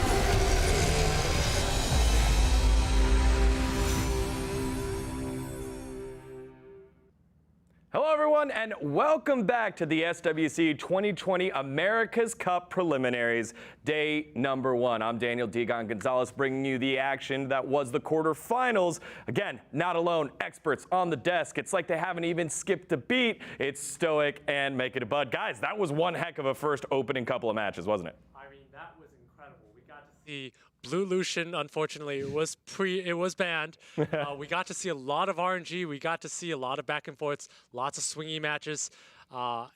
Hello, everyone, and welcome back to the SWC 2020 America's Cup Preliminaries, day number 1. I'm Daniel Digon Gonzalez, bringing you the action that was the quarterfinals. Again, not alone, experts on the desk. It's like they haven't even skipped a beat. It's Stoic and Make It a Bud. Guys, that was one heck of a first opening couple of matches, wasn't it? I mean, that was incredible. We got to see Blue Lucian. Unfortunately, it was banned. We got to see a lot of RNG. We got to see a lot of back and forths, lots of swingy matches,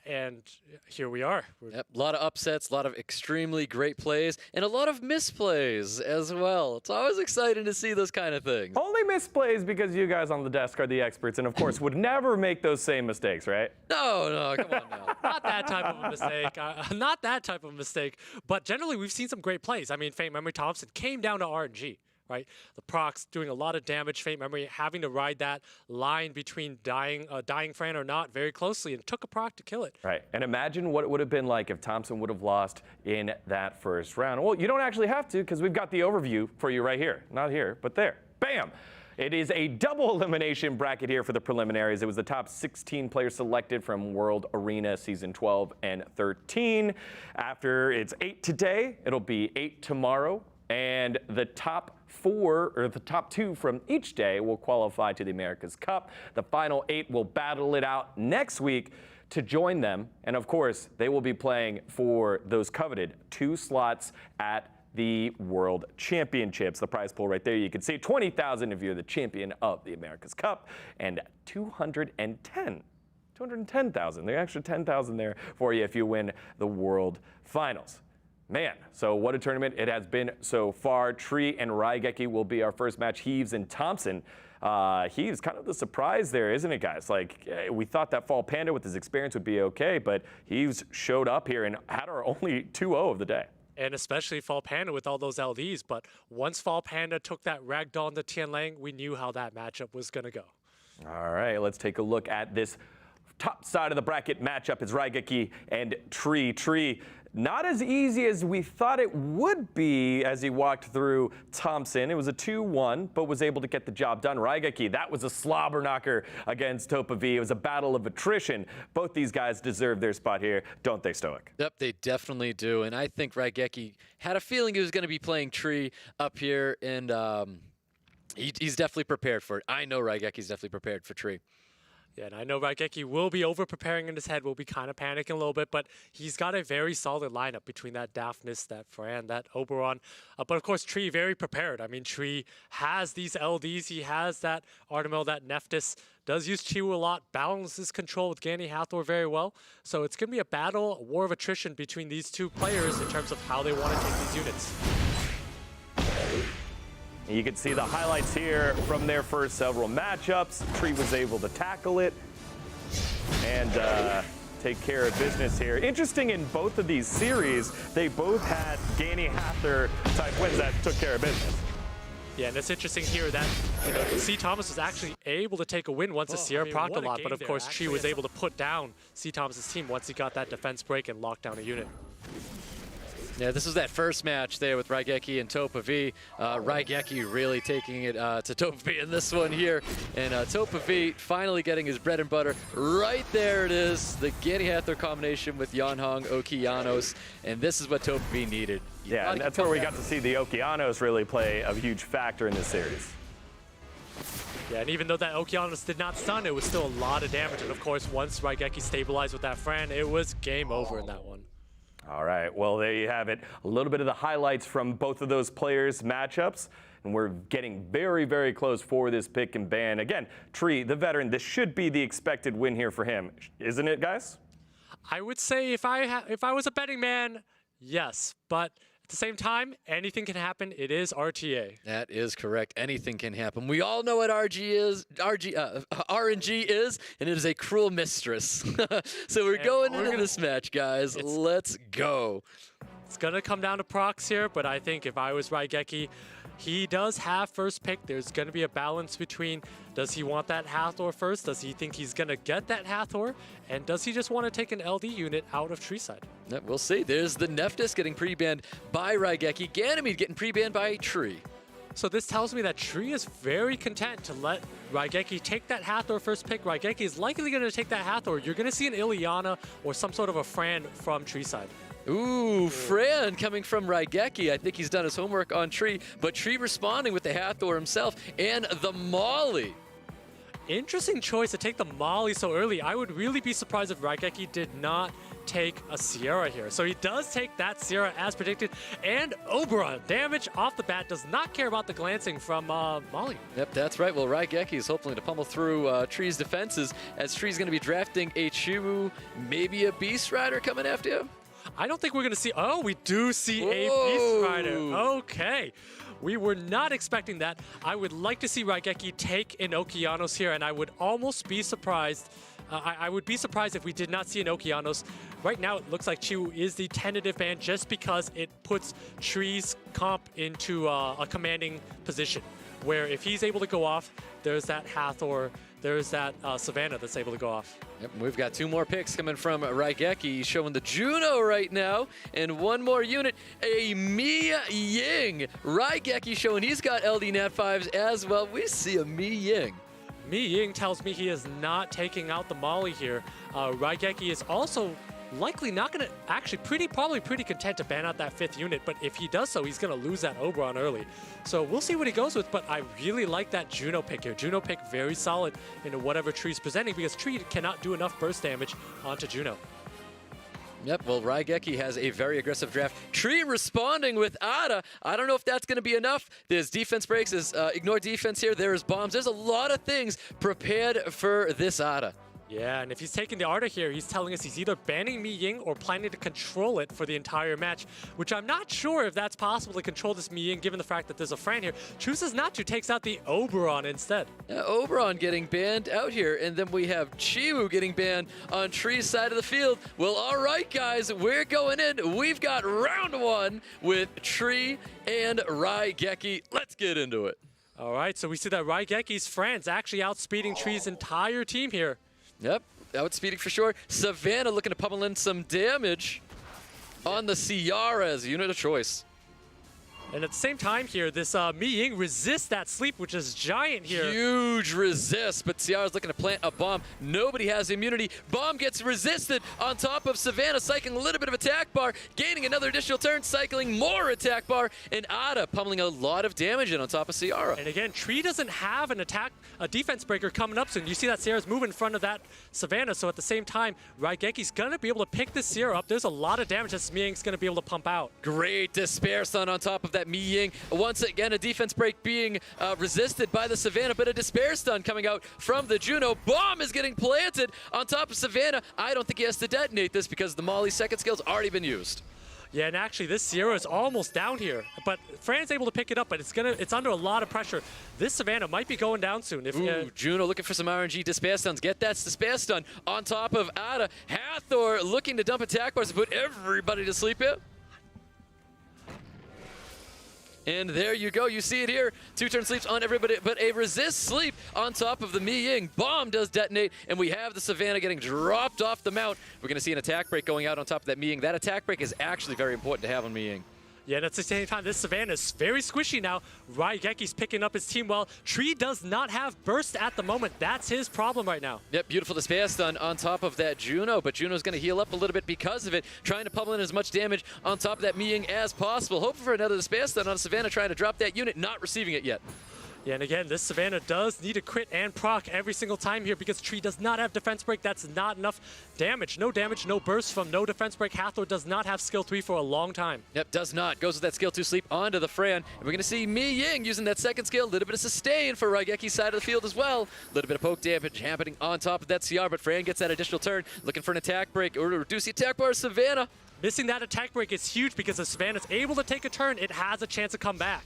and here we are. Yep, a lot of upsets, a lot of extremely great plays, and a lot of misplays as well. It's always exciting to see those kind of things. Only misplays because you guys on the desk are the experts and, of course, would never make those same mistakes, right? No, come on now. Not that type of a mistake. Not that type of mistake. But generally, we've seen some great plays. I mean, FAINTMEMORY THOMPSIN came down to RNG, right? The procs doing a lot of damage. FAINTMEMORY having to ride that line between dying Fran or not very closely, and took a proc to kill it. Right, and imagine what it would have been like if Thompson would have lost in that first round. Well, you don't actually have to, because we've got the overview for you right here. Not here, but there. Bam! It is a double elimination bracket here for the preliminaries. It was the top 16 players selected from World Arena Season 12 and 13. After it's 8 today, it'll be 8 tomorrow. And the top 4, or the top 2 from each day will qualify to the America's Cup. The final 8 will battle it out next week to join them. And of course, they will be playing for those coveted 2 slots at the World Championships. The prize pool right there, you can see $20,000 if you're the champion of the America's Cup, and $210,000. The extra $10,000 there for you if you win the World Finals. Man, so what a tournament it has been so far. Tree and RAIGEKI will be our first match. HEVES and THOMPSIN. HEVES kind of the surprise there, isn't it, guys? Like, we thought that FALLPANDA with his experience would be okay, but HEVES showed up here and had our only 2-0 of the day. And especially FALLPANDA with all those LDs. But once FALLPANDA took that ragdoll into Tianlang, we knew how that matchup was going to go. All right, let's take a look at this top side of the bracket matchup. It's RAIGEKI and Tree. Tree, not as easy as we thought it would be as he walked through THOMPSIN. It was a 2-1, but was able to get the job done. RAIGEKI, that was a slobber knocker against TOPAV. It was a battle of attrition. Both these guys deserve their spot here, don't they, Stoic? Yep, they definitely do. And I think RAIGEKI had a feeling he was going to be playing Tree up here, and he's definitely prepared for it. I know RAIGEKI's definitely prepared for Tree. Yeah, and I know RAIGEKI will be over-preparing in his head, will be kind of panicking a little bit, but he's got a very solid lineup between that Daphnis, that Fran, that Oberon. But of course, Tree very prepared. I mean, Tree has these LDs. He has that Artemil, that Nephthys, does use Chiwu a lot, balances control with Gani Hathor very well. So it's going to be a battle, a war of attrition between these two players in terms of how they want to take these units. You can see the highlights here from their first several matchups. Tree was able to tackle it and take care of business here. Interesting, in both of these series, they both had Gani Hather type wins that took care of business. Yeah, and it's interesting here that C. Thomas was actually able to take a win once the Sierra procced a lot, but of course Tree was able to put down C. Thomas's team once he got that defense break and locked down a unit. Yeah, this was that first match there with RAIGEKI and TOPAV. RAIGEKI really taking it to TOPAV in this one here. And TOPAV finally getting his bread and butter. Right there it is, the Gani Hather combination with Yeonhong Okeanos. And this is what TOPAV needed. Yeah, and that's where we got to see the Okeanos really play a huge factor in this series. Yeah, and even though that Okeanos did not stun, it was still a lot of damage. And of course, once RAIGEKI stabilized with that Fran, it was game over in that one. All right, well, there you have it. A little bit of the highlights from both of those players' matchups. And we're getting very, very close for this pick and ban. Again, Tree, the veteran, this should be the expected win here for him. Isn't it, guys? I would say if I was a betting man, yes. But at the same time, anything can happen. It is RTA. That is correct. Anything can happen. We all know what RNG is, and it is a cruel mistress. So we're going into this match, guys. Let's go. It's going to come down to procs here, but I think if I was RAIGEKI, he does have first pick. There's going to be a balance between, does he want that Hathor first? Does he think he's going to get that Hathor? And does he just want to take an LD unit out of Tree side? Yeah, we'll see. There's the Nephthys getting pre-banned by RAIGEKI. Ganymede getting pre-banned by Tree. So this tells me that Tree is very content to let RAIGEKI take that Hathor first pick. RAIGEKI is likely going to take that Hathor. You're going to see an Ileana or some sort of a Fran from Tree side. Ooh, Fran coming from RAIGEKI. I think he's done his homework on Tree, but Tree responding with the Hathor himself and the Molly. Interesting choice to take the Molly so early. I would really be surprised if RAIGEKI did not take a Sierra here. So he does take that Sierra as predicted, and Oberon, damage off the bat, does not care about the glancing from Molly. Yep, that's right. Well, RAIGEKI is hoping to pummel through Tree's defenses, as Tree's going to be drafting a Chiwu, maybe a Beast Rider coming after you. I don't think we're going to see... Oh, we do see a Beast Rider. Okay. We were not expecting that. I would like to see RAIGEKI take an Okeanos here, and I would almost be surprised. I would be surprised if we did not see an Okeanos. Right now, it looks like Chiwu is the tentative ban just because it puts Tree's comp into a commanding position, where if he's able to go off, there's that Hathor, there's that Savannah that's able to go off. Yep, we've got two more picks coming from RAIGEKI, showing the Juno right now, and one more unit, a Mi Ying. RAIGEKI showing he's got LD Nat 5s as well. We see a Mi Ying. Mi Ying tells me he is not taking out the Molly here. RAIGEKI is also likely not going to, actually probably pretty content to ban out that 5th unit, but if he does so, he's going to lose that Oberon early. So we'll see what he goes with, but I really like that Juno pick here. Juno pick very solid into whatever Tree's presenting, because Tree cannot do enough burst damage onto Juno. Yep, well, RAIGEKI has a very aggressive draft. Tree responding with Ada. I don't know if that's going to be enough. There's defense breaks, there's ignore defense here, there's bombs. There's a lot of things prepared for this Ada. Yeah, and if he's taking the Arda here, he's telling us he's either banning Mi Ying or planning to control it for the entire match, which I'm not sure if that's possible to control this Mi Ying given the fact that there's a Fran here. Chooses not to, takes out the Oberon instead. Yeah, Oberon getting banned out here, and then we have Chiwu getting banned on Tree's side of the field. Well, all right, guys, we're going in. We've got round 1 with Tree and RAIGEKI. Let's get into it. All right, so we see that RAIGEKI's Fran's actually outspeeding Tree's entire team here. Yep, outspeeding for sure. Savannah looking to pummel in some damage on the Ciara as a unit of choice. And at the same time here, this Mi Ying resists that sleep, which is giant here. Huge resist, but Ciara's looking to plant a bomb. Nobody has immunity. Bomb gets resisted on top of Savannah, cycling a little bit of attack bar, gaining another additional turn, cycling more attack bar, and Ada pummeling a lot of damage in on top of Ciara. And again, Tree doesn't have a defense breaker coming up soon. You see that Sierra's moving in front of that Savannah, so at the same time, RAIGEKI's gonna be able to pick this Sierra up. There's a lot of damage that Mi Ying's gonna be able to pump out. Great Despair Stun on top of that Mi Ying. Once again, a defense break being resisted by the Savannah, but a Despair Stun coming out from the Juno. Bomb is getting planted on top of Savannah. I don't think he has to detonate this because the Molly's second skill's already been used. Yeah, and actually this Sierra is almost down here, but Fran's able to pick it up, but it's under a lot of pressure. This Savannah might be going down soon. If Ooh, Juno looking for some RNG despair stuns. Get that despair stun on top of Ada. Hathor looking to dump attack bars to put everybody to sleep here. And there you go. You see it here. 2-turn sleeps on everybody, but a resist sleep on top of the Mi Ying. Bomb does detonate, and we have the Savannah getting dropped off the mount. We're going to see an attack break going out on top of that Mi Ying. That attack break is actually very important to have on Mi Ying. Yeah, and at the same time, this Savannah is very squishy now. RAIGEKI's picking up his team well. Tree does not have burst at the moment. That's his problem right now. Yep, beautiful despair stun on top of that Juno, but Juno's going to heal up a little bit because of it, trying to pummel in as much damage on top of that Mi Ying as possible. Hoping for another despair stun on Savannah, trying to drop that unit, not receiving it yet. Yeah, and again, this Savannah does need a crit and proc every single time here because Tree does not have defense break. That's not enough damage. No damage, no burst from no defense break. Hathor does not have skill 3 for a long time. Yep, does not. Goes with that skill 2 sleep onto the Fran. And we're going to see Mi Ying using that second skill. A little bit of sustain for RAIGEKI's side of the field as well. A little bit of poke damage happening on top of that CR, but Fran gets that additional turn, looking for an attack break or to reduce the attack bar. Savannah. Missing that attack break is huge because if Savannah's able to take a turn, it has a chance to come back.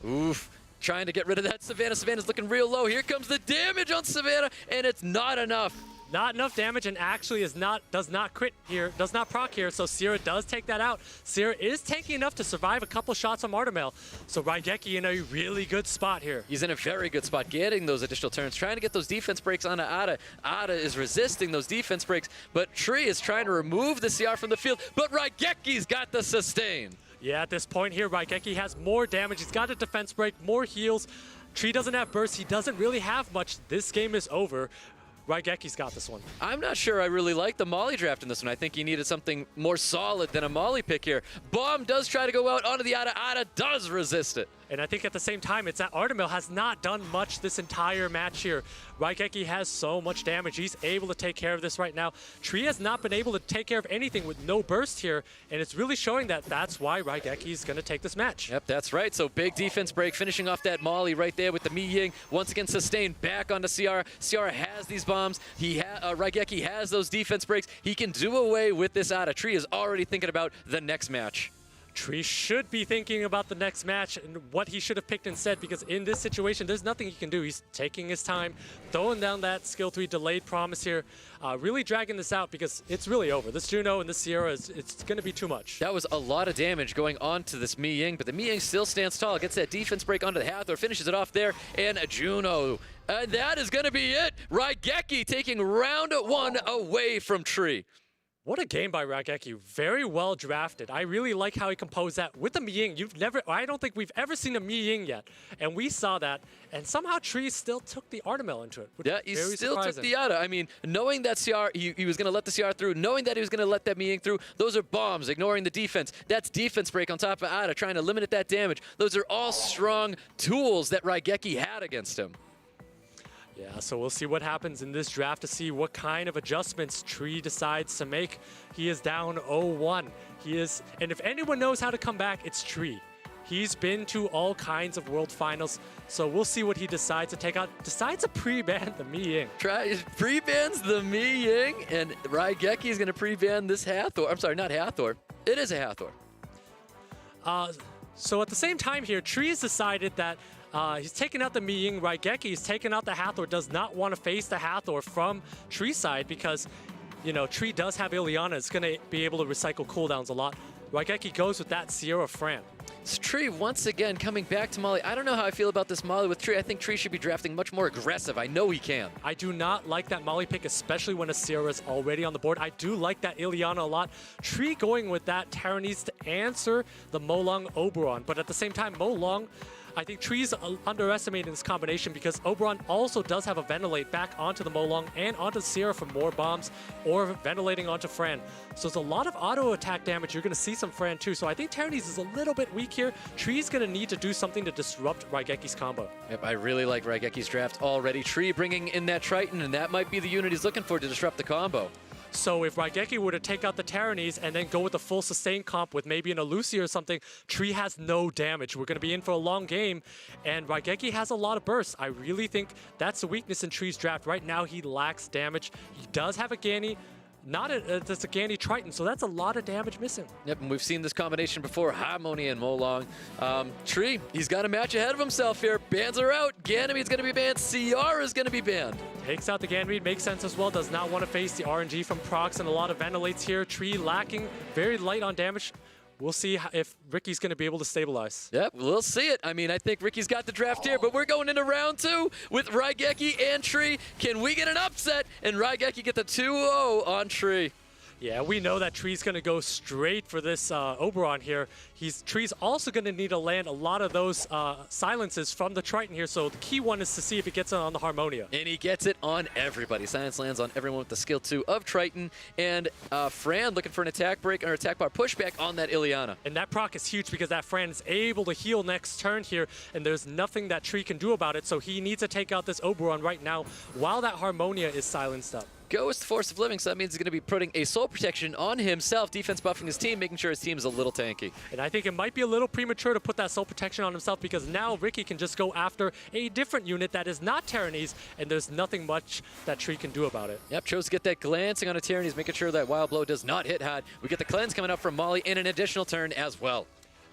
Oof. Trying to get rid of that Savannah. Savannah's looking real low. Here comes the damage on Savannah, and it's not enough. Not enough damage, and actually does not crit here, does not proc here, so Sierra does take that out. Sierra is taking enough to survive a couple shots from Artemel, so RAIGEKI in a really good spot here. He's in a very good spot, getting those additional turns, trying to get those defense breaks onto Ada. Ada is resisting those defense breaks, but Tree is trying to remove the CR from the field, but RAIGEKI's got the sustain. Yeah, at this point here, RAIGEKI has more damage. He's got a defense break, more heals. Tree doesn't have burst. He doesn't really have much. This game is over. RAIGEKI's got this one. I'm not sure I really like the Molly draft in this one. I think he needed something more solid than a Molly pick here. Bomb does try to go out onto the Ada. Ada does resist it. And I think at the same time, it's that Artemel has not done much this entire match here. RAIGEKI has so much damage. He's able to take care of this right now. Tree has not been able to take care of anything with no burst here, and it's really showing that that's why RAIGEKI is going to take this match. Yep, that's right. So big defense break, finishing off that Molly right there with the Mi Ying. Once again, sustained back onto CR. CR has these bombs. RAIGEKI has those defense breaks. He can do away with this Ada. Tree is already thinking about the next match. Tree should be thinking about the next match and what he should have picked instead, because in this situation, there's nothing he can do. He's taking his time, throwing down that skill 3 delayed promise here, really dragging this out because it's really over. This Juno and this Sierra, it's going to be too much. That was a lot of damage going on to this Mi Ying, but the Mi Ying still stands tall, gets that defense break onto the Hathor, finishes it off there, and Juno. And that is going to be it. RAIGEKI taking round 1 away from Tree. What a game by RAIGEKI. Very well drafted. I really like how he composed that with the Mi Ying. I don't think we've ever seen a Mi Ying yet. And we saw that. And somehow Tree still took the Artemel into it. Yeah, he still surprising. took the Ada. I mean, knowing that CR, he was going to let the CR through, knowing that he was going to let that Mi Ying through, those are bombs, ignoring the defense. That's defense break on top of Ada, trying to limit that damage. Those are all strong tools that RAIGEKI had against him. Yeah, so we'll see what happens in this draft to see what kind of adjustments Tree decides to make. He is down 0-1. And if anyone knows how to come back, it's Tree. He's been to all kinds of world finals, so we'll see what he decides to take out. Decides to pre-ban the Mi Ying. Pre-bans the Mi Ying, and RAIGEKI is going to pre-ban this Hathor. I'm sorry, not Hathor. It is a Hathor. So at the same time here, Tree has decided that he's taken out the Mi Ying. RAIGEKI is taken out the Hathor, does not want to face the Hathor from Tree's side because, you know, Tree does have Ileana. It's going to be able to recycle cooldowns a lot. RAIGEKI goes with that Sierra Fran. It's Tree once again coming back to Molly. I don't know how I feel about this Molly with Tree. I think Tree should be drafting much more aggressive. I know he can. I do not like that Molly pick, especially when a Sierra is already on the board. I do like that Ileana a lot. Tree going with that Terra needs to answer the Molong Oberon, but at the same time, Molong, I think Tree's underestimating this combination because Oberon also does have a ventilate back onto the Molong and onto Sierra for more bombs or ventilating onto Fran. So there's a lot of auto attack damage. You're going to see some Fran too. So I think Tyrannese is a little bit weak here. Tree's going to need to do something to disrupt RAIGEKI's combo. Yep, I really like RAIGEKI's draft already. Tree bringing in that Triton, and that might be the unit he's looking for to disrupt the combo. So if RAIGEKI were to take out the Tyrannese and then go with a full sustain comp with maybe an Elucia or something, Tree has no damage. We're going to be in for a long game, and RAIGEKI has a lot of bursts. I really think that's a weakness in Tree's draft. Right now, he lacks damage. He does have a Gani. not it's a Gandhi Triton, so that's a lot of damage missing. Yep, and we've seen this combination before, Harmony and Molong. Tree, he's got a match ahead of himself here. Bans are out, Ganymede's gonna be banned, CR is gonna be banned. Takes out the Ganymede, makes sense as well. Does not want to face the RNG from Prox and a lot of Ventilates here. Tree lacking, very light on damage. We'll see if Ricky's going to be able to stabilize. Yep, we'll see it. I mean, I think Ricky's got the draft here, but we're going into round 2 with RAIGEKI and Tree. Can we get an upset and RAIGEKI get the 2-0 on Tree? Yeah, we know that Tree's going to go straight for this Oberon here. Tree's also going to need to land a lot of those silences from the Triton here, so the key one is to see if it gets it on the Harmonia. And he gets it on everybody. Silence lands on everyone with the skill 2 of Triton. And Fran looking for an attack break or attack bar pushback on that Ileana. And that proc is huge because that Fran is able to heal next turn here, and there's nothing that Tree can do about it, so he needs to take out this Oberon right now while that Harmonia is silenced up. Goes to Force of Living, so that means he's going to be putting a soul protection on himself, defense buffing his team, making sure his team is a little tanky. And I think it might be a little premature to put that soul protection on himself because now Ricky can just go after a different unit that is not Tyrannese, and there's nothing much that Tree can do about it. Yep, chose to get that glancing on a Tyrannese, making sure that Wild Blow does not hit hard. We get the cleanse coming up from Molly in an additional turn as well.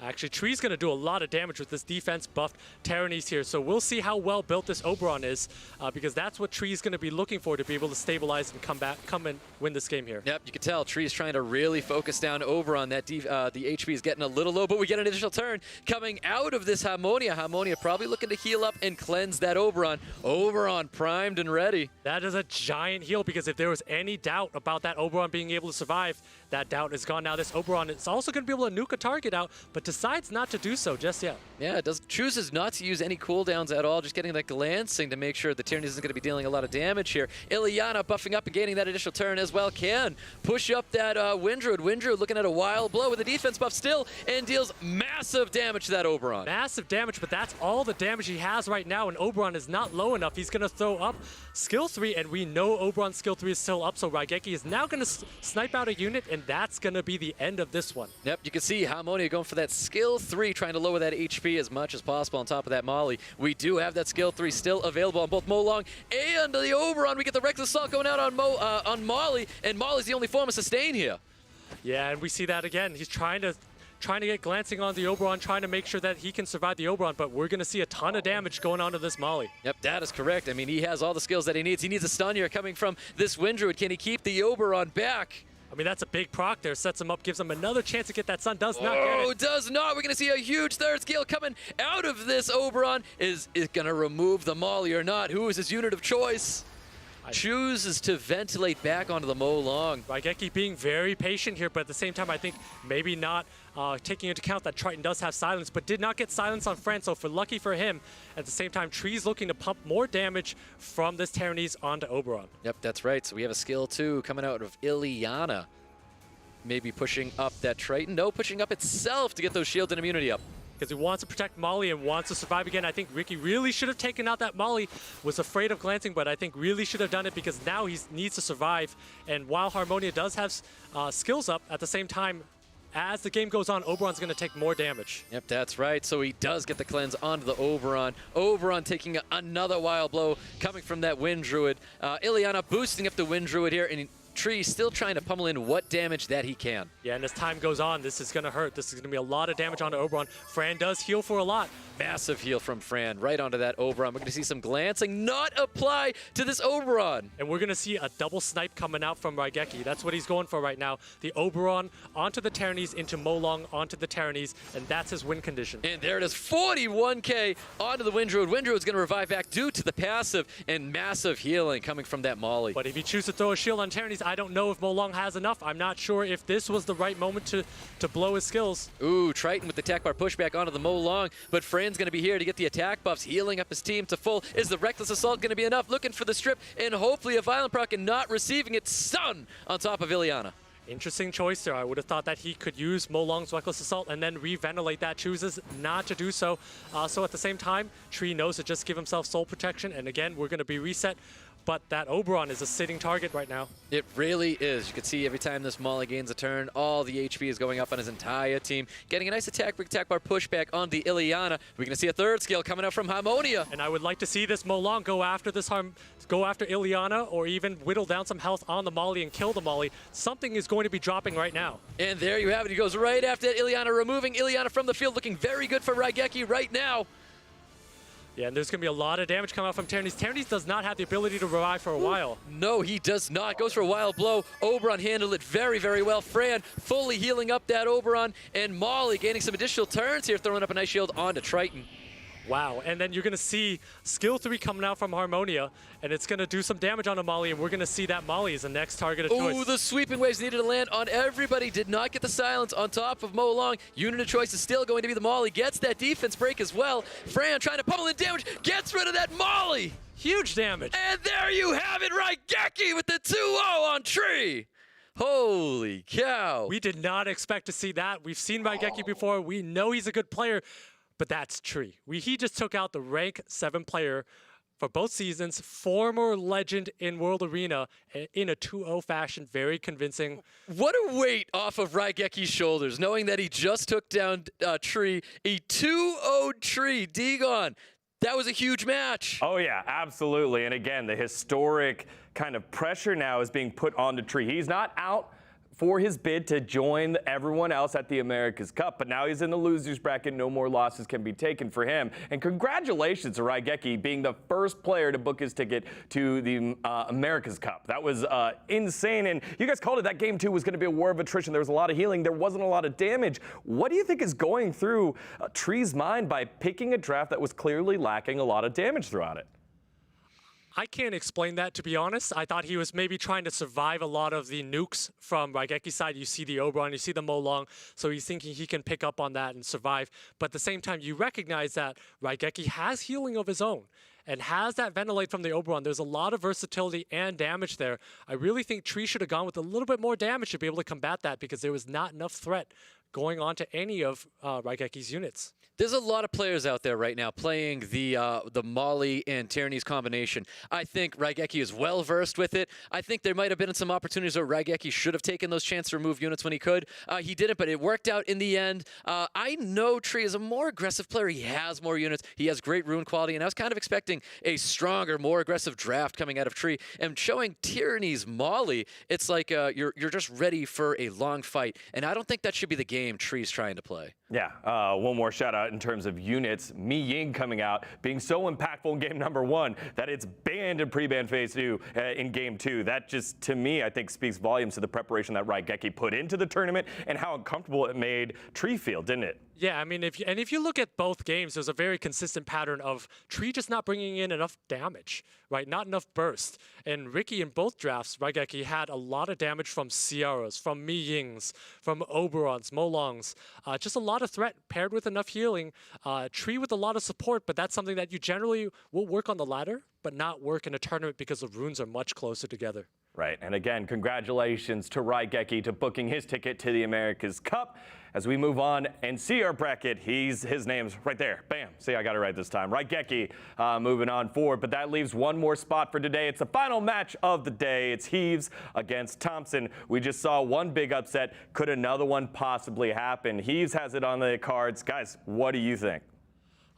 Actually, Tree's going to do a lot of damage with this defense buffed Tyrannese here, so we'll see how well built this Oberon is because that's what Tree's going to be looking for to be able to stabilize and come and win this game here. Yep, you can tell Tree's trying to really focus down Oberon. That the HP is getting a little low, but we get an additional turn coming out of this Harmonia. Harmonia probably looking to heal up and cleanse that Oberon. Oberon primed and ready. That is a giant heal because if there was any doubt about that Oberon being able to survive, that doubt is gone now. This Oberon is also going to be able to nuke a target out, but decides not to do so just yet. Yeah, it chooses not to use any cooldowns at all, just getting that glancing to make sure the Tyrannese isn't going to be dealing a lot of damage here. Ileana buffing up and gaining that additional turn as well. Can push up that Windruid. Windruid looking at a Wild Blow with a defense buff still and deals massive damage to that Oberon. Massive damage, but that's all the damage he has right now, and Oberon is not low enough. He's going to throw up skill 3, and we know Oberon's skill 3 is still up, so RAIGEKI is now going to snipe out a unit, and that's going to be the end of this one. Yep, you can see Harmonia going for that skill 3, trying to lower that HP as much as possible on top of that Molly. We do have that skill 3 still available on both Molong and the Oberon. We get the Reckless Assault going out on Molly, and Molly's the only form of sustain here. Yeah, and we see that again. He's trying to get glancing on the Oberon, trying to make sure that he can survive the Oberon, but we're going to see a ton of damage going on to this Molly. Yep, that is correct. I mean, he has all the skills that he needs. He needs a stun here coming from this Windruid. Can he keep the Oberon back? I mean, that's a big proc there. Sets him up, gives him another chance to get that stun. Does not get it. Oh, does not. We're going to see a huge third skill coming out of this Oberon. Is it going to remove the Molly or not? Who is his unit of choice? Chooses to ventilate back onto the Molong. RAIGEKI being very patient here, but at the same time, I think maybe not taking into account that Triton does have silence, but did not get silence on Fran, so lucky for him, at the same time, Tree's looking to pump more damage from this Tyrannese onto Oberon. Yep, that's right. So we have a skill 2 coming out of Ileana. Maybe pushing up that Triton. No, pushing up itself to get those shield and immunity up. Because he wants to protect Molly and wants to survive again. I think Ricky really should have taken out that Molly. Was afraid of glancing, but I think really should have done it because now he needs to survive. And while Harmonia does have skills up, at the same time, as the game goes on, Oberon's going to take more damage. Yep, that's right. So he does get the cleanse onto the Oberon. Oberon taking another Wild Blow coming from that Wind Druid. Ileana boosting up the Wind Druid here, and Tree still trying to pummel in what damage that he can. Yeah, and as time goes on, this is going to hurt. This is going to be a lot of damage onto Oberon. Fran does heal for a lot. Massive heal from Fran right onto that Oberon. We're going to see some glancing not apply to this Oberon. And we're going to see a double snipe coming out from RAIGEKI. That's what he's going for right now. The Oberon onto the Tyrannese, into Molong, onto the Tyrannese, and that's his win condition. And there it is, 41k onto the Wind Druid. Wind Druid's going to revive back due to the passive and massive healing coming from that Molly. But if he chooses to throw a shield on Tyrannese, I don't know if Molong has enough. I'm not sure if this was the right moment to blow his skills. Ooh, Triton with the attack bar pushback onto the Molong, but Fran's going to be here to get the attack buffs, healing up his team to full. Is the Reckless Assault going to be enough? Looking for the strip, and hopefully a Violent Proc and not receiving it. Stun on top of Ileana. Interesting choice there. I would have thought that he could use Molong's Reckless Assault and then reventilate that. Chooses not to do so. So at the same time, Tree knows to just give himself soul protection. And again, we're going to be reset but that Oberon is a sitting target right now. It really is. You can see every time this Molly gains a turn, all the HP is going up on his entire team. Getting a nice attack bar pushback on the Ileana. We're going to see a third skill coming out from Harmonia. And I would like to see this Molong go after Ileana, or even whittle down some health on the Molly and kill the Molly. Something is going to be dropping right now. And there you have it. He goes right after that Ileana, removing Ileana from the field, looking very good for RAIGEKI right now. Yeah, and there's going to be a lot of damage coming out from Terranese. Terranese does not have the ability to revive for a while. No, he does not. Goes for a wild blow. Oberon handled it very, very well. Fran fully healing up that Oberon, and Molly gaining some additional turns here, throwing up a nice shield onto Triton. Wow, and then you're going to see skill 3 coming out from Harmonia, and it's going to do some damage on a Molly, and we're going to see that Molly is the next target of choice. Ooh, the sweeping waves needed to land on everybody. Did not get the silence on top of Mo Long. Unit of choice is still going to be the Molly. Gets that defense break as well. Fran trying to pummel in damage. Gets rid of that Molly. Huge damage. And there you have it, RAIGEKI with the 2-0 on Tree. Holy cow. We did not expect to see that. We've seen RAIGEKI before. We know he's a good player. But that's Tree. He just took out the rank 7 player for both seasons, former legend in World Arena, in a 2-0 fashion, very convincing. What a weight off of RAIGEKI's shoulders, knowing that he just took down Tree, a 2-0 Tree. Dagon, that was a huge match. Oh, yeah, absolutely. And again, the historic kind of pressure now is being put onto Tree. He's not out for his bid to join everyone else at the America's Cup, but now he's in the losers bracket. No more losses can be taken for him. And congratulations to RAIGEKI being the first player to book his ticket to the America's Cup. That was insane. And you guys called it, that game 2 was going to be a war of attrition. There was a lot of healing. There wasn't a lot of damage. What do you think is going through Tree's mind by picking a draft that was clearly lacking a lot of damage throughout it? I can't explain that, to be honest. I thought he was maybe trying to survive a lot of the nukes from RAIGEKI's side. You see the Oberon, you see the Mo Long, so he's thinking he can pick up on that and survive. But at the same time, you recognize that RAIGEKI has healing of his own and has that ventilate from the Oberon. There's a lot of versatility and damage there. I really think Tree should have gone with a little bit more damage to be able to combat that, because there was not enough threat going on to any of RAIGEKI's units. There's a lot of players out there right now playing the Molly and Terranese combination. I think RAIGEKI is well versed with it. I think there might have been some opportunities where RAIGEKI should have taken those chances to remove units when he could. He didn't, but it worked out in the end. I know Tree is a more aggressive player. He has more units. He has great rune quality, and I was kind of expecting a stronger, more aggressive draft coming out of Tree. And showing Terranese Molly, it's like you're just ready for a long fight, and I don't think that should be the game Tree's trying to play. Yeah, one more shout out in terms of units. Mi Ying coming out, being so impactful in game number 1 that it's banned in pre-ban phase 2 in game 2. That just, to me, I think speaks volumes to the preparation that RAIGEKI put into the tournament and how uncomfortable it made Tree feel, didn't it? Yeah, I mean, if you look at both games, there's a very consistent pattern of Tree just not bringing in enough damage, right? Not enough burst. And Ricky in both drafts, RAIGEKI had a lot of damage from Ciaras, from Mi Yings, from Oberons, Mo Longs. Just a lot of threat paired with enough healing. Tree with a lot of support, but that's something that you generally will work on the ladder, but not work in a tournament because the runes are much closer together. Right, and again, congratulations to RAIGEKI to booking his ticket to the America's Cup. As we move on and see our bracket, his name's right there. Bam. See, I got it right this time. RAIGEKI moving on forward, but that leaves one more spot for today. It's the final match of the day. It's HEVES against Thompson. We just saw one big upset. Could another one possibly happen? HEVES has it on the cards. Guys, what do you think?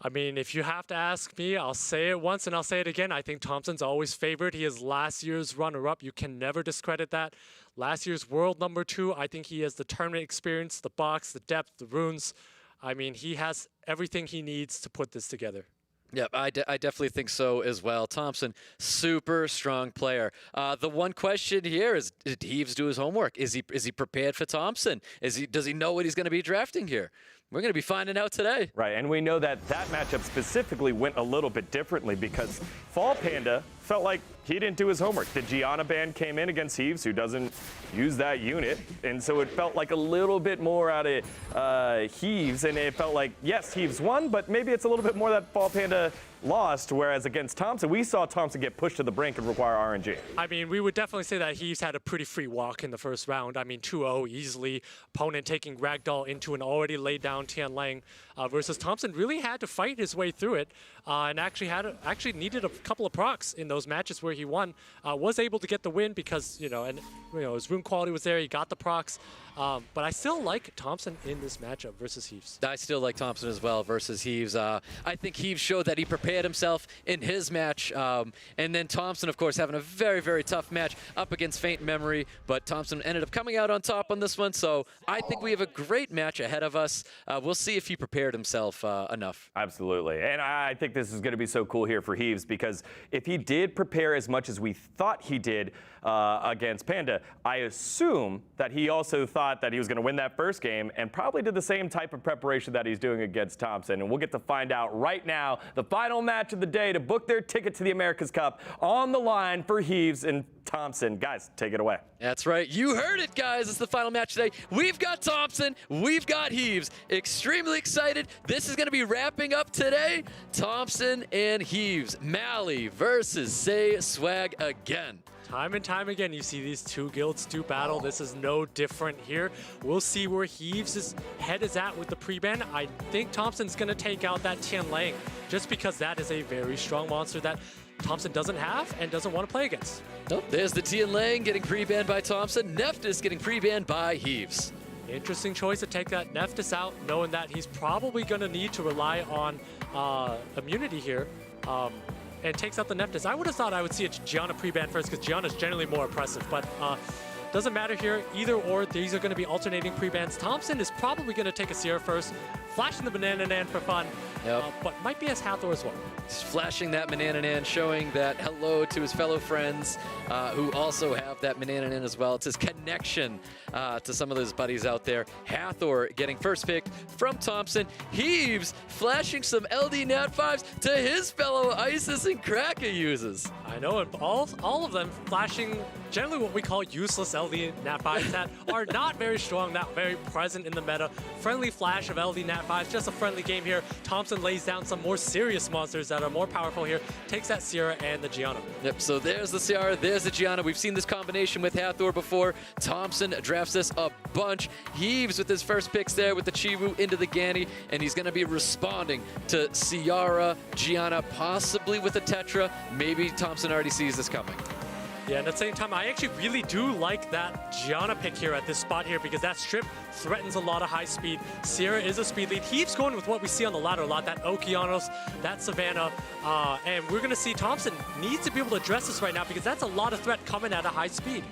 I mean, if you have to ask me, I'll say it once and I'll say it again. I think Thompson's always favored. He is last year's runner-up. You can never discredit that. Last year's world number 2, I think he has the tournament experience, the box, the depth, the runes. I mean, he has everything he needs to put this together. Yep, I definitely think so as well. Thompson, super strong player. The one question here is, did HEVES do his homework? Is he prepared for Thompson? Does he know what he's going to be drafting here? We're going to be finding out today. Right, and we know that matchup specifically went a little bit differently because FALLPANDA felt like he didn't do his homework. The Gianna band came in against HEVES, who doesn't use that unit, and so it felt like a little bit more out of HEVES, and it felt like, yes, HEVES won, but maybe it's a little bit more that FALLPANDA lost, whereas against Thompson, we saw Thompson get pushed to the brink and require RNG. I mean, we would definitely say that HEVES had a pretty free walk in the first round. I mean, 2-0 easily. Opponent taking Ragdoll into an already laid down Tianlang. versus Thompson really had to fight his way through it and actually needed a couple of procs in those matches where he won. Was able to get the win because his rune quality was there. He got the procs. But I still like Thompson in this matchup versus HEVES. I still like Thompson as well versus HEVES. I think HEVES showed that he prepared himself in his match. And then Thompson, of course, having a very, very tough match up against FAINTMEMORY. But Thompson ended up coming out on top on this one. So I think we have a great match ahead of us. We'll see if he prepared himself enough. Absolutely. And I think this is going to be so cool here for HEVES because if he did prepare as much as we thought he did against Panda, I assume that he also thought that he was going to win that first game and probably did the same type of preparation that he's doing against Thompson. And we'll get to find out right now the final match of the day to book their ticket to the America's Cup on the line for HEVES and Thompson. Guys, take it away. That's right. You heard it, guys. It's the final match today. We've got Thompson. We've got HEVES. Extremely excited. This is going to be wrapping up today. Thompson and HEVES. Mally versus Say Swag again. Time and time again, you see these two guilds do battle. This is no different here. We'll see where HEVES' head is at with the pre-ban. I think Thompson's going to take out that Tian Lang just because that is a very strong monster that Thompson doesn't have and doesn't want to play against. Oh, there's the Tian Lang getting pre-banned by Thompson. Neftis getting pre-banned by HEVES. Interesting choice to take that Neftis out, knowing that he's probably going to need to rely on immunity here. And takes out the Neftis. I would have thought I would see a Gianna pre-ban first because Gianna's generally more oppressive, but doesn't matter here. Either or, these are going to be alternating pre-bans. Thompson is probably going to take a Sierra first, flashing the Banana Nan for fun, but might be as Hathor as well. He's flashing that Banana Nan, showing that hello to his fellow friends who also have that Banana Nan as well. It's his connection to some of those buddies out there. Hathor getting first pick from Thompson. HEVES flashing some LD Nat 5s to his fellow Isis and Kraka users. I know, and all of them flashing generally what we call useless LD Nat 5s that are not very strong, not very present in the meta. Friendly flash of LD Nat 5s, just a friendly game here. Thompson lays down some more serious monsters that are more powerful here. Takes that Sierra and the Gianna. Yep, so there's the Sierra, there's the Gianna. We've seen this combination with Hathor before. Thompson drafts this a bunch. HEVES with his first picks there with the Chiwu into the Gani, and he's going to be responding to Ciara, Gianna, possibly with a Tetra. Maybe Thompson already sees this coming. Yeah, and at the same time, I actually really do like that Gianna pick here at this spot here because that strip threatens a lot of high speed. Sierra is a speed lead. HEVES going with what we see on the ladder a lot, that Okeanos, that Savannah, and we're going to see Thompson needs to be able to address this right now because that's a lot of threat coming at a high speed.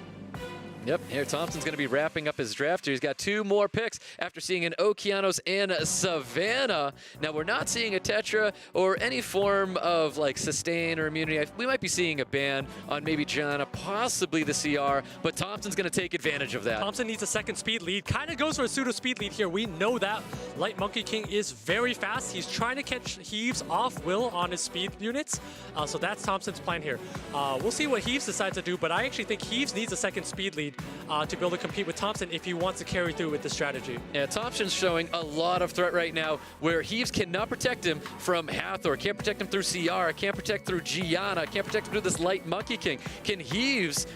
Yep, here Thompson's going to be wrapping up his draft here. He's got 2 more picks after seeing an Okeanos and a Savannah. Now, we're not seeing a Tetra or any form of, like, sustain or immunity. We might be seeing a ban on maybe Gianna, possibly the CR, but Thompson's going to take advantage of that. Thompson needs a second speed lead. Kind of goes for a pseudo speed lead here. We know that Light Monkey King is very fast. He's trying to catch HEVES off will on his speed units. So that's Thompson's plan here. We'll see what HEVES decides to do, but I actually think HEVES needs a second speed lead to be able to compete with Thompson if he wants to carry through with the strategy. Yeah, Thompson's showing a lot of threat right now where HEVES cannot protect him from Hathor, can't protect him through Ciara, can't protect through Gianna, can't protect him through this Light Monkey King. Can HEVES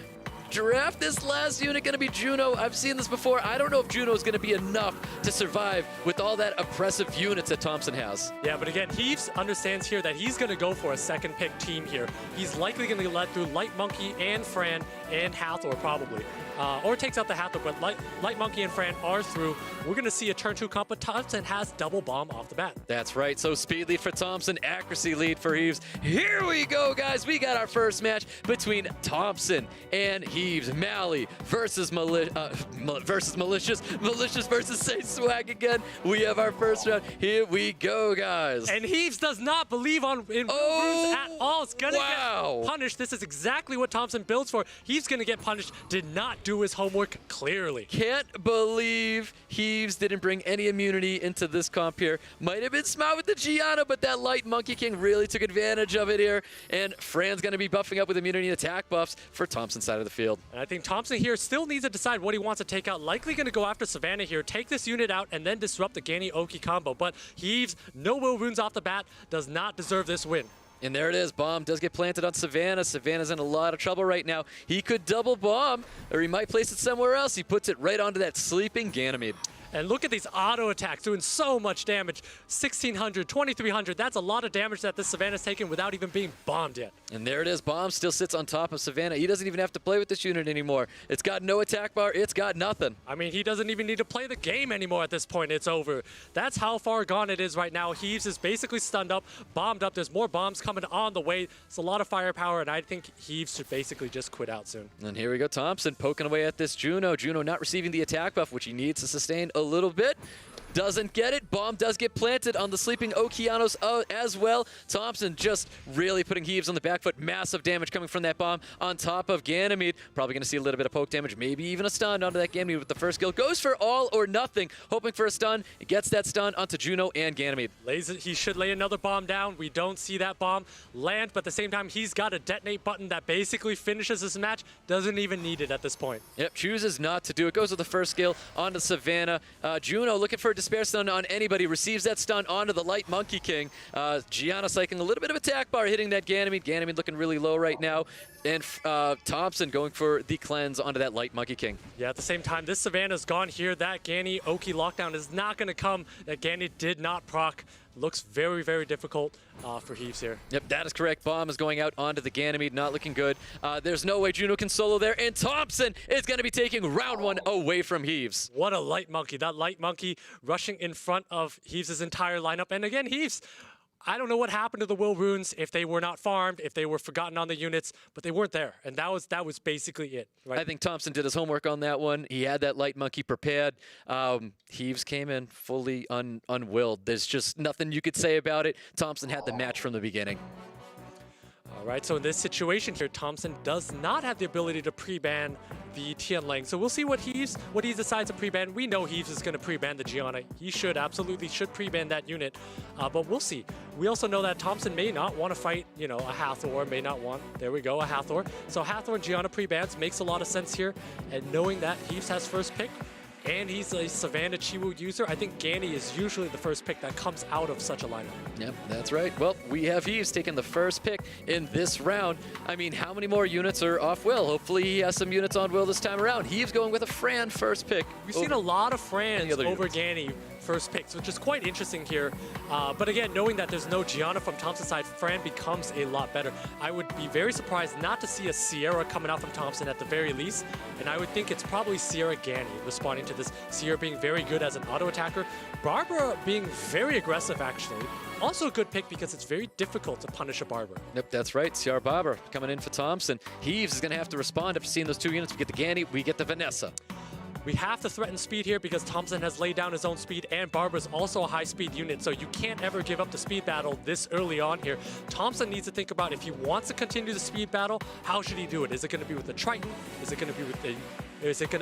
draft this last unit? Going to be Juno? I've seen this before. I don't know if Juno is going to be enough to survive with all that oppressive units that Thompson has. Yeah, but again, HEVES understands here that he's going to go for a second pick team here. He's likely going to let through Light Monkey and Fran and Hathor probably. Or takes out the Hathor, but Light Monkey and Fran are through. We're going to see a turn 2 comp, but Thompson has double bomb off the bat. That's right. So speed lead for Thompson, accuracy lead for HEVES. Here we go, guys. We got our first match between Thompson and HEVES. Mally versus Malicious. Malicious versus Say Swag again. We have our first round. Here we go, guys. And HEVES does not believe in runes at all. It's going to get punished. This is exactly what Thompson builds for. He's going to get punished. Did not do his homework clearly. Can't believe HEVES didn't bring any immunity into this comp here. Might have been smart with the Gianna, but that Light Monkey King really took advantage of it here. And Fran's going to be buffing up with immunity and attack buffs for Thompson's side of the field. And I think Thompson here still needs to decide what he wants to take out. Likely going to go after Savannah here, take this unit out, and then disrupt the Gani-Oki combo. But HEVES, no will runes off the bat, does not deserve this win. And there it is. Bomb does get planted on Savannah. Savannah's in a lot of trouble right now. He could double bomb, or he might place it somewhere else. He puts it right onto that sleeping Ganymede. And look at these auto attacks doing so much damage. 1600, 2300. That's a lot of damage that this Savannah's taken without even being bombed yet. And there it is. Bomb still sits on top of Savannah. He doesn't even have to play with this unit anymore. It's got no attack bar. It's got nothing. I mean, he doesn't even need to play the game anymore at this point. It's over. That's how far gone it is right now. Heves is basically stunned up, bombed up. There's more bombs coming on the way. It's a lot of firepower, and I think Heves should basically just quit out soon. And here we go. Thompson poking away at this Juno. Juno not receiving the attack buff, which he needs to sustain a little bit. Doesn't get it. Bomb does get planted on the sleeping Okeanos as well. Thompson just really putting Heves on the back foot. Massive damage coming from that bomb on top of Ganymede. Probably going to see a little bit of poke damage, maybe even a stun onto that Ganymede with the first kill. Goes for all or nothing, hoping for a stun. He gets that stun onto Juno and Ganymede. He should lay another bomb down. We don't see that bomb land, but at the same time, he's got a detonate button that basically finishes this match. Doesn't even need it at this point. Yep, chooses not to do it. Goes with the first skill onto Savannah. Juno looking for a despair stun on anybody. Receives that stun onto the light Monkey King. Gianna cycling a little bit of attack bar, hitting that Ganymede. Ganymede looking really low right now. And Thompson going for the cleanse onto that light Monkey King. Yeah, at the same time, this Savannah's gone here. That Ganny Oki lockdown is not going to come. That Ganny did not proc. Looks very, very difficult for Heves here. Yep, that is correct. Bomb is going out onto the Ganymede, not looking good. There's no way Juno can solo there, and Thompson is going to be taking round one away from Heves. What a light monkey. That light monkey rushing in front of Heves' entire lineup. And again, Heves, I don't know what happened to the Will Runes, if they were not farmed, if they were forgotten on the units, but they weren't there. And that was basically it. Right? I think Thompson did his homework on that one. He had that light monkey prepared. Heves came in fully unwilled. There's just nothing you could say about it. Thompson had the match from the beginning. All right, so in this situation here, Thompson does not have the ability to pre-ban the Tian Lang. So we'll see what he decides to pre-ban. We know Heves is going to pre-ban the Gianna. He absolutely should pre-ban that unit, but we'll see. We also know that Thompson may not want to fight, you know, a Hathor, may not want, there we go, a Hathor. So Hathor and Gianna pre-bans makes a lot of sense here, and knowing that Heves has first pick, and he's a Savannah Chiwu user, I think Ganny is usually the first pick that comes out of such a lineup. Yep, that's right. Well, we have Heves taking the first pick in this round. I mean, how many more units are off Will? Hopefully he has some units on Will this time around. Heves going with a Fran first pick. We've seen a lot of Frans over units. Ganny first picks, which is quite interesting here. But again, knowing that there's no Gianna from Thompson's side, Fran becomes a lot better. I would be very surprised not to see a Sierra coming out from Thompson at the very least. And I would think it's probably Sierra Ganny responding to this. Sierra being very good as an auto attacker. Barbara being very aggressive, actually. Also a good pick because it's very difficult to punish a Barber. Yep, that's right. Sierra Barber coming in for Thompson. Heves is going to have to respond after seeing those two units. We get the Ganny, we get the Vanessa. We have to threaten speed here because Thompson has laid down his own speed, and Barber's also a high-speed unit, so you can't ever give up the speed battle this early on here. Thompson needs to think about if he wants to continue the speed battle, how should he do it? Is it going to be with the Triton? Is it going to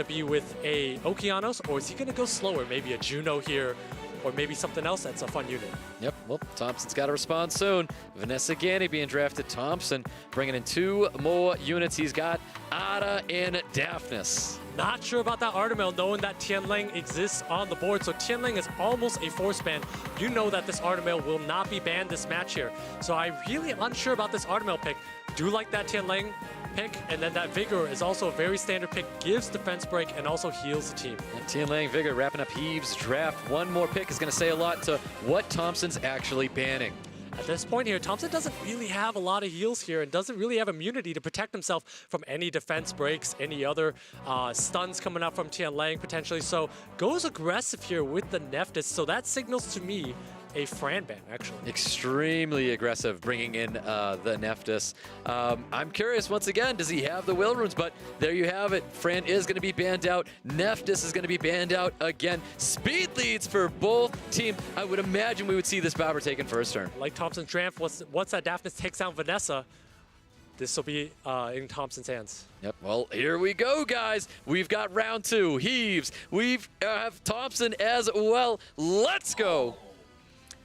be with a Okeanos, or is he going to go slower? Maybe a Juno here, or maybe something else that's a fun unit. Yep, well, Thompson's got to respond soon. Vanessa Ganny being drafted. Thompson bringing in two more units. He's got Ada and Daphnis. Not sure about that Artemil, knowing that Tianling exists on the board. So Tianling is almost a force ban. You know that this Artemil will not be banned this match here. So I'm really unsure about this Artemil pick. Do like that Tianling pick, and then that Vigor is also a very standard pick, gives defense break and also heals the team. And Tian Lang Vigor wrapping up Heves' draft. One more pick is going to say a lot to what Thompson's actually banning. At this point here, Thompson doesn't really have a lot of heals here and doesn't really have immunity to protect himself from any defense breaks, any other stuns coming up from Tian Lang potentially. So goes aggressive here with the Nephthys. So that signals to me a Fran ban, actually. Extremely aggressive, bringing in the Nephthys. I'm curious, once again, does he have the Will Runes? But there you have it. Fran is going to be banned out. Nephthys is going to be banned out again. Speed leads for both teams. I would imagine we would see this Barber taken first turn. Like Thompson's draft, once that Daphnis takes out Vanessa, this will be in Thompson's hands. Yep, well, here we go, guys. We've got round two. Heves. We have Thompson as well. Let's go.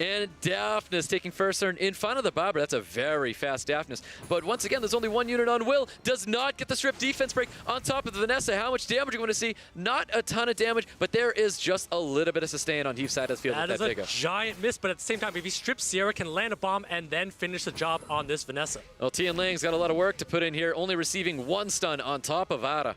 And Daphnis taking first turn in front of the Barber. That's a very fast Daphnis. But once again, there's only one unit on Will. Does not get the strip defense break on top of the Vanessa. How much damage are you going to see? Not a ton of damage, but there is just a little bit of sustain on Heves' side of the field. That is a giant miss, but at the same time, if he strips Sierra, can land a bomb and then finish the job on this Vanessa. Well, Tian Lang's got a lot of work to put in here, only receiving one stun on top of Ada.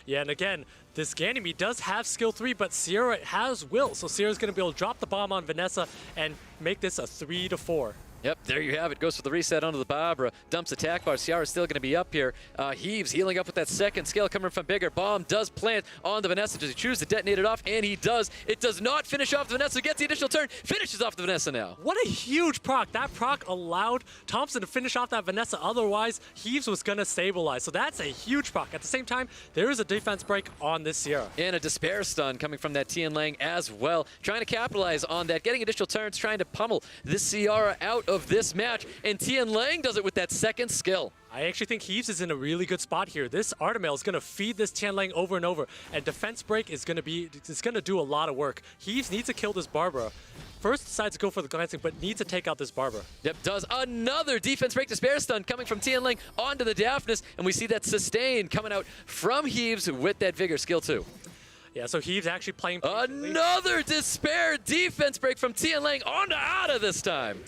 Yeah, and again, this Ganymede does have skill 3, but Sierra has will. So Sierra's going to be able to drop the bomb on Vanessa and make this a 3-4. Yep, there you have it. Goes for the reset onto the Barbara. Dumps attack bar. Ciara's still going to be up here. Heaves healing up with that second skill coming from Bigger. Bomb does plant on the Vanessa. Does he choose to detonate it off? And he does. It does not finish off the Vanessa. Gets the additional turn. Finishes off the Vanessa now. What a huge proc. That proc allowed Thompson to finish off that Vanessa. Otherwise, Heaves was going to stabilize. So that's a huge proc. At the same time, there is a defense break on this Sierra. And a despair stun coming from that Tian Lang as well. Trying to capitalize on that. Getting additional turns. Trying to pummel this Ciara out of this match. And Tian Lang does it with that second skill. I actually think Heaves is in a really good spot here. This Artemail is going to feed this Tian Lang over and over, and defense break is going to do a lot of work. Heaves needs to kill this Barbara. First decides to go for the glancing, but needs to take out this Barbara. Yep, does another defense break despair stun coming from Tian Lang onto the Daphnis, and we see that sustain coming out from Heaves with that Vigor skill 2. Yeah, so Heaves actually playing patiently. Another despair defense break from Tian Lang onto Ada this time.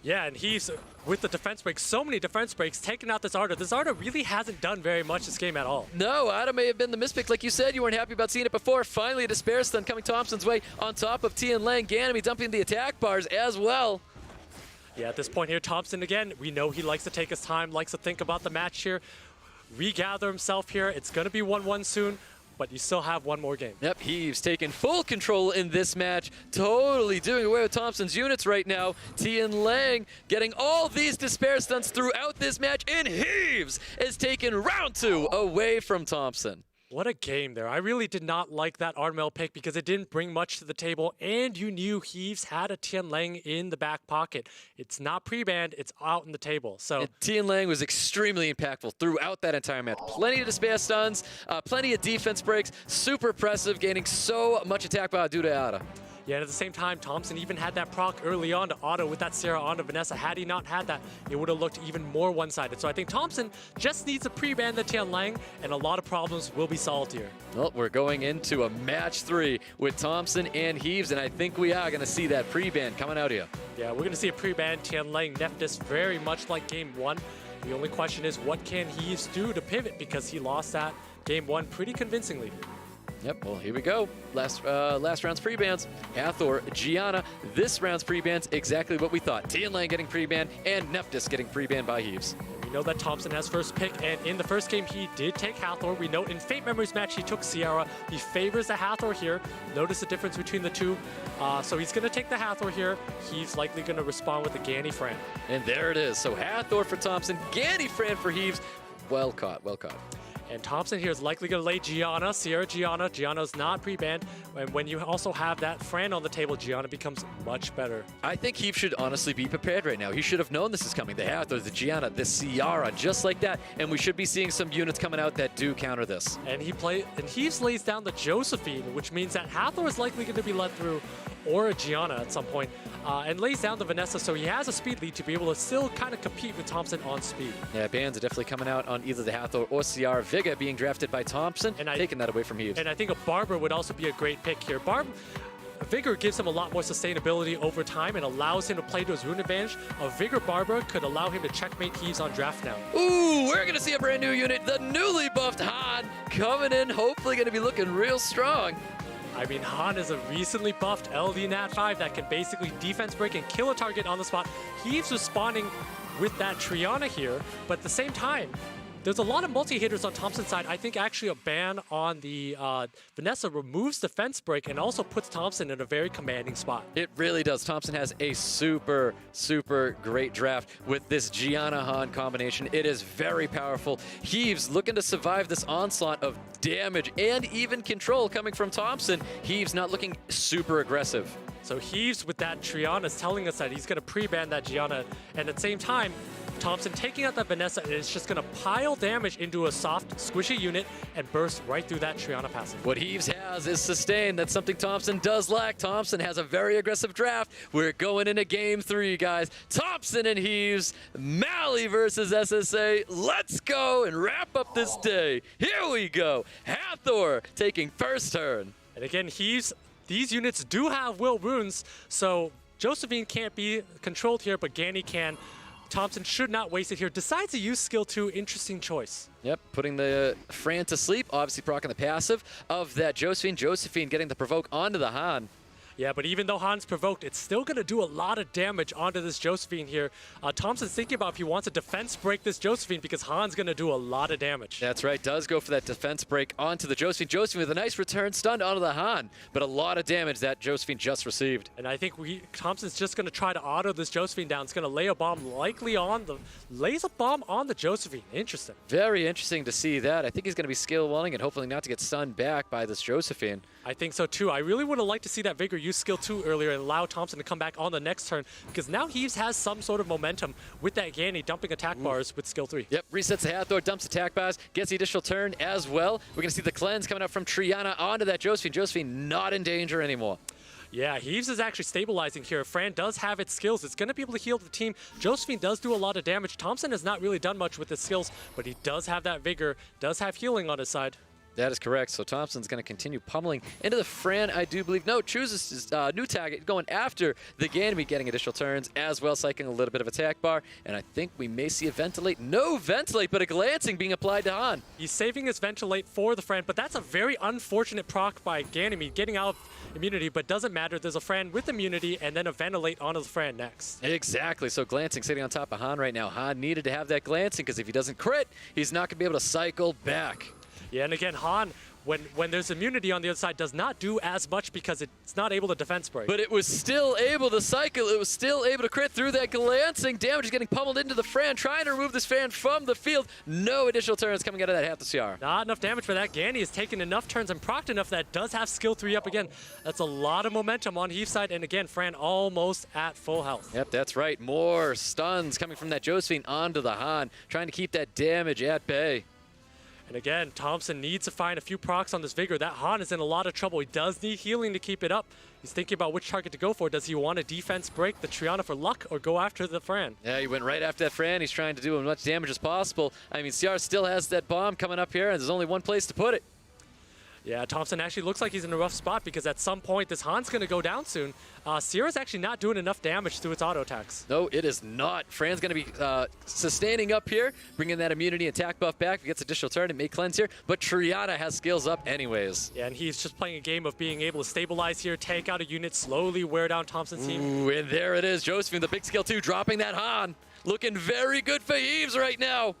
Yeah, and Heaves, with the defense break, so many defense breaks, taking out this Arda. This Arda really hasn't done very much this game at all. No, Ada may have been the mispick. Like you said, you weren't happy about seeing it before. Finally, a despair stun coming Thompson's way on top of Tian Lang. Ganymede dumping the attack bars as well. Yeah, at this point here, Thompson, again, we know he likes to take his time, likes to think about the match here, regather himself here. It's going to be 1-1 soon, but you still have one more game. Yep, Heaves taking full control in this match, totally doing away with Thompson's units right now. Tian Lang getting all these despair stunts throughout this match, and Heaves is taking round 2 away from Thompson. What a game there. I really did not like that Artemail pick because it didn't bring much to the table, and you knew Heaves had a Tian Lang in the back pocket. It's not pre-banned, it's out in the table. So and Tian Lang was extremely impactful throughout that entire match. Plenty of despair stuns, plenty of defense breaks, super impressive, gaining so much attack power due to Ada. yeah, and at the same time, Thompson even had that proc early on to auto with that Sierra onto Vanessa. Had he not had that, it would have looked even more one-sided. So I think Thompson just needs to pre-ban the Tian Lang, and a lot of problems will be solved here. Well, we're going into a match 3 with Thompson and Heaves, and I think we are going to see that pre-ban coming out here. Yeah, we're going to see a pre-ban Tian Lang Nephthys very much like Game 1. The only question is, what can Heaves do to pivot, because he lost that Game 1 pretty convincingly. Yep, well, here we go. Last round's pre-bans. Hathor, Gianna. This round's pre-bans, exactly what we thought. Tian Lang getting pre-banned, and Nephthys getting pre-banned by Heaves. We know that Thompson has first pick, and in the first game, he did take Hathor. We know in Fate Memories match, he took Sierra. He favors the Hathor here. Notice the difference between the two. So he's going to take the Hathor here. He's likely going to respond with the Ganny Fran. And there it is. So Hathor for Thompson, Ganny Fran for Heaves. Well caught, well caught. And Thompson here is likely going to lay Gianna, Sierra Gianna. Gianna's not pre-banned. And when you also have that Fran on the table, Gianna becomes much better. I think Heaves should honestly be prepared right now. He should have known this is coming. The Hathor, the Gianna, the Ciara, just like that. And we should be seeing some units coming out that do counter this. And Heaves lays down the Josephine, which means that Hathor is likely going to be led through, or a Gianna at some point, and lays down the Vanessa, so he has a speed lead to be able to still kind of compete with Thompson on speed. Yeah, bans are definitely coming out on either the Hathor or Ciara. Vigor being drafted by Thompson, and taking that away from Heaves. And I think a Barbara would also be a great pick here. Vigor gives him a lot more sustainability over time and allows him to play to his rune advantage. A Vigor Barbara could allow him to checkmate Heaves on draft now. Ooh, we're going to see a brand new unit. The newly buffed Han coming in, hopefully going to be looking real strong. I mean, Han is a recently buffed LD Nat 5 that can basically defense break and kill a target on the spot. Heaves responding with that Triana here, but at the same time, there's a lot of multi-hitters on Thompson's side. I think actually a ban on the Vanessa removes defense break and also puts Thompson in a very commanding spot. It really does. Thompson has a super, super great draft with this Gianna Han combination. It is very powerful. Heaves looking to survive this onslaught of damage and even control coming from Thompson. Heaves not looking super aggressive. So Heaves with that Triana is telling us that he's going to pre-ban that Gianna, and at the same time, Thompson taking out that Vanessa, and it's just going to pile damage into a soft, squishy unit and burst right through that Triana passive. What Heaves has is sustain. That's something Thompson does lack. Thompson has a very aggressive draft. We're going into Game 3, guys. Thompson and Heaves, Mally versus SSA. Let's go and wrap up this day. Here we go. Hathor taking first turn. And again, Heaves, these units do have will runes, so Josephine can't be controlled here, but Ganny can. Thompson should not waste it here. Decides to use skill 2. Interesting choice. Yep, putting the Fran to sleep, obviously proccing the passive of that Josephine. Josephine getting the provoke onto the Han. Yeah, but even though Han's provoked, it's still going to do a lot of damage onto this Josephine here. Thompson's thinking about if he wants to defense break this Josephine because Han's going to do a lot of damage. That's right, does go for that defense break onto the Josephine. Josephine with a nice return stun onto the Han, but a lot of damage that Josephine just received. And I think Thompson's just going to try to auto this Josephine down. It's going to lay a bomb likely on the... Lays a bomb on the Josephine. Interesting. Very interesting to see that. I think he's going to be skill willing and hopefully not to get stunned back by this Josephine. I think so too. I really would have liked to see that Vigor use skill 2 earlier and allow Thompson to come back on the next turn because now HEVES has some sort of momentum with that Ganny dumping attack bars with skill 3. Yep, resets the Hathor, dumps attack bars, gets the additional turn as well. We're going to see the cleanse coming up from Triana onto that Josephine. Josephine not in danger anymore. Yeah, HEVES is actually stabilizing here. Fran does have its skills. It's going to be able to heal the team. Josephine does do a lot of damage. Thompson has not really done much with his skills, but he does have that Vigor, does have healing on his side. That is correct. So Thompson's going to continue pummeling into the Fran, I do believe. No, chooses his new target, going after the Ganymede, getting additional turns as well, cycling a little bit of attack bar. And I think we may see a Ventilate. No Ventilate, but a Glancing being applied to Han. He's saving his Ventilate for the Fran, but that's a very unfortunate proc by Ganymede, getting out of immunity, but doesn't matter. There's a Fran with immunity and then a Ventilate onto the Fran next. Exactly. So Glancing sitting on top of Han right now. Han needed to have that Glancing because if he doesn't crit, he's not going to be able to cycle back. Yeah, and again, Han, when there's immunity on the other side, does not do as much because it's not able to defense break. But it was still able to cycle. It was still able to crit through that Glancing. Damage is getting pummeled into the Fran, trying to remove this Fran from the field. No additional turns coming out of that half the CR. Not enough damage for that. Ganny has taken enough turns and procced enough that does have skill 3 up again. That's a lot of momentum on HEVES side, and again, Fran almost at full health. Yep, that's right. More stuns coming from that Josephine onto the Han, trying to keep that damage at bay. And again, Thompson needs to find a few procs on this Vigor. That Han is in a lot of trouble. He does need healing to keep it up. He's thinking about which target to go for. Does he want to defense break the Triana for luck or go after the Fran? Yeah, he went right after that Fran. He's trying to do as much damage as possible. I mean, CR still has that bomb coming up here, and there's only one place to put it. Yeah, Thompson actually looks like he's in a rough spot because at some point this Han's going to go down soon. Sierra's actually not doing enough damage through its auto attacks. No, it is not. Fran's going to be sustaining up here, bringing that immunity attack buff back. He gets additional turn and may cleanse here, but Triana has skills up anyways. Yeah, and he's just playing a game of being able to stabilize here, take out a unit, slowly wear down Thompson's team. Ooh, and there it is. Josephine, the big skill 2, dropping that Han. Looking very good for HEVES right now.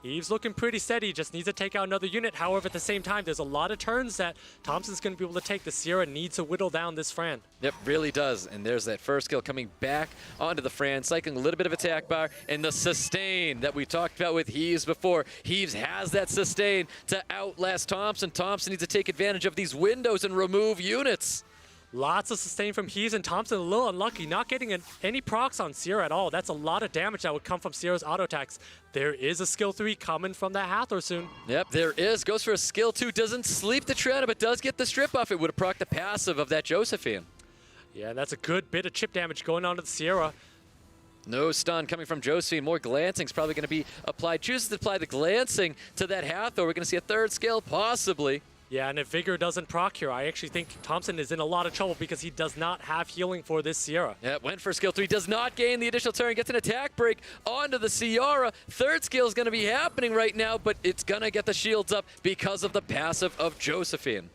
HEVES looking pretty steady, just needs to take out another unit. However, at the same time, there's a lot of turns that Thompson's going to be able to take. The Sierra needs to whittle down this Fran. Yep, really does. And there's that first kill coming back onto the Fran, cycling a little bit of attack bar, and the sustain that we talked about with HEVES before. HEVES has that sustain to outlast Thompson. Thompson needs to take advantage of these windows and remove units. Lots of sustain from HEVES, and Thompson a little unlucky, not getting any procs on Sierra at all. That's a lot of damage that would come from Sierra's auto attacks. There is a skill 3 coming from that Hathor soon. Yep, there is. Goes for a skill 2. Doesn't sleep the Triana, but does get the strip off. It would have procced the passive of that Josephine. Yeah, that's a good bit of chip damage going on to the Sierra. No stun coming from Josephine. More glancing's probably going to be applied. Chooses to apply the glancing to that Hathor. We're going to see a third skill, possibly. Yeah, and if Vigor doesn't proc here, I actually think Thompson is in a lot of trouble because he does not have healing for this Sierra. Yeah, went for skill 3, does not gain the additional turn, gets an attack break onto the Sierra. Third skill is going to be happening right now, but it's going to get the shields up because of the passive of Josephine.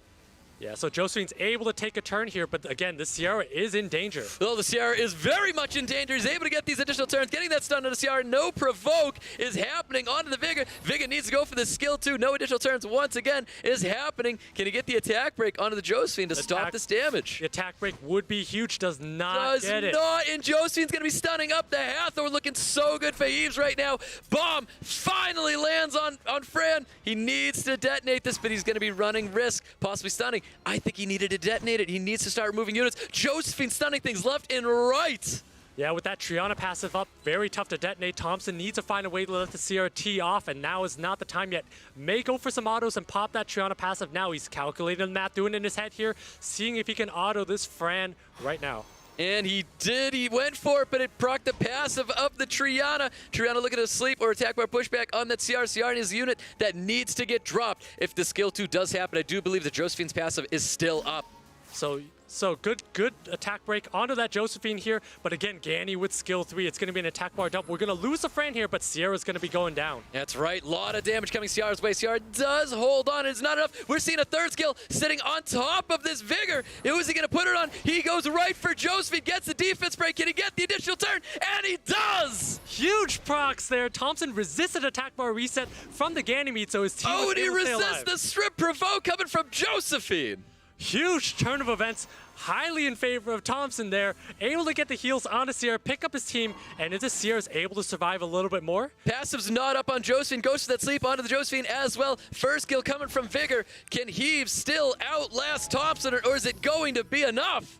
Yeah, so Josephine's able to take a turn here, but again, the Sierra is in danger. Well, the Sierra is very much in danger. He's able to get these additional turns, getting that stun on the Sierra. No provoke is happening onto the Vigor. Vigor needs to go for the skill 2. No additional turns once again is happening. Can he get the attack break onto the Josephine to stop this damage? The attack break would be huge, does not get it. And Josephine's going to be stunning up the Hathor. Looking so good for HEVES right now. Bomb finally lands on Fran. He needs to detonate this, but he's going to be running risk, possibly stunning. I think he needed to detonate it. He needs to start removing units. Josephine stunning things left and right. Yeah, with that Triana passive up, very tough to detonate. Thompson needs to find a way to let the Sierra tee off, and now is not the time yet. May go for some autos and pop that Triana passive now. He's calculating the math, doing it in his head here, seeing if he can auto this Fran right now. And he did. He went for it, but it procced the passive of the Triana. Triana looking to sleep or attack bar pushback on that CR. CR is a unit that needs to get dropped. If the skill 2 does happen, I do believe that Josephine's passive is still up. So So good attack break onto that Josephine here. But again, Ganny with skill 3. It's going to be an attack bar dump. We're going to lose a Fran here, but Sierra's going to be going down. That's right. A lot of damage coming Sierra's way. Sierra does hold on. It's not enough. We're seeing a third skill sitting on top of this Vigor. Who is he going to put it on? He goes right for Josephine. Gets the defense break. Can he get the additional turn? And he does! Huge procs there. Thompson resisted attack bar reset from the Ganymede, so his team was Oh, and he able to stay resists alive. the strip provoke coming from Josephine. Huge turn of events, highly in favor of Thompson there. Able to get the heals onto Sierra, pick up his team, and is Sierra's able to survive a little bit more? Passive's not up on Josephine. Goes to that sleep onto the Josephine as well. First kill coming from Vigor. Can Heaves still outlast Thompson, or is it going to be enough?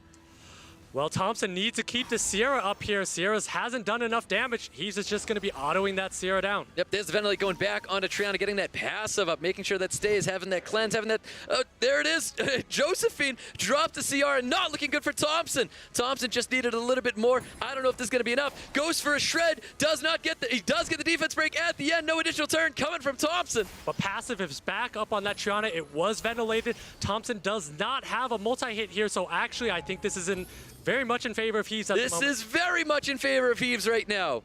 Well, Thompson needs to keep the Sierra up here. Sierra's hasn't done enough damage. He's just going to be autoing that Sierra down. Yep, there's the Ventilate going back onto Triana, getting that passive up, making sure that stays, having that cleanse, having that... there it is. Josephine dropped the CR and not looking good for Thompson. Thompson just needed a little bit more. I don't know if this is going to be enough. Goes for a shred. Does not get the... He does get the defense break at the end. No additional turn coming from Thompson. But passive is back up on that Triana. It was ventilated. Thompson does not have a multi-hit here, so actually I think this is very much in favor of Heaves at the moment. This is very much in favor of Heaves right now.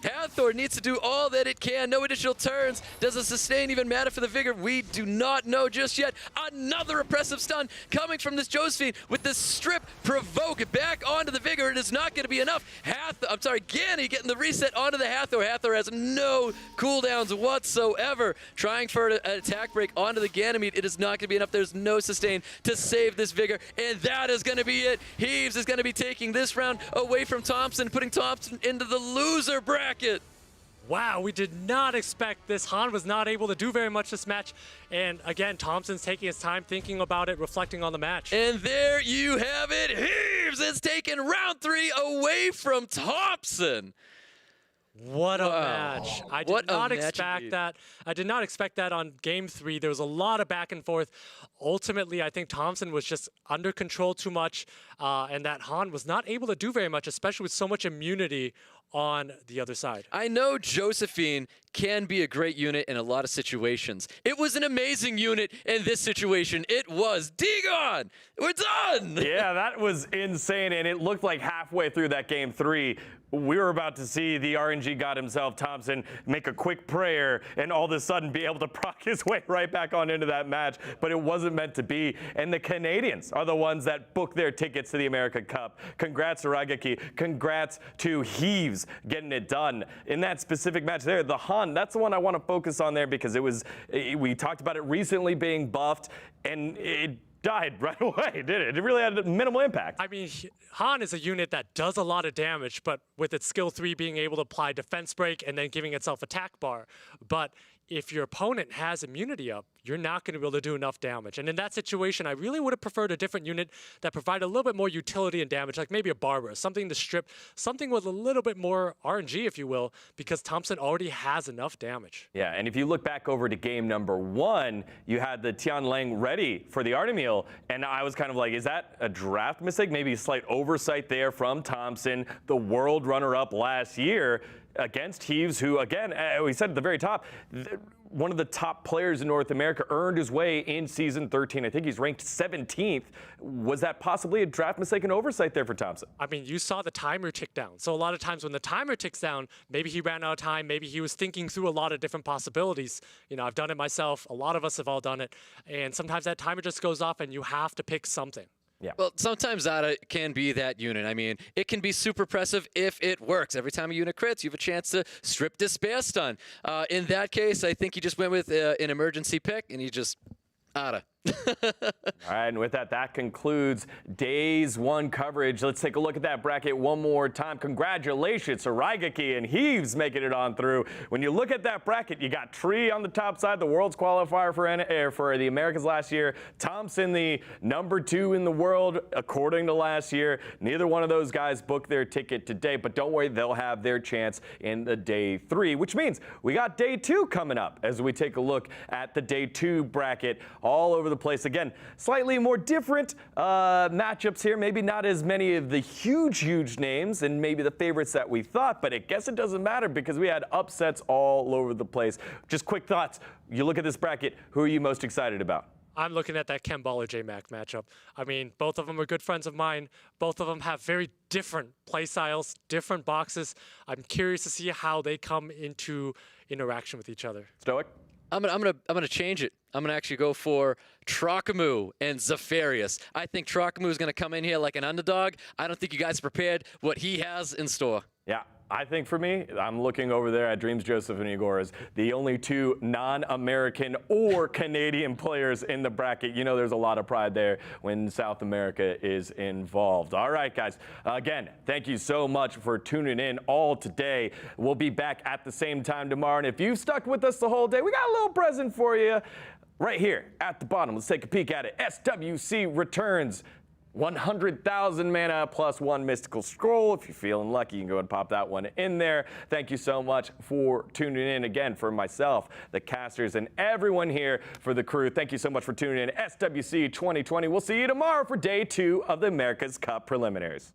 Hathor needs to do all that it can. No additional turns. Does a sustain even matter for the Vigor? We do not know just yet. Another oppressive stun coming from this Josephine with this strip provoke back onto the Vigor. It is not going to be enough. Ganny getting the reset onto the Hathor. Hathor has no cooldowns whatsoever. Trying for an attack break onto the Ganymede. It is not going to be enough. There's no sustain to save this Vigor. And that is going to be it. Heaves is going to be taking this round away from Thompson, putting Thompson into the loser bracket. Wow, we did not expect this. Han was not able to do very much this match. And again, Thompson's taking his time thinking about it, reflecting on the match. And there you have it. Heaves has taken round 3 away from Thompson. What a match. I did not expect that. I did not expect that on game 3. There was a lot of back and forth. Ultimately, I think Thompson was just under control too much, and that Han was not able to do very much, especially with so much immunity on the other side. I know Josephine can be a great unit in a lot of situations. It was an amazing unit in this situation. It was Dagon. We're done. Yeah, that was insane, and it looked like halfway through that game 3, we were about to see the RNG god himself, Thompson, make a quick prayer and all of a sudden be able to proc his way right back on into that match, but it wasn't meant to be. And the Canadians are the ones that booked their tickets to the America Cup. Congrats to RAIGEKI. Congrats to Heaves getting it done. In that specific match there, the Han, that's the one I want to focus on there because we talked about it recently being buffed, and it died right away, did it? It really had minimal impact. I mean, Han is a unit that does a lot of damage, but with its skill 3 being able to apply defense break and then giving itself attack bar. But if your opponent has immunity up, you're not going to be able to do enough damage. And in that situation, I really would have preferred a different unit that provided a little bit more utility and damage, like maybe a Barbara, something to strip, something with a little bit more RNG, if you will, because Thompson already has enough damage. Yeah, and if you look back over to game number 1, you had the Tian Lang ready for the Artemil, and I was kind of like, is that a draft mistake? Maybe a slight oversight there from Thompson, the world runner-up last year against Heaves, who, again, we said at the very top, one of the top players in North America, earned his way in season 13. I think he's ranked 17th. Was that possibly a draft mistake and oversight there for Thompson? I mean, you saw the timer tick down. So a lot of times when the timer ticks down, maybe he ran out of time. Maybe he was thinking through a lot of different possibilities. You know, I've done it myself. A lot of us have all done it. And sometimes that timer just goes off and you have to pick something. Yeah. Well, sometimes that can be that unit. I mean, it can be super impressive if it works. Every time a unit crits, you have a chance to strip Despair Stun. In that case, I think he just went with an emergency pick, and he just oughta. All right, and with that, that concludes Days 1 coverage. Let's take a look at that bracket one more time. Congratulations to RAIGEKI and Heaves making it on through. When you look at that bracket, you got Tree on the top side, the world's qualifier for the Americas last year. Thompson, the number 2 in the world, according to last year. Neither one of those guys booked their ticket today, but don't worry, they'll have their chance in the Day 3, which means we got Day 2 coming up as we take a look at the Day 2 bracket all over the place. Again, slightly more different matchups here. Maybe not as many of the huge names and maybe the favorites that we thought, but I guess it doesn't matter because we had upsets all over the place. Just quick thoughts. You look at this bracket, who are you most excited about? I'm looking at that Ken Baller J-Mac matchup. I mean, both of them are good friends of mine. Both of them have very different play styles, different boxes. I'm curious to see how they come into interaction with each other. Stoic? I'm gonna change it. I'm gonna actually go for Trocamu and Zafarius. I think Trocamu is gonna come in here like an underdog. I don't think you guys are prepared what he has in store. Yeah, I think for me, I'm looking over there at Dreams Joseph and Igor as the only two non-American or Canadian players in the bracket. You know there's a lot of pride there when South America is involved. All right, guys. Again, thank you so much for tuning in all today. We'll be back at the same time tomorrow. And if you've stuck with us the whole day, we got a little present for you right here at the bottom. Let's take a peek at it. SWC returns 100,000 mana plus 1 mystical scroll. If you're feeling lucky, you can go and pop that one in there. Thank you so much for tuning in again for myself, the casters, and everyone here for the crew. Thank you so much for tuning in. SWC 2020. We'll see you tomorrow for day 2 of the America's Cup Preliminaries.